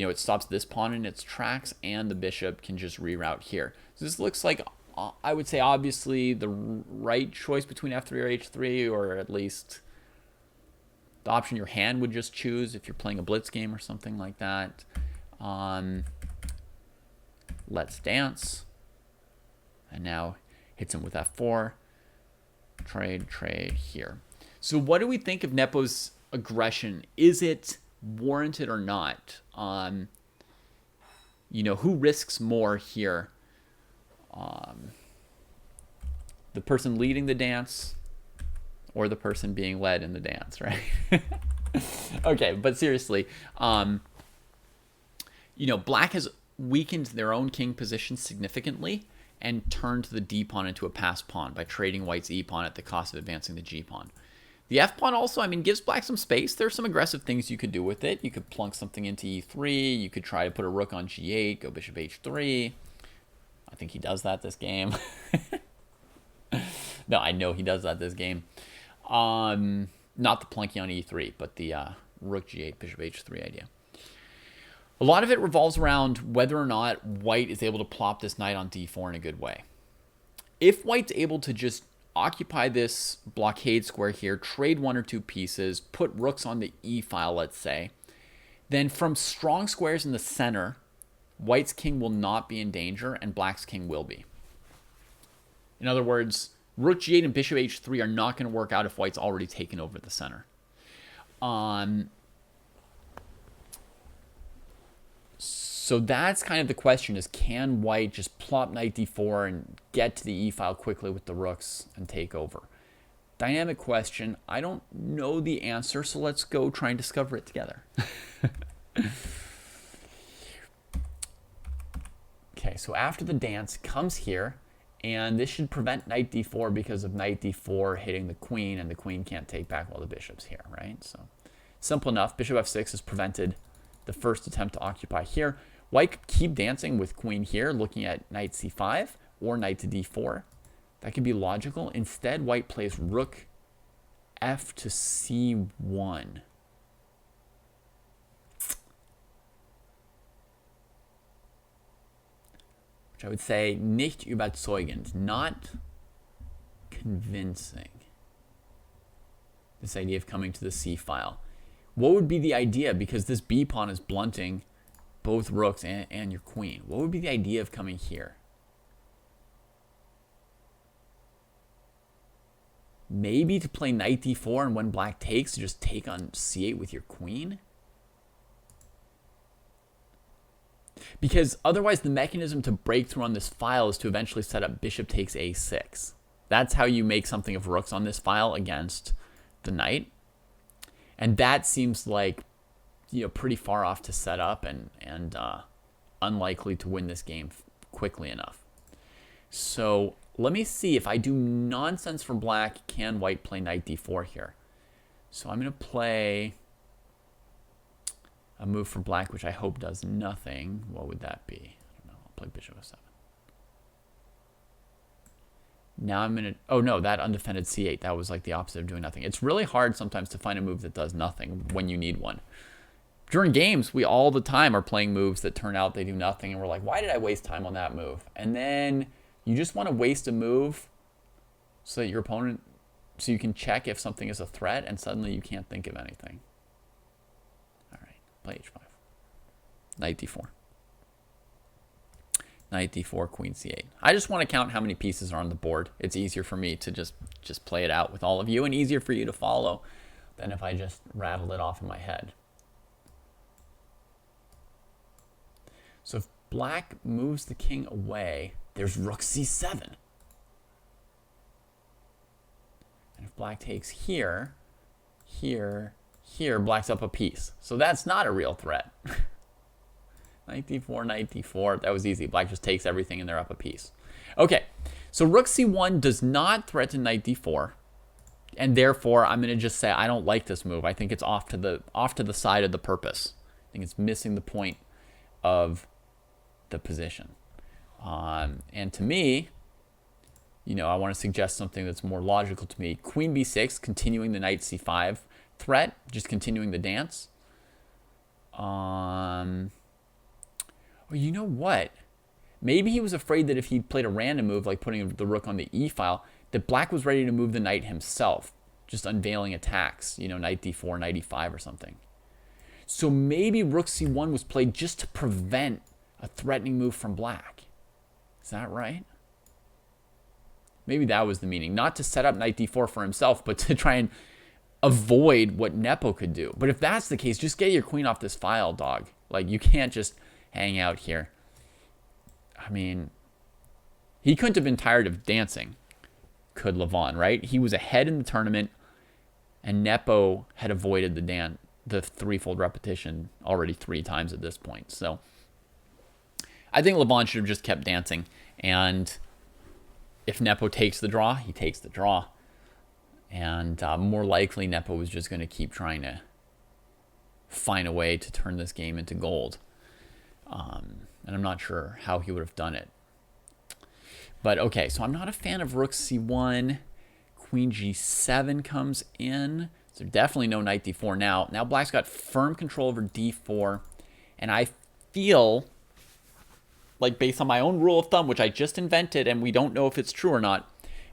it stops this pawn in its tracks, and the bishop can just reroute here. So this looks like, I would say, obviously the right choice between f3 or h3, or at least the option your hand would just choose if you're playing a blitz game or something like that. Let's dance. And now hits him with f4. Trade here. So what do we think of Nepo's aggression? Is it warranted or not. Who risks more here? The person leading the dance or the person being led in the dance, right? Okay, but seriously, black has weakened their own king position significantly and turned the d pawn into a pass pawn by trading white's e pawn at the cost of advancing the g pawn. The f pawn also, gives black some space. There's some aggressive things you could do with it. You could plunk something into e3. You could try to put a rook on g8, go bishop h3. I think he does that this game. No, I know he does that this game. Not the plunky on e3, but the rook g8, bishop h3 idea. A lot of it revolves around whether or not white is able to plop this knight on d4 in a good way. If white's able to just occupy this blockade square here, trade one or two pieces, put rooks on the e file, let's say, then from strong squares in the center, white's king will not be in danger and black's king will be. In other words, rook g8 and bishop h3 are not going to work out if white's already taken over the center. So that's kind of the question, is can white just plop knight d4 and get to the e file quickly with the rooks and take over? Dynamic question. I don't know the answer, so let's go try and discover it together. Okay, so after the dance comes here, and this should prevent knight d4 because of knight d4 hitting the queen, and the queen can't take back while the bishop's here, right? So simple enough. Bishop f6 has prevented the first attempt to occupy here. White could keep dancing with queen here, looking at knight c5 or knight to d4. That could be logical. Instead, white plays rook f to c1. Which I would say nicht überzeugend, not convincing. This idea of coming to the c file. What would be the idea? Because this b pawn is blunting both rooks and your queen. What would be the idea of coming here? Maybe to play knight d4, and when black takes, to just take on c8 with your queen? Because otherwise the mechanism to break through on this file is to eventually set up bishop takes a6. That's how you make something of rooks on this file against the knight. And that seems like, pretty far off to set up and unlikely to win this game quickly enough. So let me see, if I do nonsense for black, can white play knight d4 here? So I'm going to play a move for black, which I hope does nothing. What would that be? I don't know. I'll play bishop f7. Now I'm going to... Oh, no, that undefended c8. That was like the opposite of doing nothing. It's really hard sometimes to find a move that does nothing when you need one. During games, we all the time are playing moves that turn out they do nothing, and we're like, why did I waste time on that move? And then you just want to waste a move so that your opponent... So you can check if something is a threat, and suddenly you can't think of anything. All right, play h5. Knight d4. Knight d4, queen c8. I just want to count how many pieces are on the board. It's easier for me to just play it out with all of you, and easier for you to follow than if I just rattled it off in my head. So if black moves the king away, there's rook c7. And if black takes here, here, here, black's up a piece. So that's not a real threat. Knight d4, knight d4. That was easy. Black just takes everything and they're up a piece. Okay, so rook c1 does not threaten knight d4. And therefore, I'm going to just say I don't like this move. I think it's off to the side of the purpose. I think it's missing the point of the position. And to me, I want to suggest something that's more logical to me. Queen b6, continuing the knight c5 threat, just continuing the dance. Well, you know what? Maybe he was afraid that if he played a random move, like putting the rook on the e file, that black was ready to move the knight himself, just unveiling attacks, knight d4, knight e5 or something. So maybe rook c1 was played just to prevent a threatening move from black. Is that right? Maybe that was the meaning. Not to set up knight d4 for himself, but to try and avoid what Nepo could do. But if that's the case, just get your queen off this file, dog. Like, you can't just hang out here. I mean, he couldn't have been tired of dancing, could Levon, right? He was ahead in the tournament, and Nepo had avoided the threefold repetition already 3 times at this point. So I think Levon should have just kept dancing. And if Nepo takes the draw, he takes the draw. And more likely, Nepo was just going to keep trying to find a way to turn this game into gold. And I'm not sure how he would have done it. But okay, so I'm not a fan of rook c1. Queen g7 comes in. So definitely no knight d4 now. Now black's got firm control over d4. And I feel like, based on my own rule of thumb, which I just invented, and we don't know if it's true or not,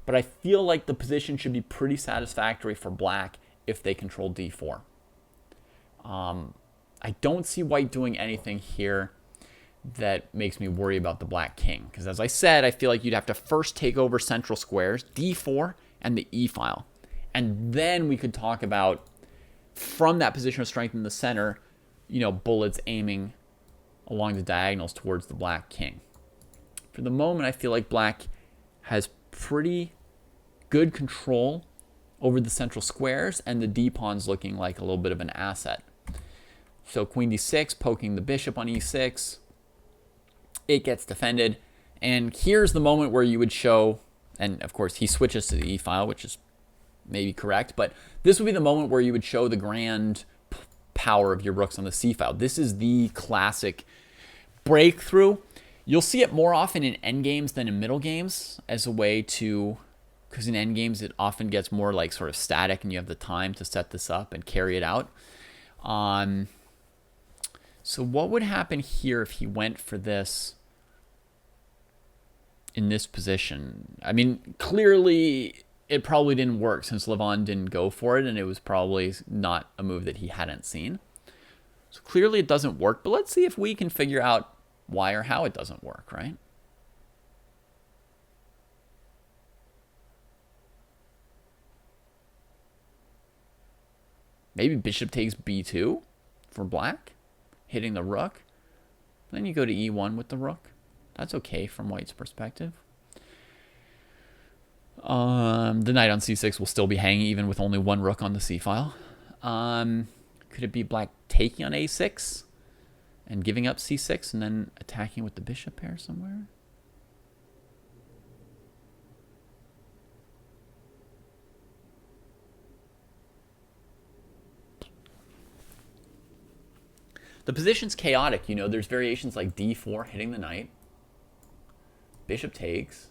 but I feel like the position should be pretty satisfactory for black if they control d4. I don't see white doing anything here that makes me worry about the black king. Because as I said, I feel like you'd have to first take over central squares, d4 and the e file. And then we could talk about, from that position of strength in the center, you know, bullets aiming along the diagonals towards the black king. For the moment, I feel like black has pretty good control over the central squares, and the d-pawn's looking like a little bit of an asset. So queen d6, poking the bishop on e6. It gets defended. And here's the moment where you would show, and of course he switches to the e file, which is maybe correct, but this would be the moment where you would show the grand power of your rooks on the c file. This is the classic breakthrough. You'll see it more often in endgames than in middle games as a way to, because in endgames it often gets more like sort of static and you have the time to set this up and carry it out. So what would happen here if he went for this in this position? I mean, clearly it probably didn't work since Levon didn't go for it, and it was probably not a move that he hadn't seen. So clearly it doesn't work, but let's see if we can figure out why or how it doesn't work, right? Maybe bishop takes b2 for black, hitting the rook. Then you go to e1 with the rook. That's okay from white's perspective. The knight on c6 will still be hanging even with only one rook on the c file. Could it be black taking on a6 and giving up c6 and then attacking with the bishop pair somewhere? The position's chaotic, you know. There's variations like d4 hitting the knight, bishop takes,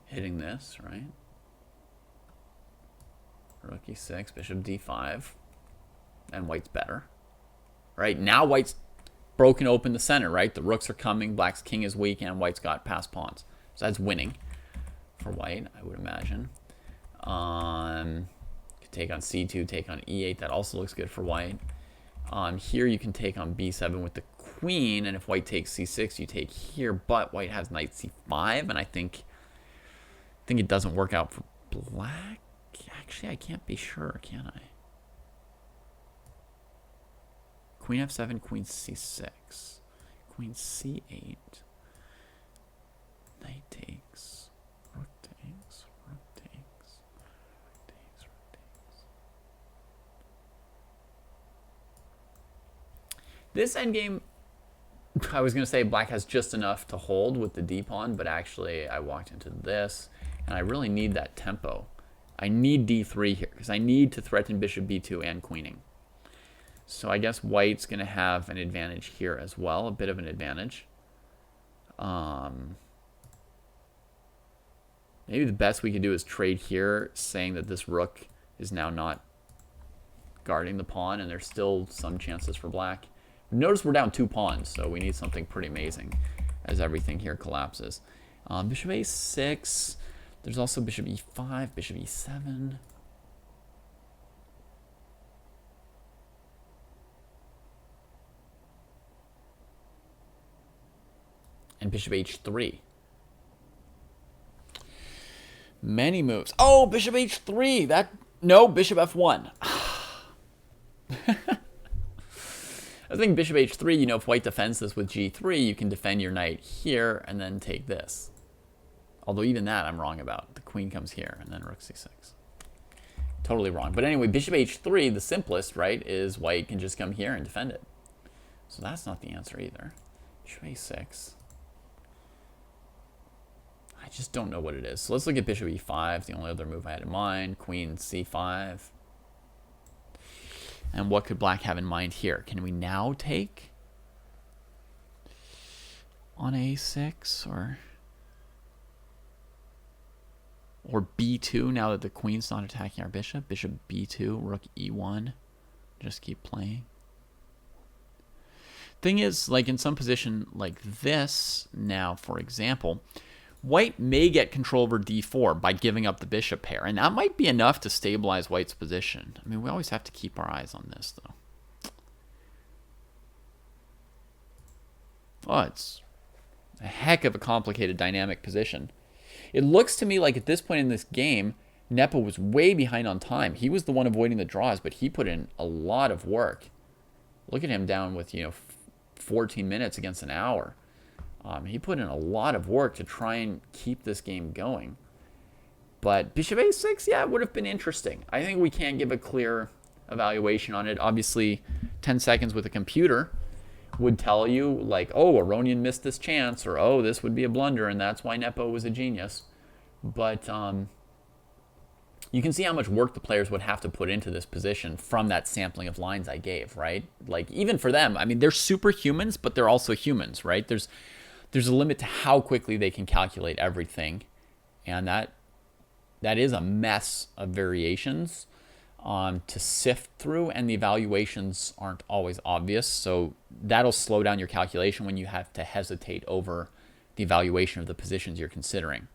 hitting this, right? Rook e6, bishop d5, and white's better, right? Now white's broken open the center, right? The rooks are coming, black's king is weak, and white's got passed pawns. So that's winning for white, I would imagine. Take on c2, take on e8. That also looks good for white. Here you can take on b7 with the queen, and if white takes c6, you take here. But white has knight c5, and I think it doesn't work out for black. Actually, I can't be sure, can I? Queen f7, queen c6, queen c8, knight takes, rook takes, rook takes, rook takes, rook takes. This endgame, I was going to say black has just enough to hold with the d-pawn, but actually I walked into this, and I really need that tempo. I need d3 here, because I need to threaten bishop b2 and queening. So I guess white's going to have an advantage here as well, a bit of an advantage. Maybe the best we could do is trade here, saying that this rook is now not guarding the pawn, and there's still some chances for black. Notice we're down 2 pawns, so we need something pretty amazing as everything here collapses. Bishop a6. There's also bishop e5, bishop e7. And bishop h3. Many moves. Oh, bishop h3. No, bishop f1. I think bishop h3, you know, if white defends this with g3, you can defend your knight here and then take this. Although even that I'm wrong about. The queen comes here and then rook c6. Totally wrong. But anyway, bishop h3, the simplest, right, is white can just come here and defend it. So that's not the answer either. Bishop a6. I just don't know what it is. So let's look at bishop e5, the only other move I had in mind. Queen c5. And what could black have in mind here? Can we now take on a6 or b2 now that the queen's not attacking our bishop? Bishop b2, rook e1. Just keep playing. Thing is, like in some position like this now, for example, white may get control over d4 by giving up the bishop pair, and that might be enough to stabilize white's position. I mean, we always have to keep our eyes on this, though. Oh, it's a heck of a complicated dynamic position. It looks to me like at this point in this game, Nepo was way behind on time. He was the one avoiding the draws, but he put in a lot of work. Look at him down with, 14 minutes against an hour. He put in a lot of work to try and keep this game going. But bishop a6, yeah, it would have been interesting. I think we can't give a clear evaluation on it. Obviously, 10 seconds with a computer would tell you, like, oh, Aronian missed this chance, or oh, this would be a blunder, and that's why Nepo was a genius. But you can see how much work the players would have to put into this position from that sampling of lines I gave, right? Like, even for them, I mean, they're superhumans, but they're also humans, right? There's a limit to how quickly they can calculate everything, and that is a mess of variations to sift through, and the evaluations aren't always obvious, so that'll slow down your calculation when you have to hesitate over the evaluation of the positions you're considering.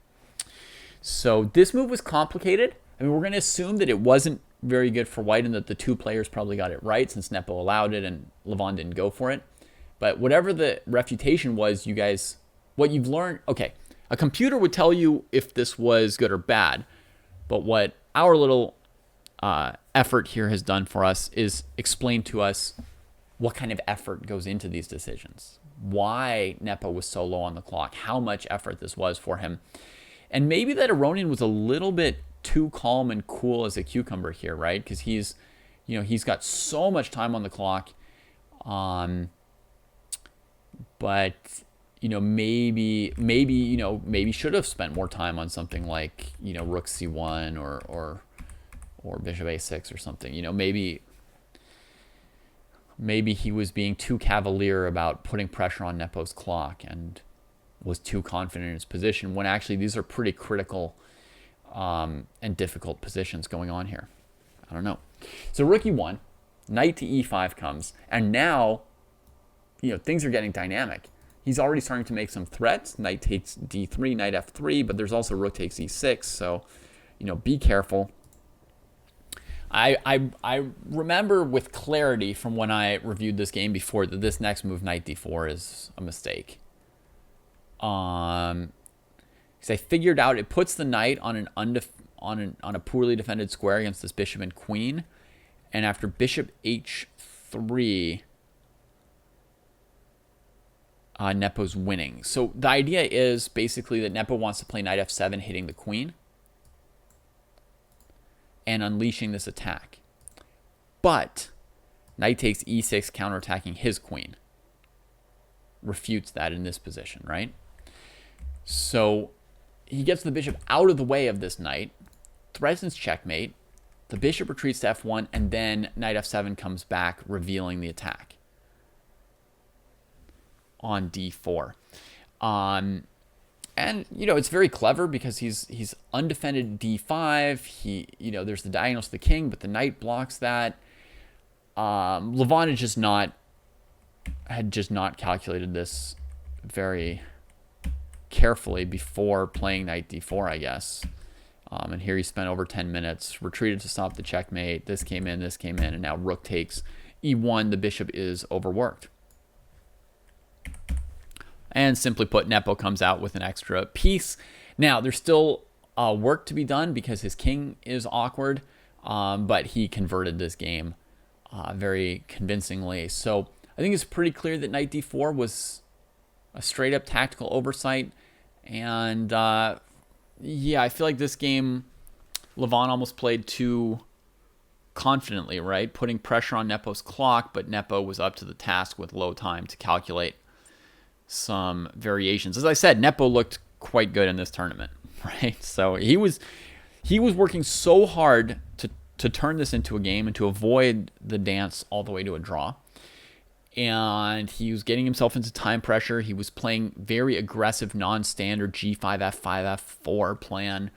So this move was complicated. I mean, we're going to assume that it wasn't very good for white and that the two players probably got it right since Nepo allowed it and Levon didn't go for it. But whatever the refutation was, you guys, what you've learned, okay, a computer would tell you if this was good or bad. But what our little effort here has done for us is explain to us what kind of effort goes into these decisions. Why Nepo was so low on the clock, how much effort this was for him. And maybe that Aronian was a little bit too calm and cool as a cucumber here, right? Because he's got so much time on the clock. But maybe should have spent more time on something like rook c1 or bishop a6 or something. Maybe he was being too cavalier about putting pressure on Nepo's clock and was too confident in his position, when actually these are pretty critical and difficult positions going on here. I don't know. So rook e1, knight to e5 comes, and now things are getting dynamic. He's already starting to make some threats. Knight takes d3, knight f3, but there's also rook takes e6, so be careful. I remember with clarity from when I reviewed this game before that this next move, knight d4, is a mistake. Because I figured out it puts the knight on a poorly defended square against this bishop and queen, and after bishop h3, Nepo's winning. So the idea is basically that Nepo wants to play knight f7, hitting the queen and unleashing this attack. But knight takes e6, counterattacking his queen, refutes that in this position, right? So he gets the bishop out of the way of this knight, threatens checkmate, the bishop retreats to f1, and then knight f7 comes back, revealing the attack on d4. And it's very clever because he's undefended d5. There's the diagonals to the king, but the knight blocks that. Levon had just not calculated this very carefully before playing knight d4, I guess. And here he spent over 10 minutes, retreated to stop the checkmate. This came in, and now rook takes e1. The bishop is overworked. And simply put, Nepo comes out with an extra piece. Now, there's still work to be done because his king is awkward, but he converted this game very convincingly. So I think it's pretty clear that knight d4 was a straight up tactical oversight. And yeah, I feel like this game, Levon almost played too confidently, right? Putting pressure on Nepo's clock, but Nepo was up to the task with low time to calculate some variations. As I said, Nepo looked quite good in this tournament, right? So he was working so hard to turn this into a game and to avoid the dance all the way to a draw. And he was getting himself into time pressure. He was playing very aggressive, non-standard G5, F5, F4 plan,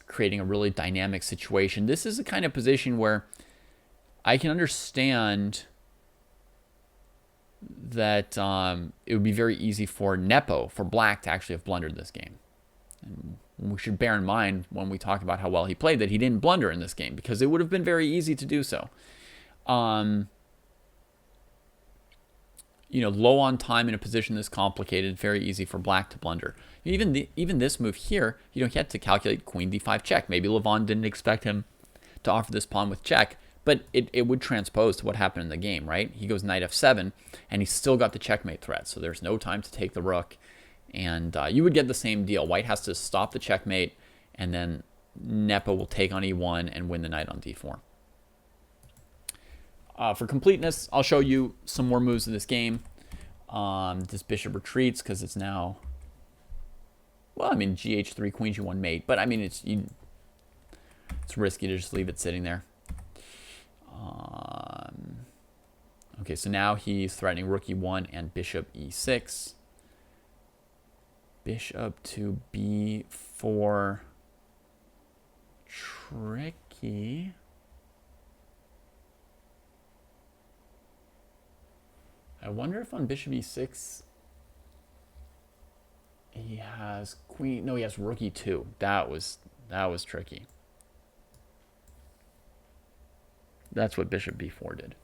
creating a really dynamic situation. This is the kind of position where I can understand that it would be very easy for Nepo, for Black, to actually have blundered this game. And we should bear in mind when we talk about how well he played that he didn't blunder in this game, because it would have been very easy to do so. Low on time in a position this complicated, very easy for Black to blunder. Even this move here, he had to calculate queen d5 check. Maybe Levon didn't expect him to offer this pawn with check, but it would transpose to what happened in the game, right? He goes knight f7, and he's still got the checkmate threat, so there's no time to take the rook. And you would get the same deal. White has to stop the checkmate, and then Nepo will take on e1 and win the knight on d4. For completeness, I'll show you some more moves in this game. This bishop retreats because it's now, well, I mean, gh3, queen g1 mate, but I mean, it's risky to just leave it sitting there. Okay, so now he's threatening rook e1 and bishop e6. Bishop to b4. Tricky. I wonder if on bishop e6 he has queen. No, he has rook e2. That was tricky. That's what bishop b4 did.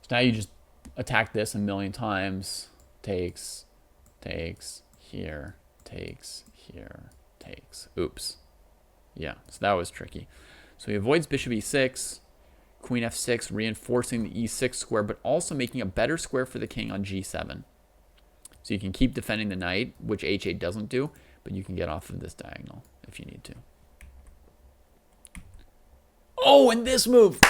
So now you just attack this a million times. Takes, here, takes, here, takes. Oops. Yeah, so that was tricky. So he avoids bishop e6. Queen f6, reinforcing the e6 square, but also making a better square for the king on g7. So you can keep defending the knight, which h8 doesn't do, but you can get off of this diagonal if you need to. Oh, and this move!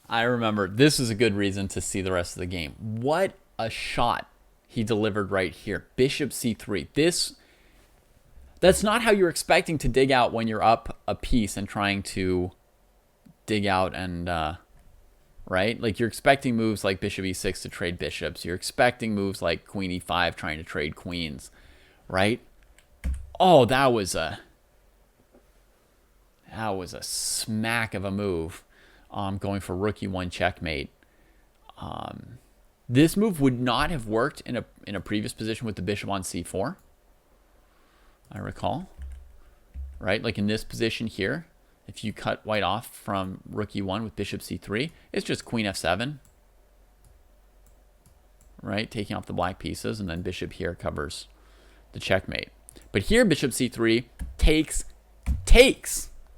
I remember, this is a good reason to see the rest of the game. What a shot he delivered right here. Bishop c3. That's not how you're expecting to dig out when you're up a piece and trying to dig out and, right? Like, you're expecting moves like bishop e6 to trade bishops. You're expecting moves like queen e5 trying to trade queens, right? Oh, that was a smack of a move, going for rook e1 checkmate. This move would not have worked in a previous position with the bishop on c4, I recall, right? Like in this position here, if you cut white off from rook e1 with bishop c3, it's just queen f7, right? Taking off the black pieces, and then bishop here covers the checkmate. But here, bishop c3 takes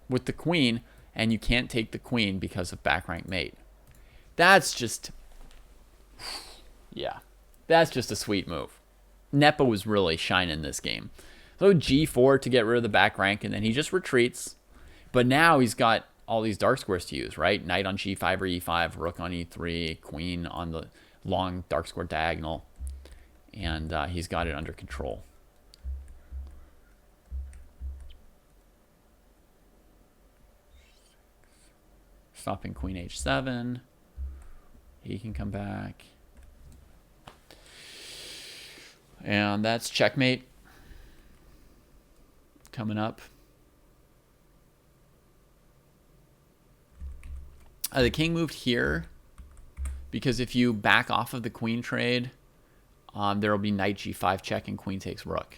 with the queen, and you can't take the queen because of back rank mate. That's just, yeah, that's just a sweet move. Nepo was really shining this game. So g4 to get rid of the back rank, and then he just retreats. But now he's got all these dark squares to use, right? Knight on g5 or e5, rook on e3, queen on the long dark square diagonal. And he's got it under control. Stopping queen h7. He can come back. And that's checkmate coming up. The king moved here because if you back off of the queen trade, there will be knight g5 check and queen takes rook.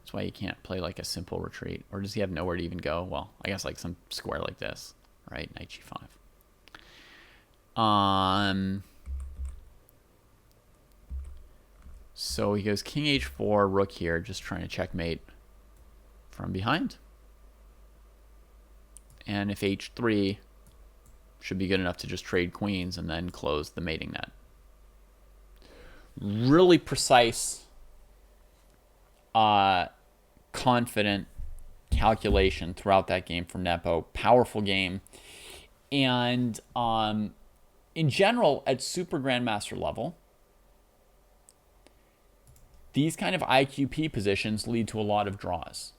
That's why you can't play like a simple retreat. Or does he have nowhere to even go? Well, I guess like some square like this, right? Knight g5. So he goes king h4, rook here, just trying to checkmate from behind. And if h3 should be good enough to just trade queens and then close the mating net. Really precise, confident calculation throughout that game from Nepo. Powerful game. And in general, at Super Grandmaster level, these kind of IQP positions lead to a lot of draws.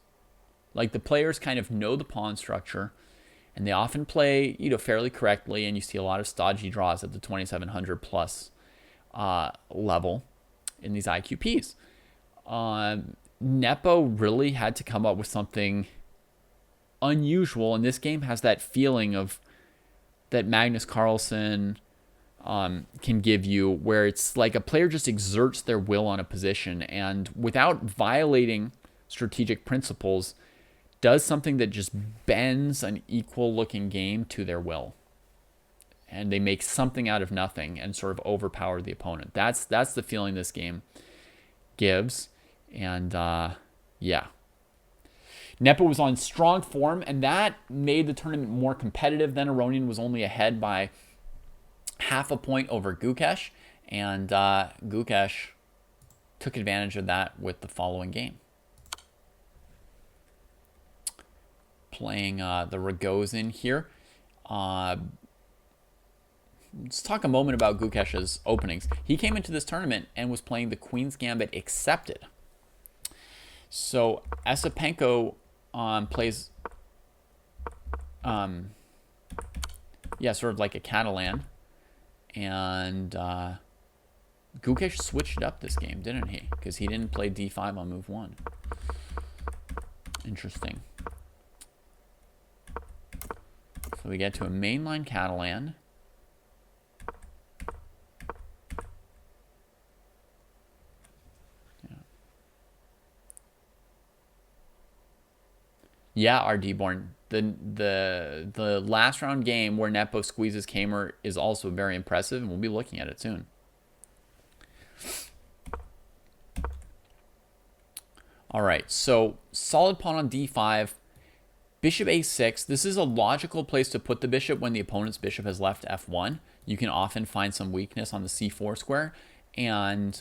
Like, the players kind of know the pawn structure, and they often play, fairly correctly, and you see a lot of stodgy draws at the 2700 plus level in these IQPs. Nepo really had to come up with something unusual, and this game has that feeling of that Magnus Carlsen can give you, where it's like a player just exerts their will on a position, and without violating strategic principles, does something that just bends an equal-looking game to their will. And they make something out of nothing and sort of overpower the opponent. That's the feeling this game gives. And, yeah. Nepo was on strong form, and that made the tournament more competitive. Then Aronian was only ahead by half a point over Gukesh, and Gukesh took advantage of that with the following game. Playing the Rogozin here. Let's talk a moment about Gukesh's openings. He came into this tournament and was playing the Queen's Gambit accepted. So Esipenko plays, sort of like a Catalan. And Gukesh switched it up this game, didn't he? Because he didn't play d5 on move 1. Interesting. So we get to a mainline Catalan. Yeah, RD Born. The last round game where Nepo squeezes Kamer is also very impressive, and we'll be looking at it soon. All right, so solid pawn on d5. Bishop a6. This is a logical place to put the bishop when the opponent's bishop has left f1. You can often find some weakness on the c4 square. And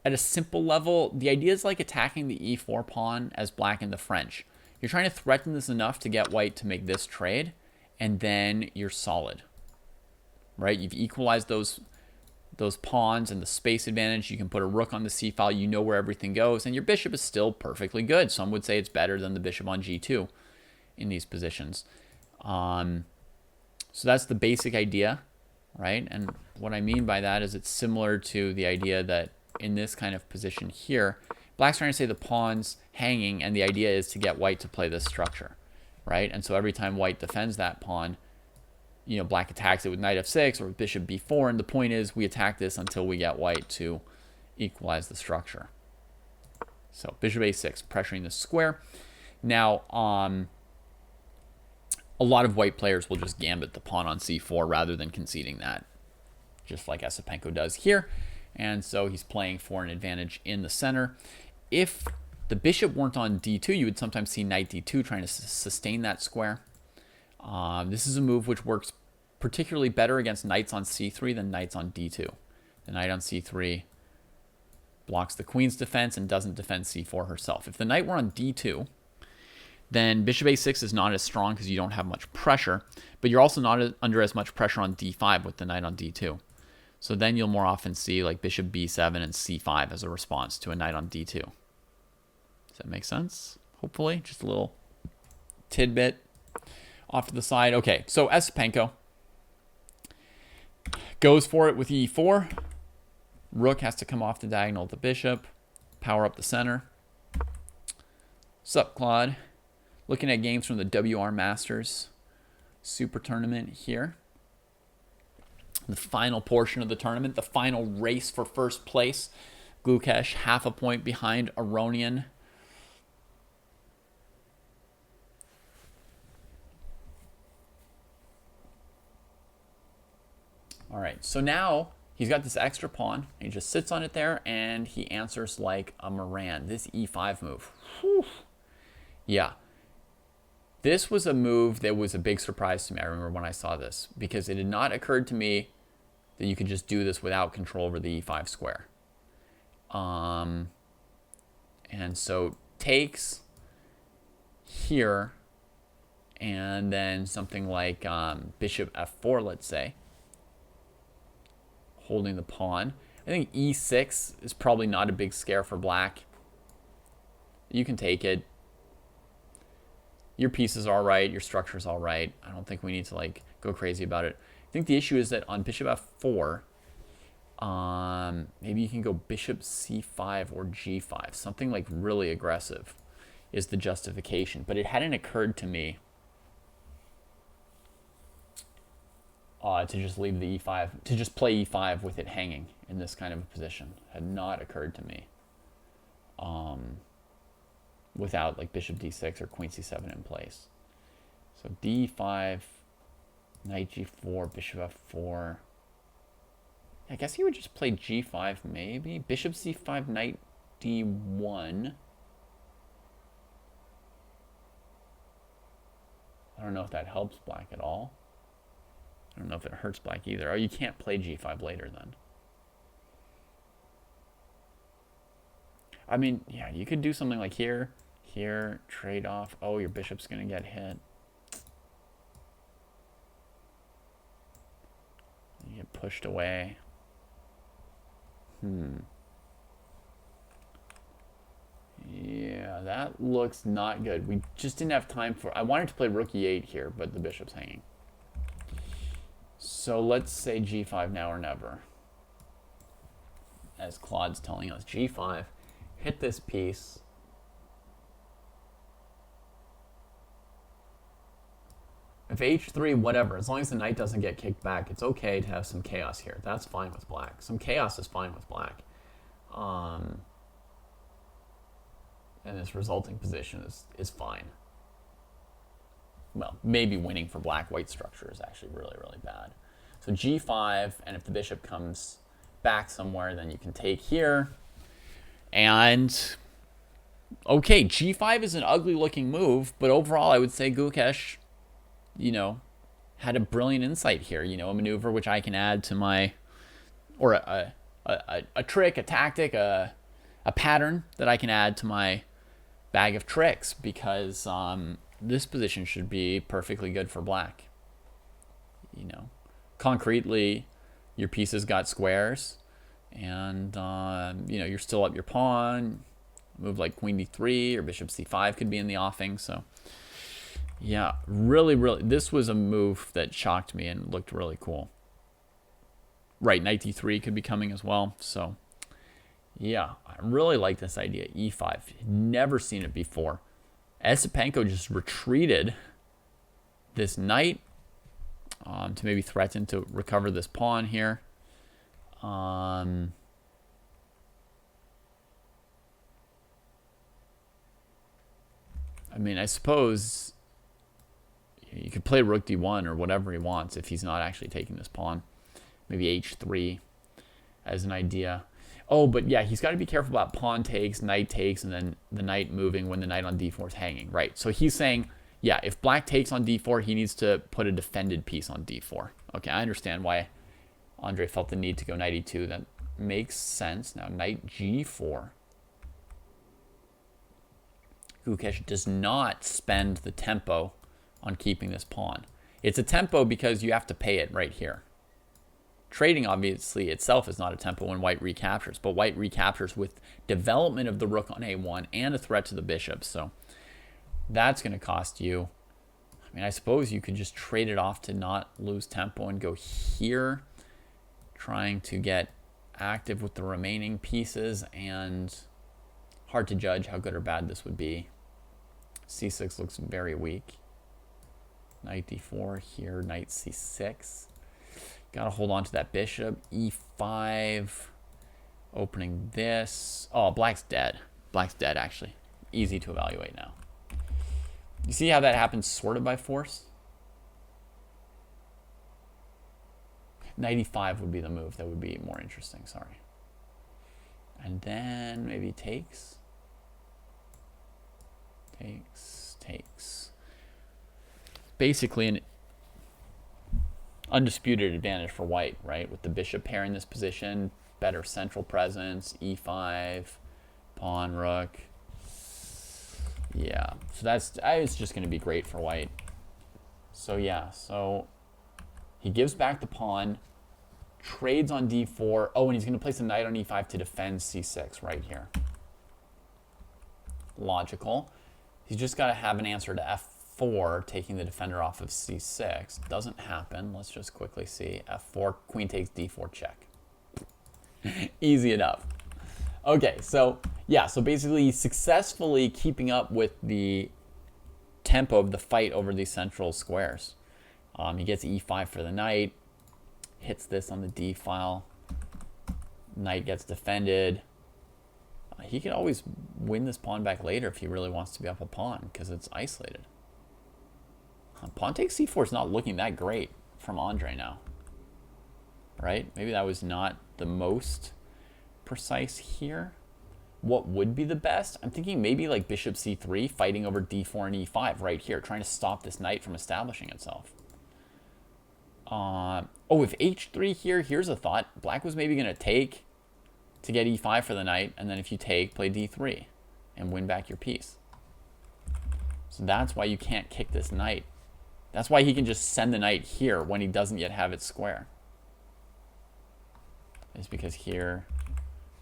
at a simple level, the idea is like attacking the e4 pawn as black in the French. You're trying to threaten this enough to get white to make this trade, and then you're solid, right? You've equalized those pawns and the space advantage. You can put a rook on the c file. You know where everything goes, and your bishop is still perfectly good. Some would say it's better than the bishop on g2 in these positions. So that's the basic idea, right? And what I mean by that is it's similar to the idea that in this kind of position here, black's trying to say the pawn's hanging, and the idea is to get white to play this structure, right? And so every time white defends that pawn, black attacks it with knight f6 or with bishop b4, and the point is we attack this until we get white to equalize the structure. So bishop a6, pressuring the square. Now, a lot of white players will just gambit the pawn on c4 rather than conceding that, just like Esipenko does here. And so he's playing for an advantage in the center. If the bishop weren't on d2, you would sometimes see knight d2 trying to sustain that square. This is a move which works particularly better against knights on c3 than knights on d2. The knight on c3 blocks the queen's defense and doesn't defend c4 herself. If the knight were on d2, then bishop a6 is not as strong because you don't have much pressure, but you're also not under as much pressure on d5 with the knight on d2. So then you'll more often see like bishop b7 and c5 as a response to a knight on d2. Does that make sense? Hopefully. Just a little tidbit off to the side. Okay, so Esipenko goes for it with e4. Rook has to come off the diagonal of the bishop. Power up the center. Sup, Claude? Looking at games from the WR Masters Super Tournament here. The final portion of the tournament, the final race for first place. Gukesh half a point behind Aronian. All right, so now he's got this extra pawn. He just sits on it there, and he answers like a Moran. This e5 move. Whew. Yeah. This was a move that was a big surprise to me. I remember when I saw this, because it had not occurred to me that you could just do this without control over the e5 square. And so takes here, and then something like bishop f4, let's say, holding the pawn. I think e6 is probably not a big scare for black. You can take it. Your piece is all right. Your structure is all right. I don't think we need to like go crazy about it. I think the issue is that on bishop f4, maybe you can go bishop c5 or g5. Something like really aggressive is the justification. But it hadn't occurred to me to just leave the e5, to just play e5 with it hanging in this kind of a position. Had not occurred to me without like bishop d6 or queen c7 in place. So d5, knight g4, bishop f4. I guess he would just play g5 maybe. Bishop c5, knight d1. I don't know if that helps black at all. I don't know if it hurts black either. Oh, you can't play g5 later then. I mean, yeah, you could do something like here, here, trade off. Oh, your bishop's going to get hit. You get pushed away. Yeah, that looks not good. We just didn't have time for... I wanted to play rook e8 here, but the bishop's hanging. So let's say g5 now or never. As Claude's telling us, g5. Hit this piece. If h3, whatever, as long as the knight doesn't get kicked back, it's okay to have some chaos here. That's fine with black. Some chaos is fine with black. And this resulting position is fine. Well, maybe winning for black-white structure is actually really, really bad. So g5, and if the bishop comes back somewhere, then you can take here. And, okay, g5 is an ugly-looking move, but overall I would say Gukesh, you know, had a brilliant insight here. You know, a maneuver which I can add to my, or a trick, a tactic, a pattern that I can add to my bag of tricks, because this position should be perfectly good for black. You know, concretely, your pieces got squares, and you know, you're still up your pawn. Move like queen d3 or bishop c5 could be in the offing. So yeah, really, this was a move that shocked me and looked really cool. Right, knight d3 could be coming as well. So yeah, I really like this idea. e5, never seen it before. Esipenko just retreated this knight to maybe threaten to recover this pawn here. I mean, I suppose you could play rook d1 or whatever he wants if he's not actually taking this pawn. Maybe h3 as an idea. Oh, but yeah, he's got to be careful about pawn takes, knight takes, and then the knight moving when the knight on d4 is hanging. Right, so he's saying, yeah, if black takes on d4, he needs to put a defended piece on d4. Okay, I understand why Andre felt the need to go knight e2. That makes sense. Now, knight g4. Gukesh does not spend the tempo on keeping this pawn. It's a tempo because you have to pay it right here. Trading, obviously, itself is not a tempo when white recaptures, but white recaptures with development of the rook on a1 and a threat to the bishop. So that's going to cost you. I mean, I suppose you could just trade it off to not lose tempo and go here, trying to get active with the remaining pieces, and hard to judge how good or bad this would be. c6 looks very weak. Knight d4 here, knight c6. Got to hold on to that bishop. e5. Opening this. Oh, black's dead. Black's dead, actually. Easy to evaluate now. You see how that happens sort of by force? Knight e5 would be the move that would be more interesting, sorry. And then maybe takes. Takes. Basically an undisputed advantage for white, right? With the bishop pair in this position, better central presence, e5, pawn, rook. Yeah, so it's just going to be great for white. So yeah, so he gives back the pawn, trades on d4. Oh, and he's going to place a knight on e5 to defend c6 right here. Logical. He's just got to have an answer to f4, taking the defender off of c6. Doesn't happen. Let's just quickly see. f4, queen takes d4 check. Easy enough. Okay, so yeah, so basically successfully keeping up with the tempo of the fight over these central squares. He gets e5 for the knight, hits this on the d file. Knight gets defended. He could always win this pawn back later if he really wants to be up a pawn because it's isolated. Pawn takes c4 is not looking that great from Andre now. Right? Maybe that was not the most precise here. What would be the best? I'm thinking maybe like bishop c3, fighting over d4 and e5 right here, trying to stop this knight from establishing itself. Oh, if h3 here, here's a thought. Black was maybe going to take to get e5 for the knight, and then if you take, play d3 and win back your piece. So that's why you can't kick this knight. That's why he can just send the knight here when he doesn't yet have it square. It's because here,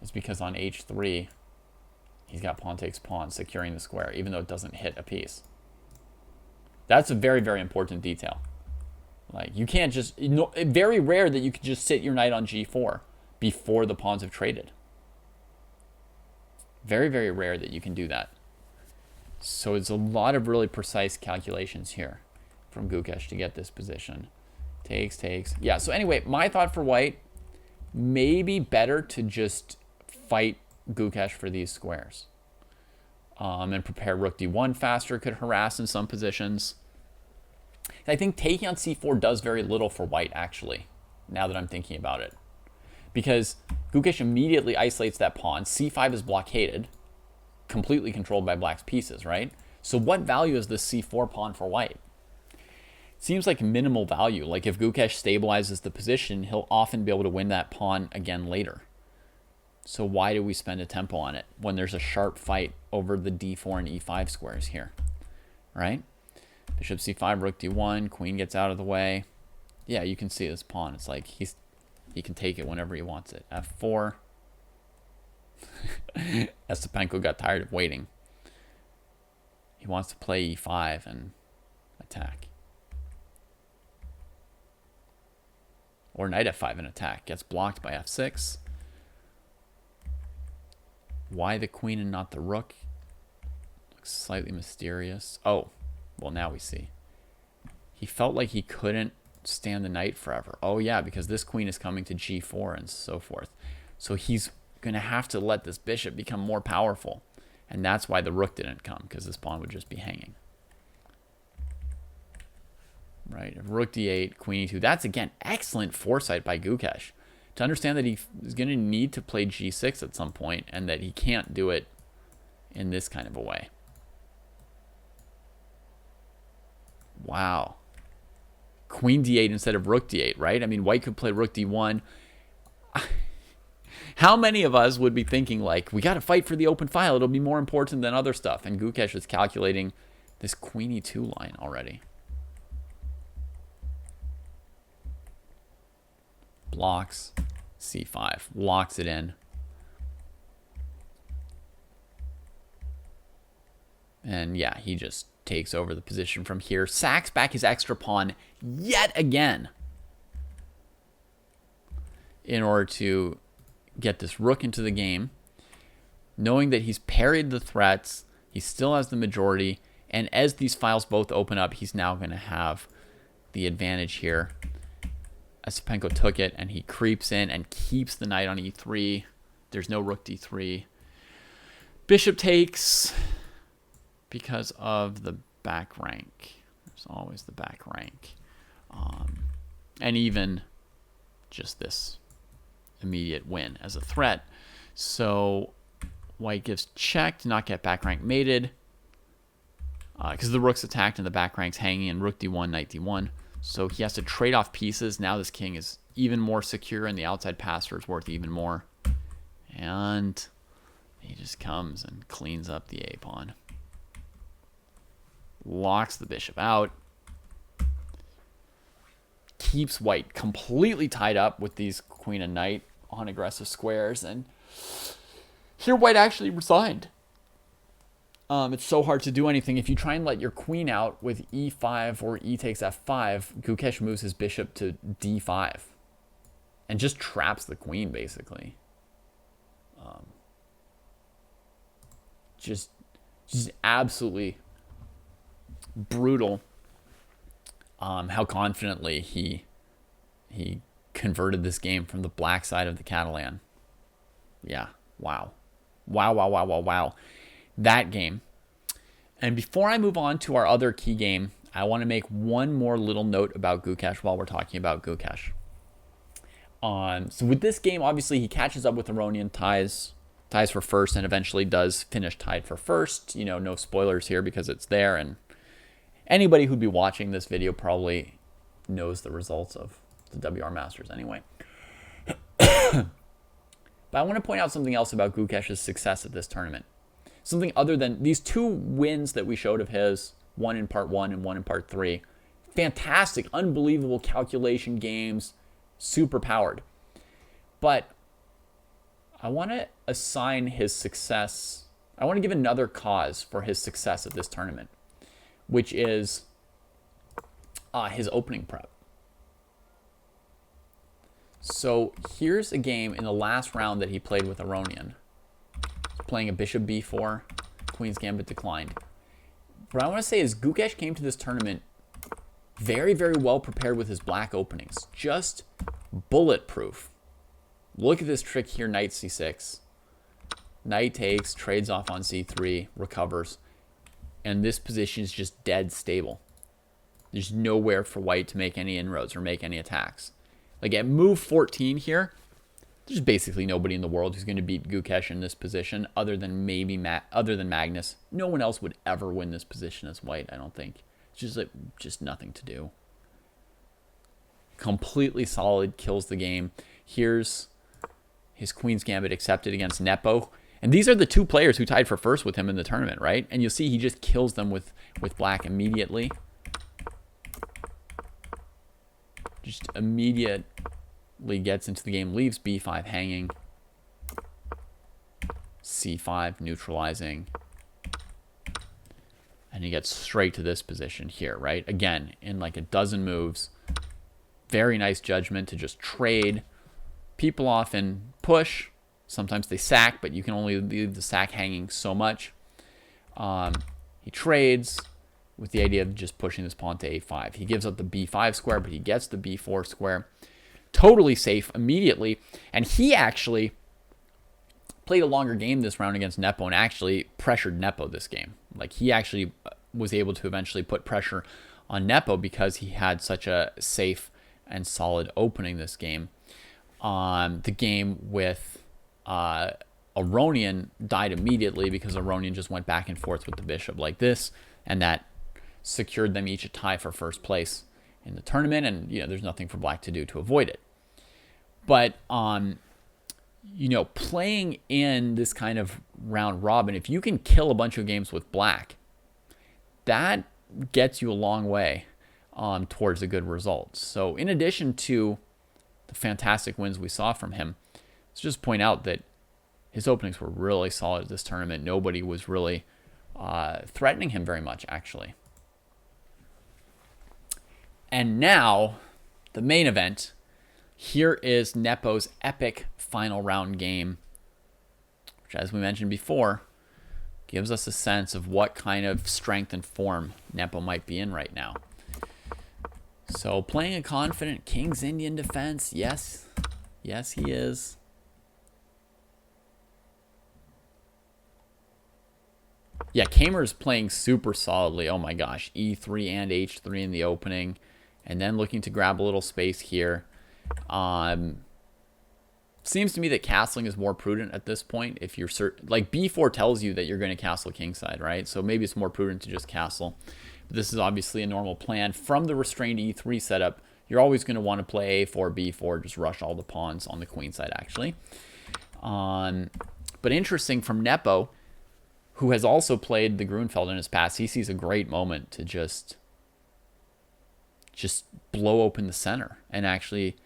it's because on h3, he's got pawn takes pawn, securing the square, even though it doesn't hit a piece. That's a very, very important detail. Like, you can't just, very rare that you can just sit your knight on g4 before the pawns have traded. Very, very rare that you can do that. So it's a lot of really precise calculations here from Gukesh to get this position. Takes. Yeah, so anyway, my thought for white, maybe better to just fight Gukesh for these squares. And prepare rook d1 faster, could harass in some positions. I think taking on c4 does very little for white, actually, now that I'm thinking about it. Because Gukesh immediately isolates that pawn. c5 is blockaded, completely controlled by black's pieces, right? So what value is this c4 pawn for white? Seems like minimal value. Like if Gukesh stabilizes the position, he'll often be able to win that pawn again later. So why do we spend a tempo on it when there's a sharp fight over the d4 and e5 squares here, right? Bishop c5, rook d1, queen gets out of the way. Yeah, you can see this pawn. It's like he can take it whenever he wants it. f4. Estepenko got tired of waiting. He wants to play e5 and attack. Or knight f5 and attack. Gets blocked by f6. Why the queen and not the rook? Looks slightly mysterious. Oh, well, now we see. He felt like he couldn't stand the knight forever. Oh, yeah, because this queen is coming to g4 and so forth. So he's going to have to let this bishop become more powerful. And that's why the rook didn't come, because this pawn would just be hanging. Right, rook d8, queen e2. That's, again, excellent foresight by Gukesh. To understand that he is going to need to play g6 at some point and that he can't do it in this kind of a way. Wow. Queen d8 instead of rook d8, right? I mean, white could play rook d1. How many of us would be thinking, like, we got to fight for the open file. It'll be more important than other stuff. And Gukesh is calculating this queen e2 line already. Blocks c5, locks it in. And yeah, he just takes over the position from here, sacks back his extra pawn yet again in order to get this rook into the game, knowing that he's parried the threats, he still has the majority, and as these files both open up, he's now going to have the advantage here. Estepenko took it, and he creeps in and keeps the knight on e3. There's no rook d3. Bishop takes because of the back rank. There's always the back rank. And even just this immediate win as a threat. So white gives check to not get back rank mated, because the rook's attacked and the back rank's hanging, and rook d1, knight d1. So he has to trade off pieces. Now this king is even more secure, and the outside passer is worth even more. And he just comes and cleans up the a pawn. Locks the bishop out. Keeps white completely tied up with these queen and knight on aggressive squares. And here white actually resigned. It's so hard to do anything. If you try and let your queen out with e5 or e takes f5, Gukesh moves his bishop to d5 and just traps the queen, basically. Just absolutely brutal. How confidently he converted this game from the black side of the Catalan. Yeah, wow. Wow. That game. And before I move on to our other key game, I want to make one more little note about Gukesh while we're talking about Gukesh. So with this game, obviously he catches up with Aronian, ties for first, and eventually does finish tied for first. You know, no spoilers here because it's there, and anybody who'd be watching this video probably knows the results of the WR Masters anyway. But I want to point out something else about Gukesh's success at this tournament. Something other than these two wins that we showed of his, one in part 1 and one in part 3. Fantastic, unbelievable calculation games, super powered. But I want to assign his success, I want to give another cause for his success at this tournament, which is his opening prep. So here's a game in the last round that he played with Aronian. Playing a bishop b4, queen's gambit declined. What I want to say is Gukesh came to this tournament very, very well prepared with his black openings. Just bulletproof. Look at this trick here, knight c6. Knight takes, trades off on c3, recovers. And this position is just dead stable. There's nowhere for white to make any inroads or make any attacks. Like at move 14 here, there's basically nobody in the world who's going to beat Gukesh in this position other than maybe Magnus. No one else would ever win this position as white, I don't think. It's just nothing to do. Completely solid, kills the game. Here's his queen's gambit accepted against Nepo. And these are the two players who tied for first with him in the tournament, right? And you'll see he just kills them with black immediately. Just immediately gets into the game, leaves b5 hanging. c5 neutralizing. And he gets straight to this position here, right? Again, in like a dozen moves. Very nice judgment to just trade. People often push. Sometimes they sack, but you can only leave the sack hanging so much. He trades with the idea of just pushing this pawn to a5. He gives up the b5 square, but he gets the b4 square. Totally safe immediately. And he actually played a longer game this round against Nepo and actually pressured Nepo this game. Like he actually was able to eventually put pressure on Nepo because he had such a safe and solid opening this game. The game with Aronian died immediately because Aronian just went back and forth with the bishop like this, and that secured them each a tie for first place in the tournament, and you know there's nothing for black to do to avoid it. But you know, playing in this kind of round robin, if you can kill a bunch of games with black, that gets you a long way towards a good result. So in addition to the fantastic wins we saw from him, let's just point out that his openings were really solid at this tournament. Nobody was really threatening him very much, actually. And now, the main event. Here is Nepo's epic final round game, which, as we mentioned before, gives us a sense of what kind of strength and form Nepo might be in right now. So, playing a confident King's Indian defense, yes. Yes, he is. Yeah, Kamer's playing super solidly. Oh my gosh, e3 and h3 in the opening. And then looking to grab a little space here. Seems to me that castling is more prudent at this point. If you're like b4 tells you that you're going to castle kingside, right? So maybe it's more prudent to just castle. But this is obviously a normal plan. From the restrained e3 setup, you're always going to want to play a4, b4, just rush all the pawns on the queen side, actually. But interesting from Nepo, who has also played the Grunfeld in his past, he sees a great moment to just blow open the center. And actually,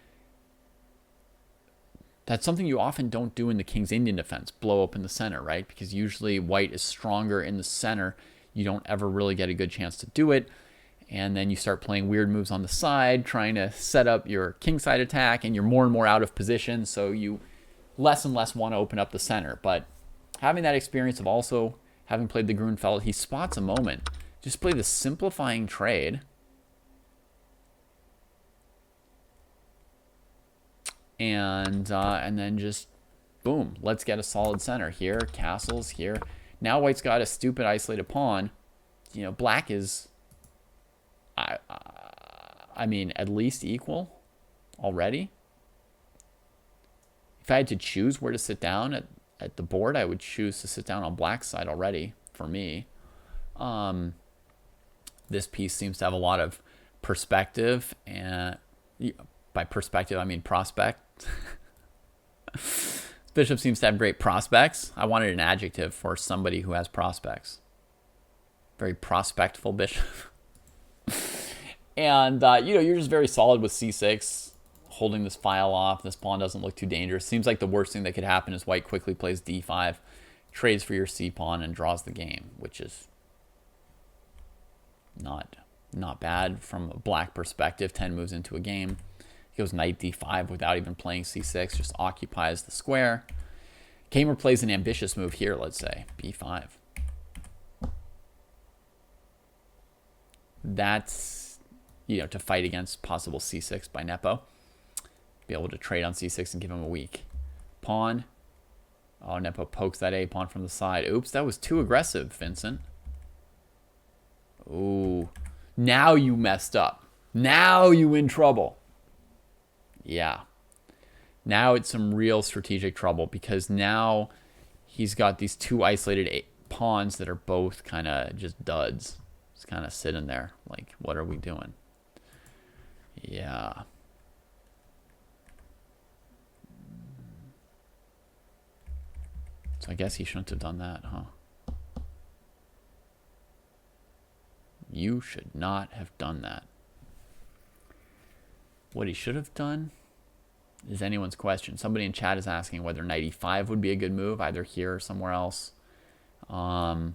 that's something you often don't do in the King's Indian defense, blow open the center, right? Because usually white is stronger in the center. You don't ever really get a good chance to do it. And then you start playing weird moves on the side, trying to set up your kingside attack, and you're more and more out of position, so you less and less want to open up the center. But having that experience of also having played the Grunfeld, he spots a moment. Just play the simplifying trade. And then just, boom, let's get a solid center. Here, castles, here. Now white's got a stupid isolated pawn. You know, black is, I mean, at least equal already. If I had to choose where to sit down at the board, I would choose to sit down on black's side already, for me. This piece seems to have a lot of perspective, and by perspective, I mean prospect. Bishop seems to have great prospects. I wanted an adjective for somebody who has prospects. Very prospectful bishop. And, you know, you're just very solid with c6, holding this file off. This pawn doesn't look too dangerous. Seems like the worst thing that could happen is white quickly plays d5, trades for your c pawn, and draws the game, which is not bad from a black perspective. 10 moves into a game. Goes knight d5 without even playing c6, just occupies the square. Kamer plays an ambitious move here, let's say, b5. That's, you know, to fight against possible c6 by Nepo. Be able to trade on c6 and give him a weak pawn. Oh, Nepo pokes that a pawn from the side. Oops, that was too aggressive, Vincent. Ooh, now you messed up. Now you in trouble. Yeah. Now it's some real strategic trouble, because now he's got these two isolated pawns that are both kind of just duds. Just kind of sitting there like, what are we doing? Yeah. So I guess he shouldn't have done that, huh? You should not have done that. What he should have done is anyone's question. Somebody in chat is asking whether knight e5 would be a good move, either here or somewhere else. Sometimes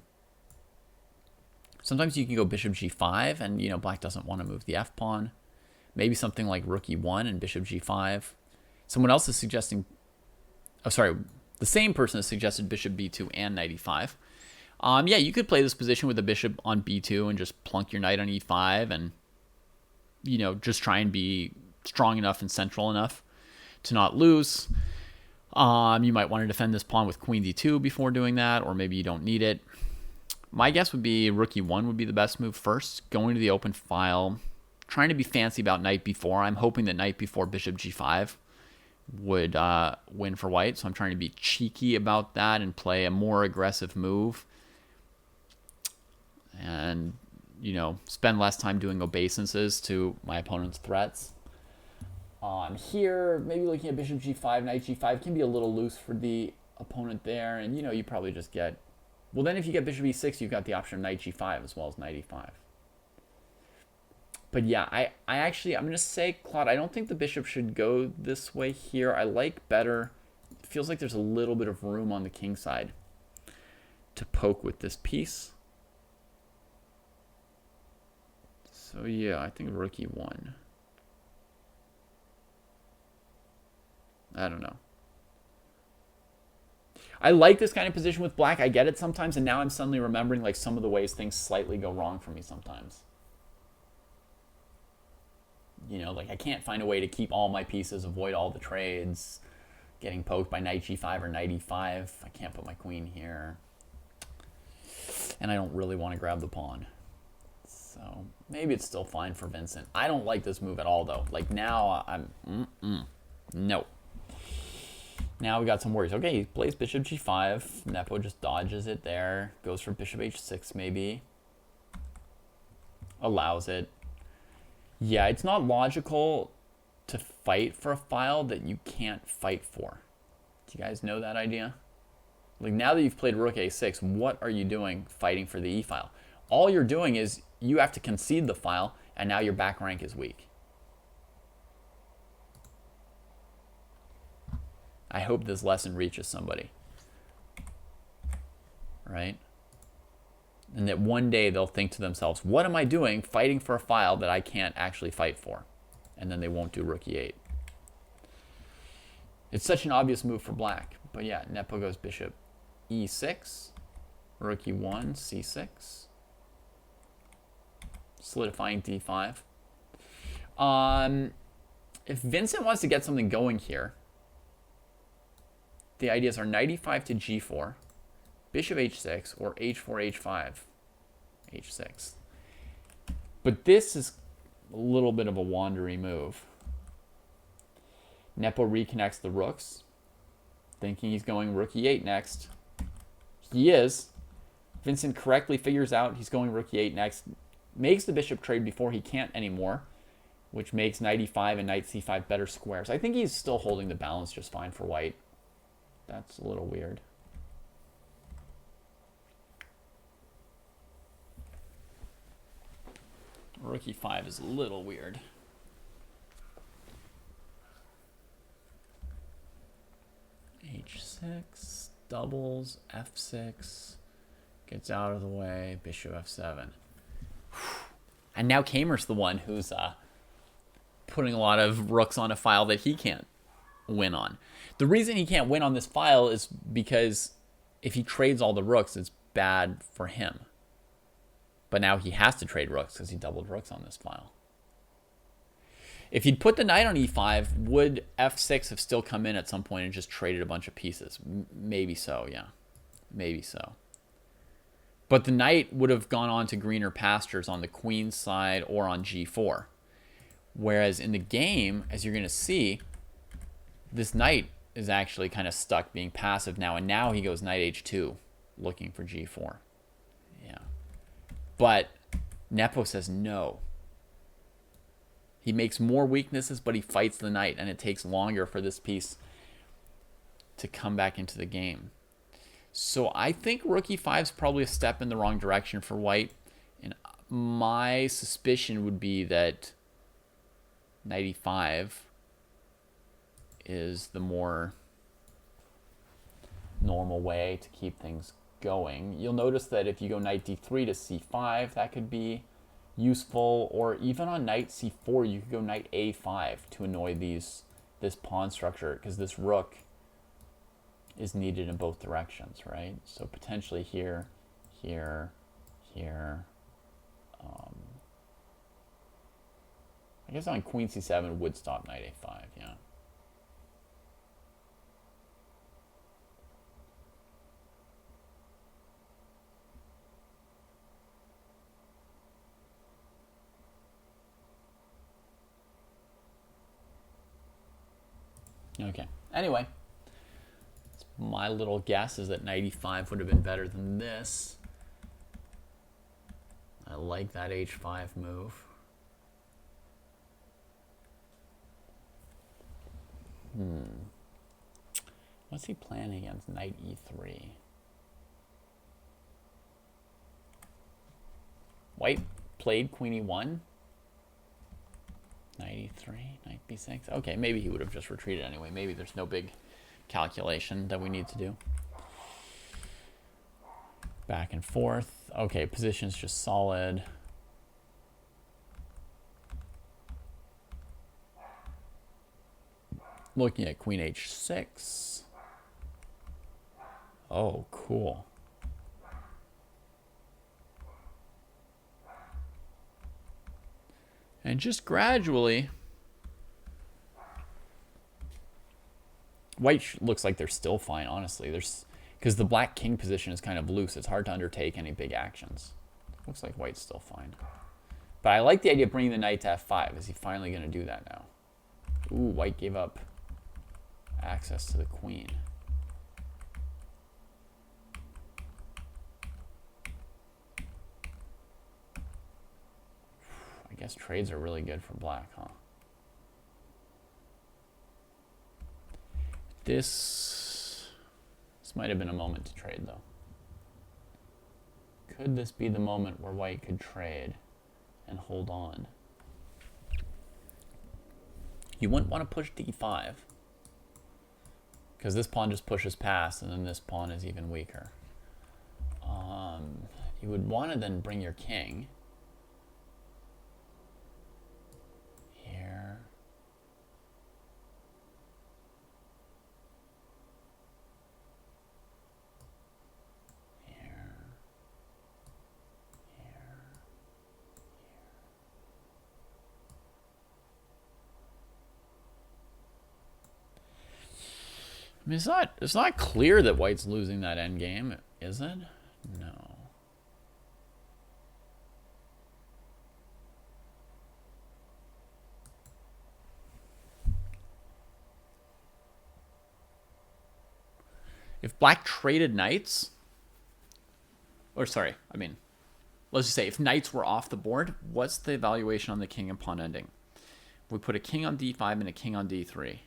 you can go bishop g5, and, you know, black doesn't want to move the f pawn. Maybe something like rook e1 and bishop g5. Someone else is suggesting, oh, sorry, the same person has suggested bishop b2 and knight e5. Yeah, you could play this position with the bishop on b2 and just plunk your knight on e5 and, you know, just try and be strong enough and central enough to not lose. You might want to defend this pawn with queen d2 before doing that, or maybe you don't need it. My guess would be rook e1 would be the best move first, going to the open file, trying to be fancy about knight b4. I'm hoping that knight b4 bishop g5 would win for white, so I'm trying to be cheeky about that and play a more aggressive move, and, you know, spend less time doing obeisances to my opponent's threats. Here, maybe looking at bishop g5, knight g5 can be a little loose for the opponent there, and, you know, you probably just get, well, then if you get bishop e6, you've got the option of knight g5 as well as knight e5. But yeah, I'm going to say, Claude, I don't think the bishop should go this way here. I like better, it feels like there's a little bit of room on the king side to poke with this piece. So yeah, I think rook e1. I don't know. I like this kind of position with black. I get it sometimes, and now I'm suddenly remembering like some of the ways things slightly go wrong for me sometimes. You know, like I can't find a way to keep all my pieces, avoid all the trades, getting poked by knight g5 or knight e5. I can't put my queen here. And I don't really want to grab the pawn. So So maybe it's still fine for Vincent. I don't like this move at all, though. Like, now I'm... No. Now we got some worries. Okay, he plays bishop g5. Nepo just dodges it there. Goes for bishop h6, maybe. Allows it. Yeah, it's not logical to fight for a file that you can't fight for. Do you guys know that idea? Like, now that you've played rook a6, what are you doing fighting for the e file? All you're doing is you have to concede the file, and now your back rank is weak. I hope this lesson reaches somebody. Right? And that one day they'll think to themselves, what am I doing fighting for a file that I can't actually fight for? And then they won't do rook e8. It's such an obvious move for black. But yeah, Nepo goes bishop e6, rook e1, c6, solidifying d5. If Vincent wants to get something going here, the ideas are knight e5 to g4, bishop h6, or h4, h5, h6. But this is a little bit of a wandery move. Nepo reconnects the rooks, thinking he's going rook e8 next. He is. Vincent correctly figures out he's going rook e8 next, makes the bishop trade before he can't anymore, which makes knight e5 and knight c5 better squares. I think he's still holding the balance just fine for white. That's a little weird. Rook e5 is a little weird. h6, doubles, f6, gets out of the way, bishop f7. And now Kamer's the one who's putting a lot of rooks on a file that he can't win on. The reason he can't win on this file is because if he trades all the rooks, it's bad for him. But now he has to trade rooks because he doubled rooks on this file. If he'd put the knight on e5, would f6 have still come in at some point and just traded a bunch of pieces? Maybe so, yeah. Maybe so. But the knight would have gone on to greener pastures on the queen's side or on g4. Whereas in the game, as you're going to see, this knight is actually kind of stuck being passive now. And now he goes knight h2, looking for g4. Yeah. But Nepo says no. He makes more weaknesses, but he fights the knight, and it takes longer for this piece to come back into the game. So I think rook e5 is probably a step in the wrong direction for white. And my suspicion would be that knight e5 is the more normal way to keep things going. You'll notice that if you go knight d3 to c5, that could be useful, or even on knight c4 you could go knight a5 to annoy this pawn structure, because this rook is needed in both directions, right? So potentially here, here, here. I guess on queen c7 would stop knight a5, yeah. Okay. Anyway, my little guess is that knight e5 would have been better than this. I like that h5 move. What's he planning against knight e3? White played queen e1. Knight e3, knight b6. Okay, maybe he would have just retreated anyway. Maybe there's no big calculation that we need to do. Back and forth. Okay, position's just solid. Looking at queen h6. Oh, cool. And just gradually, white looks like they're still fine, honestly. Because the black king position is kind of loose. It's hard to undertake any big actions. Looks like white's still fine. But I like the idea of bringing the knight to f5. Is he finally going to do that now? Ooh, white gave up access to the queen. I guess trades are really good for black, huh? This might have been a moment to trade, though. Could this be the moment where white could trade and hold on? You wouldn't want to push d5, because this pawn just pushes past, and then this pawn is even weaker. You would want to then bring your king here. I mean, it's not clear that white's losing that endgame, is it? No. If black traded knights, or sorry, I mean, let's just say if knights were off the board, what's the evaluation on the king and pawn ending? We put a king on d5 and a king on d3.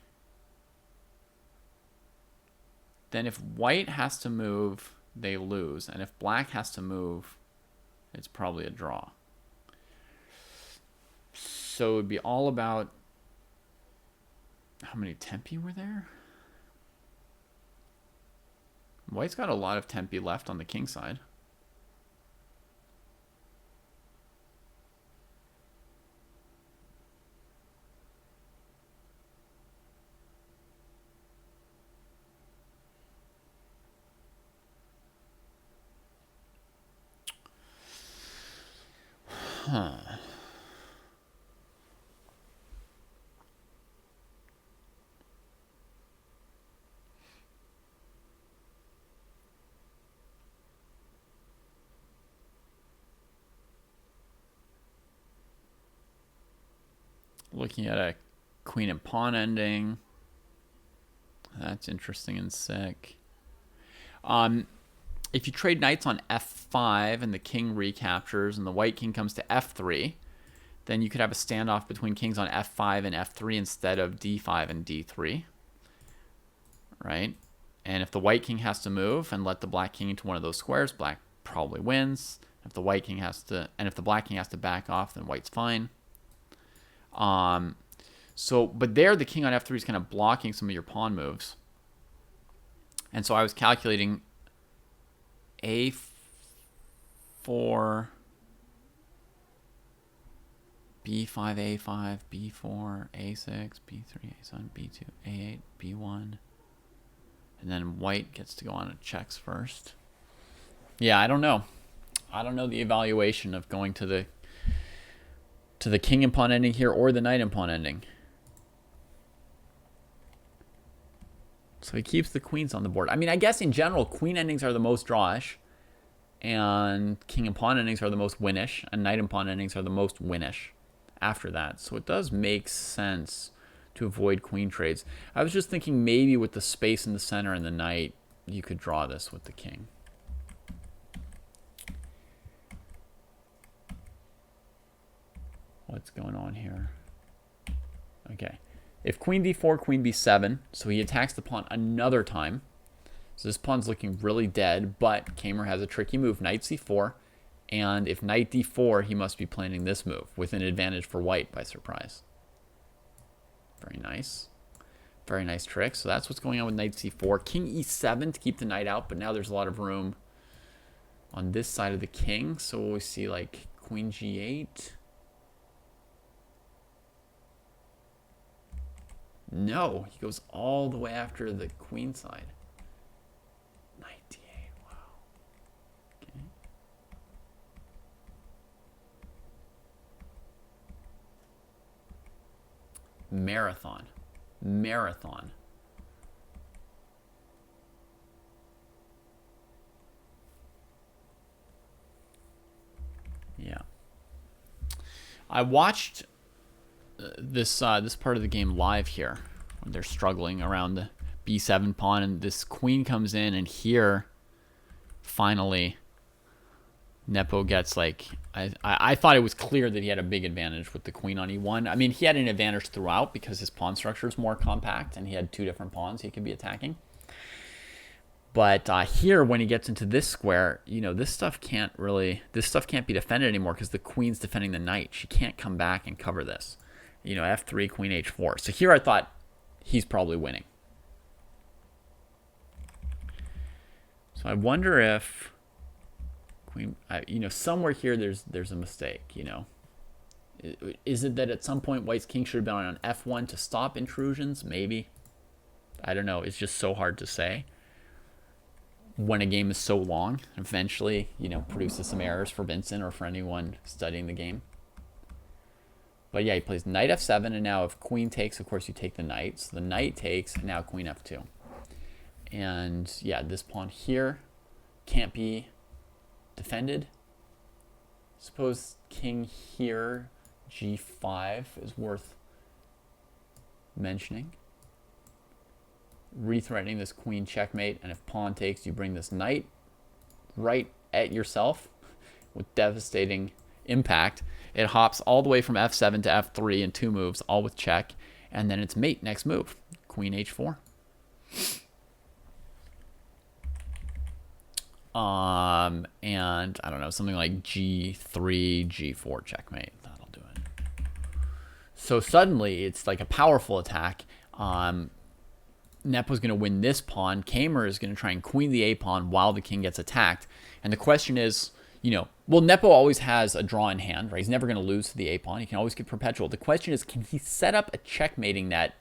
Then if white has to move, they lose. And if black has to move, it's probably a draw. So it would be all about how many tempi were there? White's got a lot of tempi left on the king side. Huh. Looking at a queen and pawn ending. That's interesting and sick. If you trade knights on f5 and the king recaptures and the white king comes to f3, then you could have a standoff between kings on f5 and f3 instead of d5 and d3. Right? And if the white king has to move and let the black king into one of those squares, black probably wins. If the white king has to, and if the black king has to back off, then white's fine. But there the king on f3 is kind of blocking some of your pawn moves. And so I was calculating a4, b5, a5, b4, a6, b3, a7, b2, a8, b1. And then white gets to go on and checks first. Yeah, I don't know. I don't know the evaluation of going to the king and pawn ending here or the knight and pawn ending. So he keeps the queens on the board. I mean, I guess in general, queen endings are the most drawish, and king and pawn endings are the most winish, and knight and pawn endings are the most winish after that. So it does make sense to avoid queen trades. I was just thinking maybe with the space in the center and the knight, you could draw this with the king. What's going on here? Okay. If queen d4, queen b7, so he attacks the pawn another time. So this pawn's looking really dead, but Kamer has a tricky move, knight c4. And if knight d4, he must be planning this move with an advantage for white by surprise. Very nice. Very nice trick. So that's what's going on with knight c4. King e7 to keep the knight out, but now there's a lot of room on this side of the king. So we see like queen g8. No, he goes all the way after the queen side. Knight d8, wow. Okay. Marathon. Marathon. Yeah. I watched this part of the game live here when they're struggling around the b7 pawn, and this queen comes in, and here finally Nepo gets like I thought it was clear that he had a big advantage with the queen on e1. I mean, he had an advantage throughout because his pawn structure is more compact and he had two different pawns he could be attacking. But here, when he gets into this square, you know, this stuff can't be defended anymore because the queen's defending the knight. She can't come back and cover this. You know, f3, queen h4. So here I thought he's probably winning. So I wonder if queen, you know, somewhere here there's a mistake. You know, is it that at some point White's king should have been on f1 to stop intrusions? Maybe. I don't know. It's just so hard to say. When a game is so long, eventually, you know, produces some errors for Vincent or for anyone studying the game. But yeah, he plays knight f7, and now if queen takes, of course, you take the knight. So the knight takes, and now queen f2. And yeah, this pawn here can't be defended. Suppose king here, g5 is worth mentioning. Rethreatening this queen checkmate, and if pawn takes, you bring this knight right at yourself with devastating impact. It hops all the way from f7 to f3 in 2 moves, all with check, and then it's mate next move, queen h4. And I don't know, something like g3, g4 checkmate. That'll do it. So suddenly it's like a powerful attack. Nepo's going to win this pawn. Kamer is going to try and queen the a pawn while the king gets attacked. And the question is, you know, well, Nepo always has a draw in hand, right? He's never going to lose to the a pawn. He can always get perpetual. The question is, can he set up a checkmating net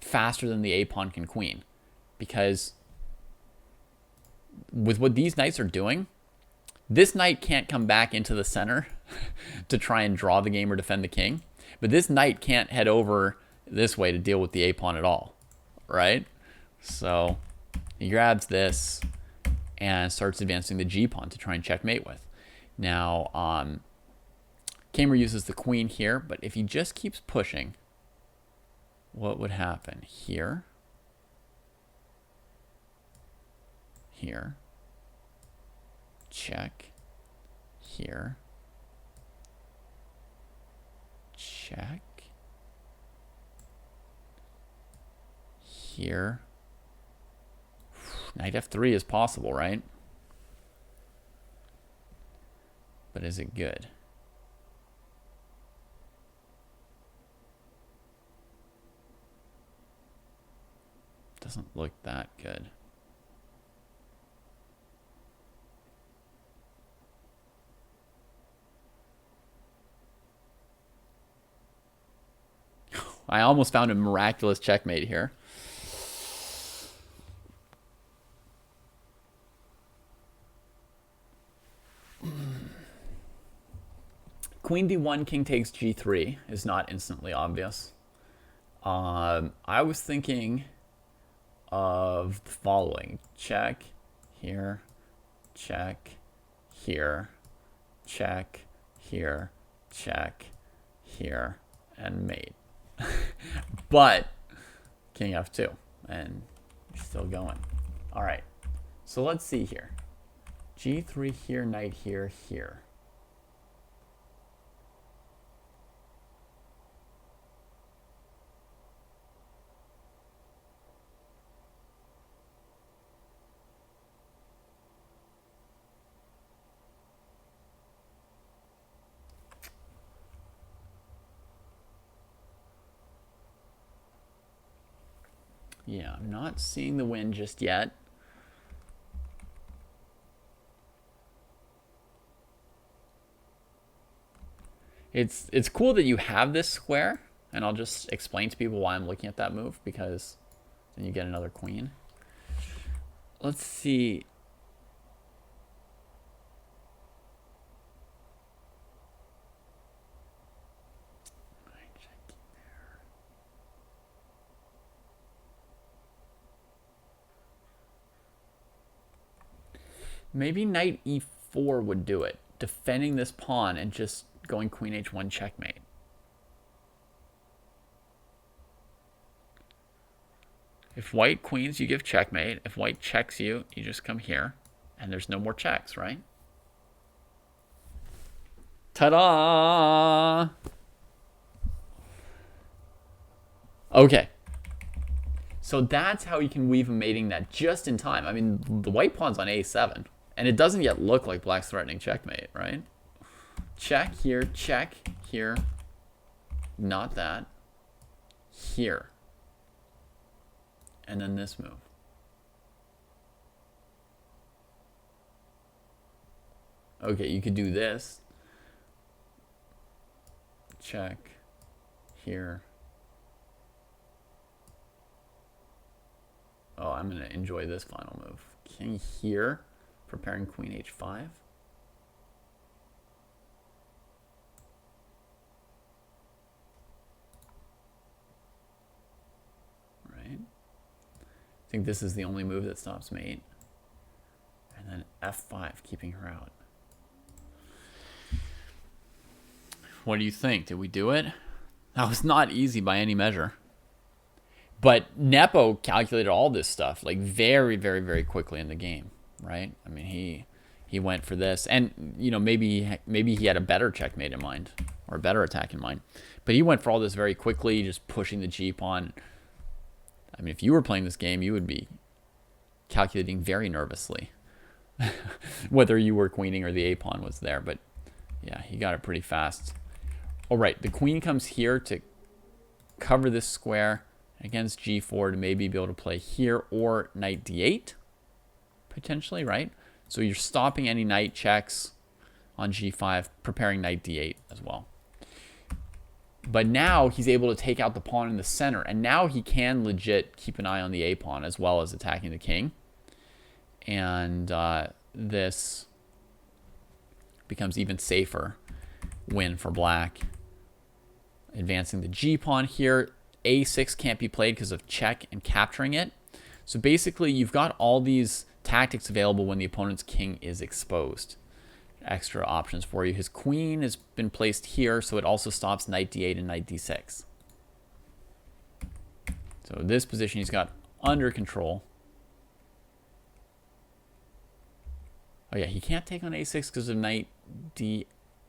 faster than the a pawn can queen? Because with what these knights are doing, this knight can't come back into the center to try and draw the game or defend the king. But this knight can't head over this way to deal with the a pawn at all, right? So he grabs this and starts advancing the g pawn to try and checkmate with. Now, Kamer uses the queen here, but if he just keeps pushing, what would happen? Here, here, check, here, check, here. Knight f3 is possible, right? But is it good? Doesn't look that good. I almost found a miraculous checkmate here. Queen d1, king takes g3 is not instantly obvious. I was thinking of the following. Check, here, check, here, check, here, check, here, and mate. But king f2, and you're still going. All right, so let's see here. g3 here, knight here, here. Yeah, I'm not seeing the win just yet. It's cool that you have this square, and I'll just explain to people why I'm looking at that move, because then you get another queen. Let's see. Maybe knight e4 would do it, defending this pawn and just going queen h1 checkmate. If white queens, you give checkmate. If white checks you, you just come here. And there's no more checks, right? Ta-da! Okay. So that's how you can weave a mating net just in time. I mean, the white pawn's on a7. And it doesn't yet look like black's threatening checkmate, right? Check here, check here. Not that. Here. And then this move. Okay, you could do this. Check. Here. Oh, I'm going to enjoy this final move. King here. Preparing queen h5. Right. I think this is the only move that stops mate. And then f5, keeping her out. What do you think? Did we do it? That was not easy by any measure. But Nepo calculated all this stuff like very, very, very quickly in the game, right? I mean, he went for this, and you know, maybe he had a better checkmate in mind or a better attack in mind, but he went for all this very quickly, just pushing the G pawn. I mean, if you were playing this game, you would be calculating very nervously whether you were queening or the A pawn was there. But yeah, he got it pretty fast. All right, the queen comes here to cover this square against g4 to maybe be able to play here or knight d8, potentially, right? So you're stopping any knight checks on g5, preparing knight d8 as well. But now he's able to take out the pawn in the center, and now he can legit keep an eye on the a pawn as well as attacking the king. And this becomes even safer win for black. Advancing the g pawn here. a6 can't be played because of check and capturing it. So basically, you've got all these tactics available when the opponent's king is exposed. Extra options for you. His queen has been placed here, so it also stops knight d8 and knight d6. So this position he's got under control. Oh yeah, he can't take on a6 because of knight d8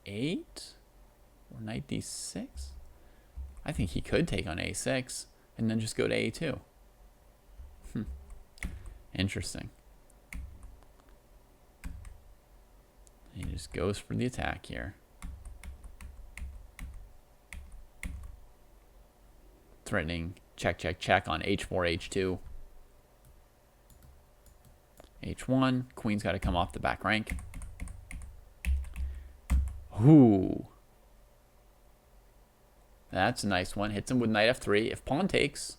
or knight d6. I think he could take on a6 and then just go to a2. Interesting. He just goes for the attack here. Threatening check, check, check on h4, h2. h1. Queen's got to come off the back rank. Ooh. That's a nice one. Hits him with knight f3. If pawn takes,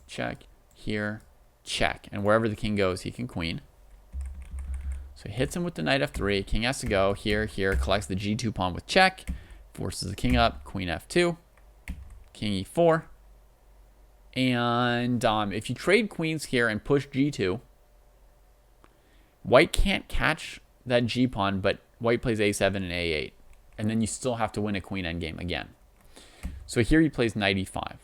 check, here, check. And wherever the king goes, he can queen. So he hits him with the knight f3. King has to go here, here. Collects the g2 pawn with check. Forces the king up. Queen f2. King e4. And if you trade queens here and push g2, white can't catch that g pawn, but white plays a7 and a8. And then you still have to win a queen endgame again. So here he plays knight e5.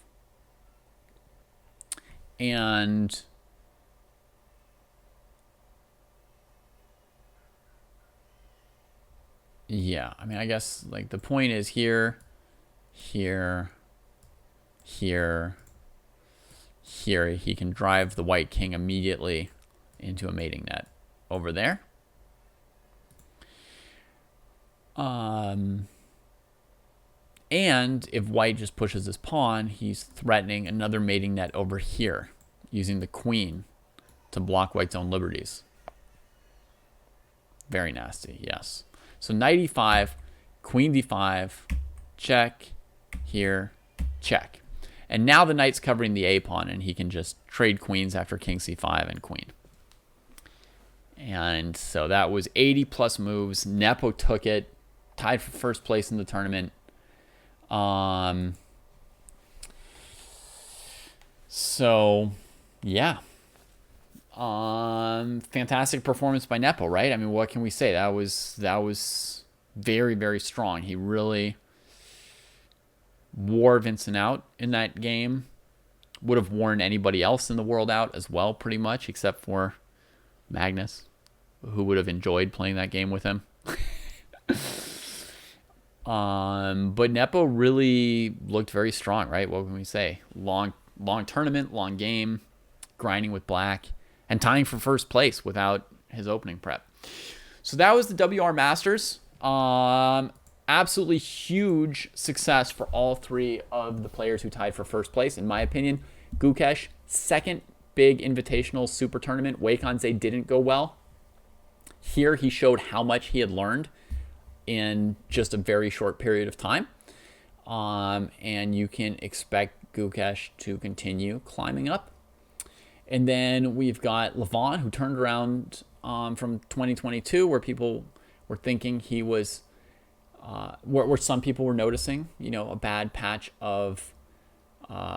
And yeah, I mean, I guess like the point is here, here, here, here. He can drive the white king immediately into a mating net over there. And if white just pushes his pawn, he's threatening another mating net over here, using the queen to block white's own liberties. Very nasty, yes. So knight e5, queen d5, check, here, check. And now the knight's covering the a pawn, and he can just trade queens after king c5 and queen. And so that was 80 plus moves. Nepo took it, tied for first place in the tournament. So yeah. Fantastic performance by Nepo, right? I mean, what can we say? That was very, very strong. He really wore Vincent out in that game. Would have worn anybody else in the world out as well, pretty much, except for Magnus, who would have enjoyed playing that game with him. But Nepo really looked very strong, right? What can we say? Long tournament, long game, grinding with black, and tying for first place without his opening prep. So that was the WR Masters. Absolutely huge success for all three of the players who tied for first place, in my opinion. Gukesh, second big invitational super tournament. Weikanze didn't go well. Here he showed how much he had learned in just a very short period of time. And you can expect Gukesh to continue climbing up. And then we've got Levon, who turned around from 2022, where people were thinking he was, where some people were noticing, a bad patch of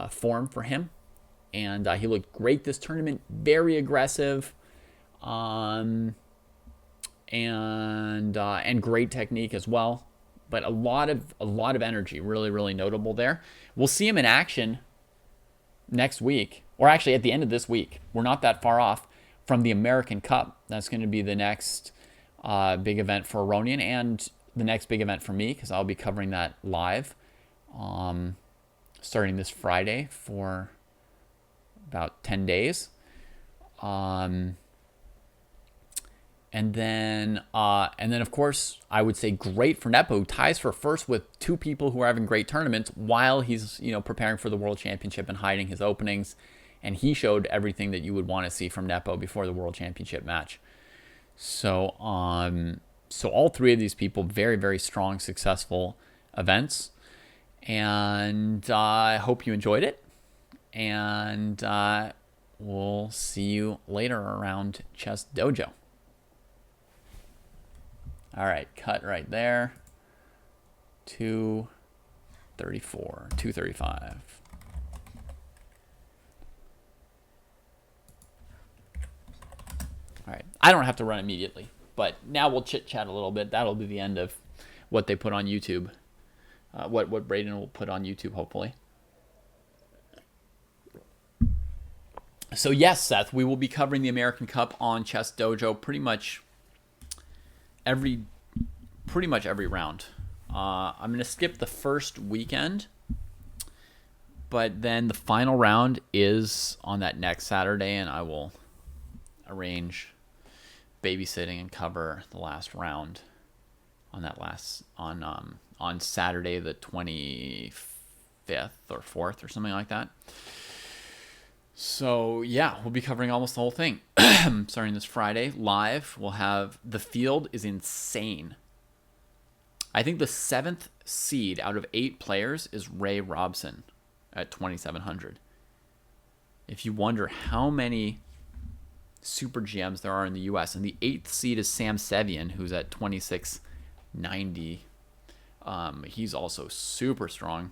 form for him. And he looked great this tournament, very aggressive, and great technique as well. But a lot of energy, really, really notable there. We'll see him in action next week, or actually at the end of this week. We're not that far off from the American Cup. That's going to be the next big event for Aronian, and the next big event for me, because I'll be covering that live starting this Friday for about 10 days. And then of course, I would say great for Nepo, who ties for first with two people who are having great tournaments while he's, preparing for the World Championship and hiding his openings. And he showed everything that you would want to see from Nepo before the World Championship match. So all three of these people, very, very strong, successful events. And I hope you enjoyed it. And we'll see you later around Chess Dojo. All right, cut right there. 234, 235. All right, I don't have to run immediately, but now we'll chit-chat a little bit. That'll be the end of what they put on YouTube, what Braden will put on YouTube, hopefully. So yes, Seth, we will be covering the American Cup on Chess Dojo pretty much every round. I'm going to skip the first weekend, but then the final round is on that next Saturday, and I will arrange babysitting and cover the last round on Saturday the 25th or 4th or something like that. So yeah, we'll be covering almost the whole thing. Starting this Friday live. We'll have, the field is insane. I think the 7th seed out of 8 players is Ray Robson at 2,700. If you wonder how many super GMs there are in the US, and the 8th seed is Sam Sevian, who's at 2,690. He's also super strong.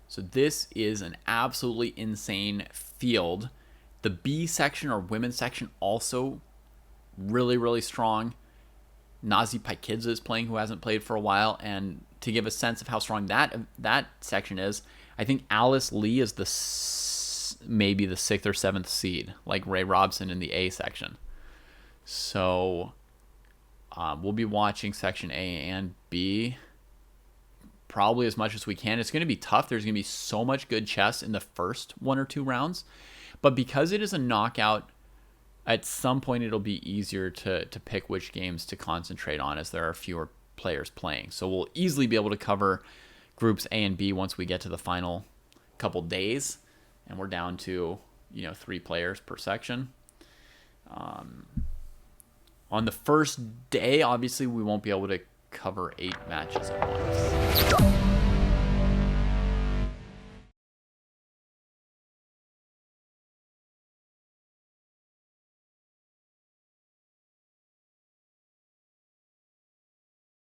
So this is an absolutely insane field. The B section, or women's section, also really, really strong. Nazi Paikidze is playing, who hasn't played for a while. And to give a sense of how strong that section is, I think Alice Lee is maybe the 6th or 7th seed, like Ray Robson in the A section. So we'll be watching section A and B probably as much as we can. It's going to be tough. There's going to be so much good chess in the first 1 or 2 rounds. But because it is a knockout, at some point it'll be easier to pick which games to concentrate on, as there are fewer players playing. So we'll easily be able to cover groups A and B once we get to the final couple days, and we're down to 3 players per section. On the first day, obviously, we won't be able to cover 8 matches at once.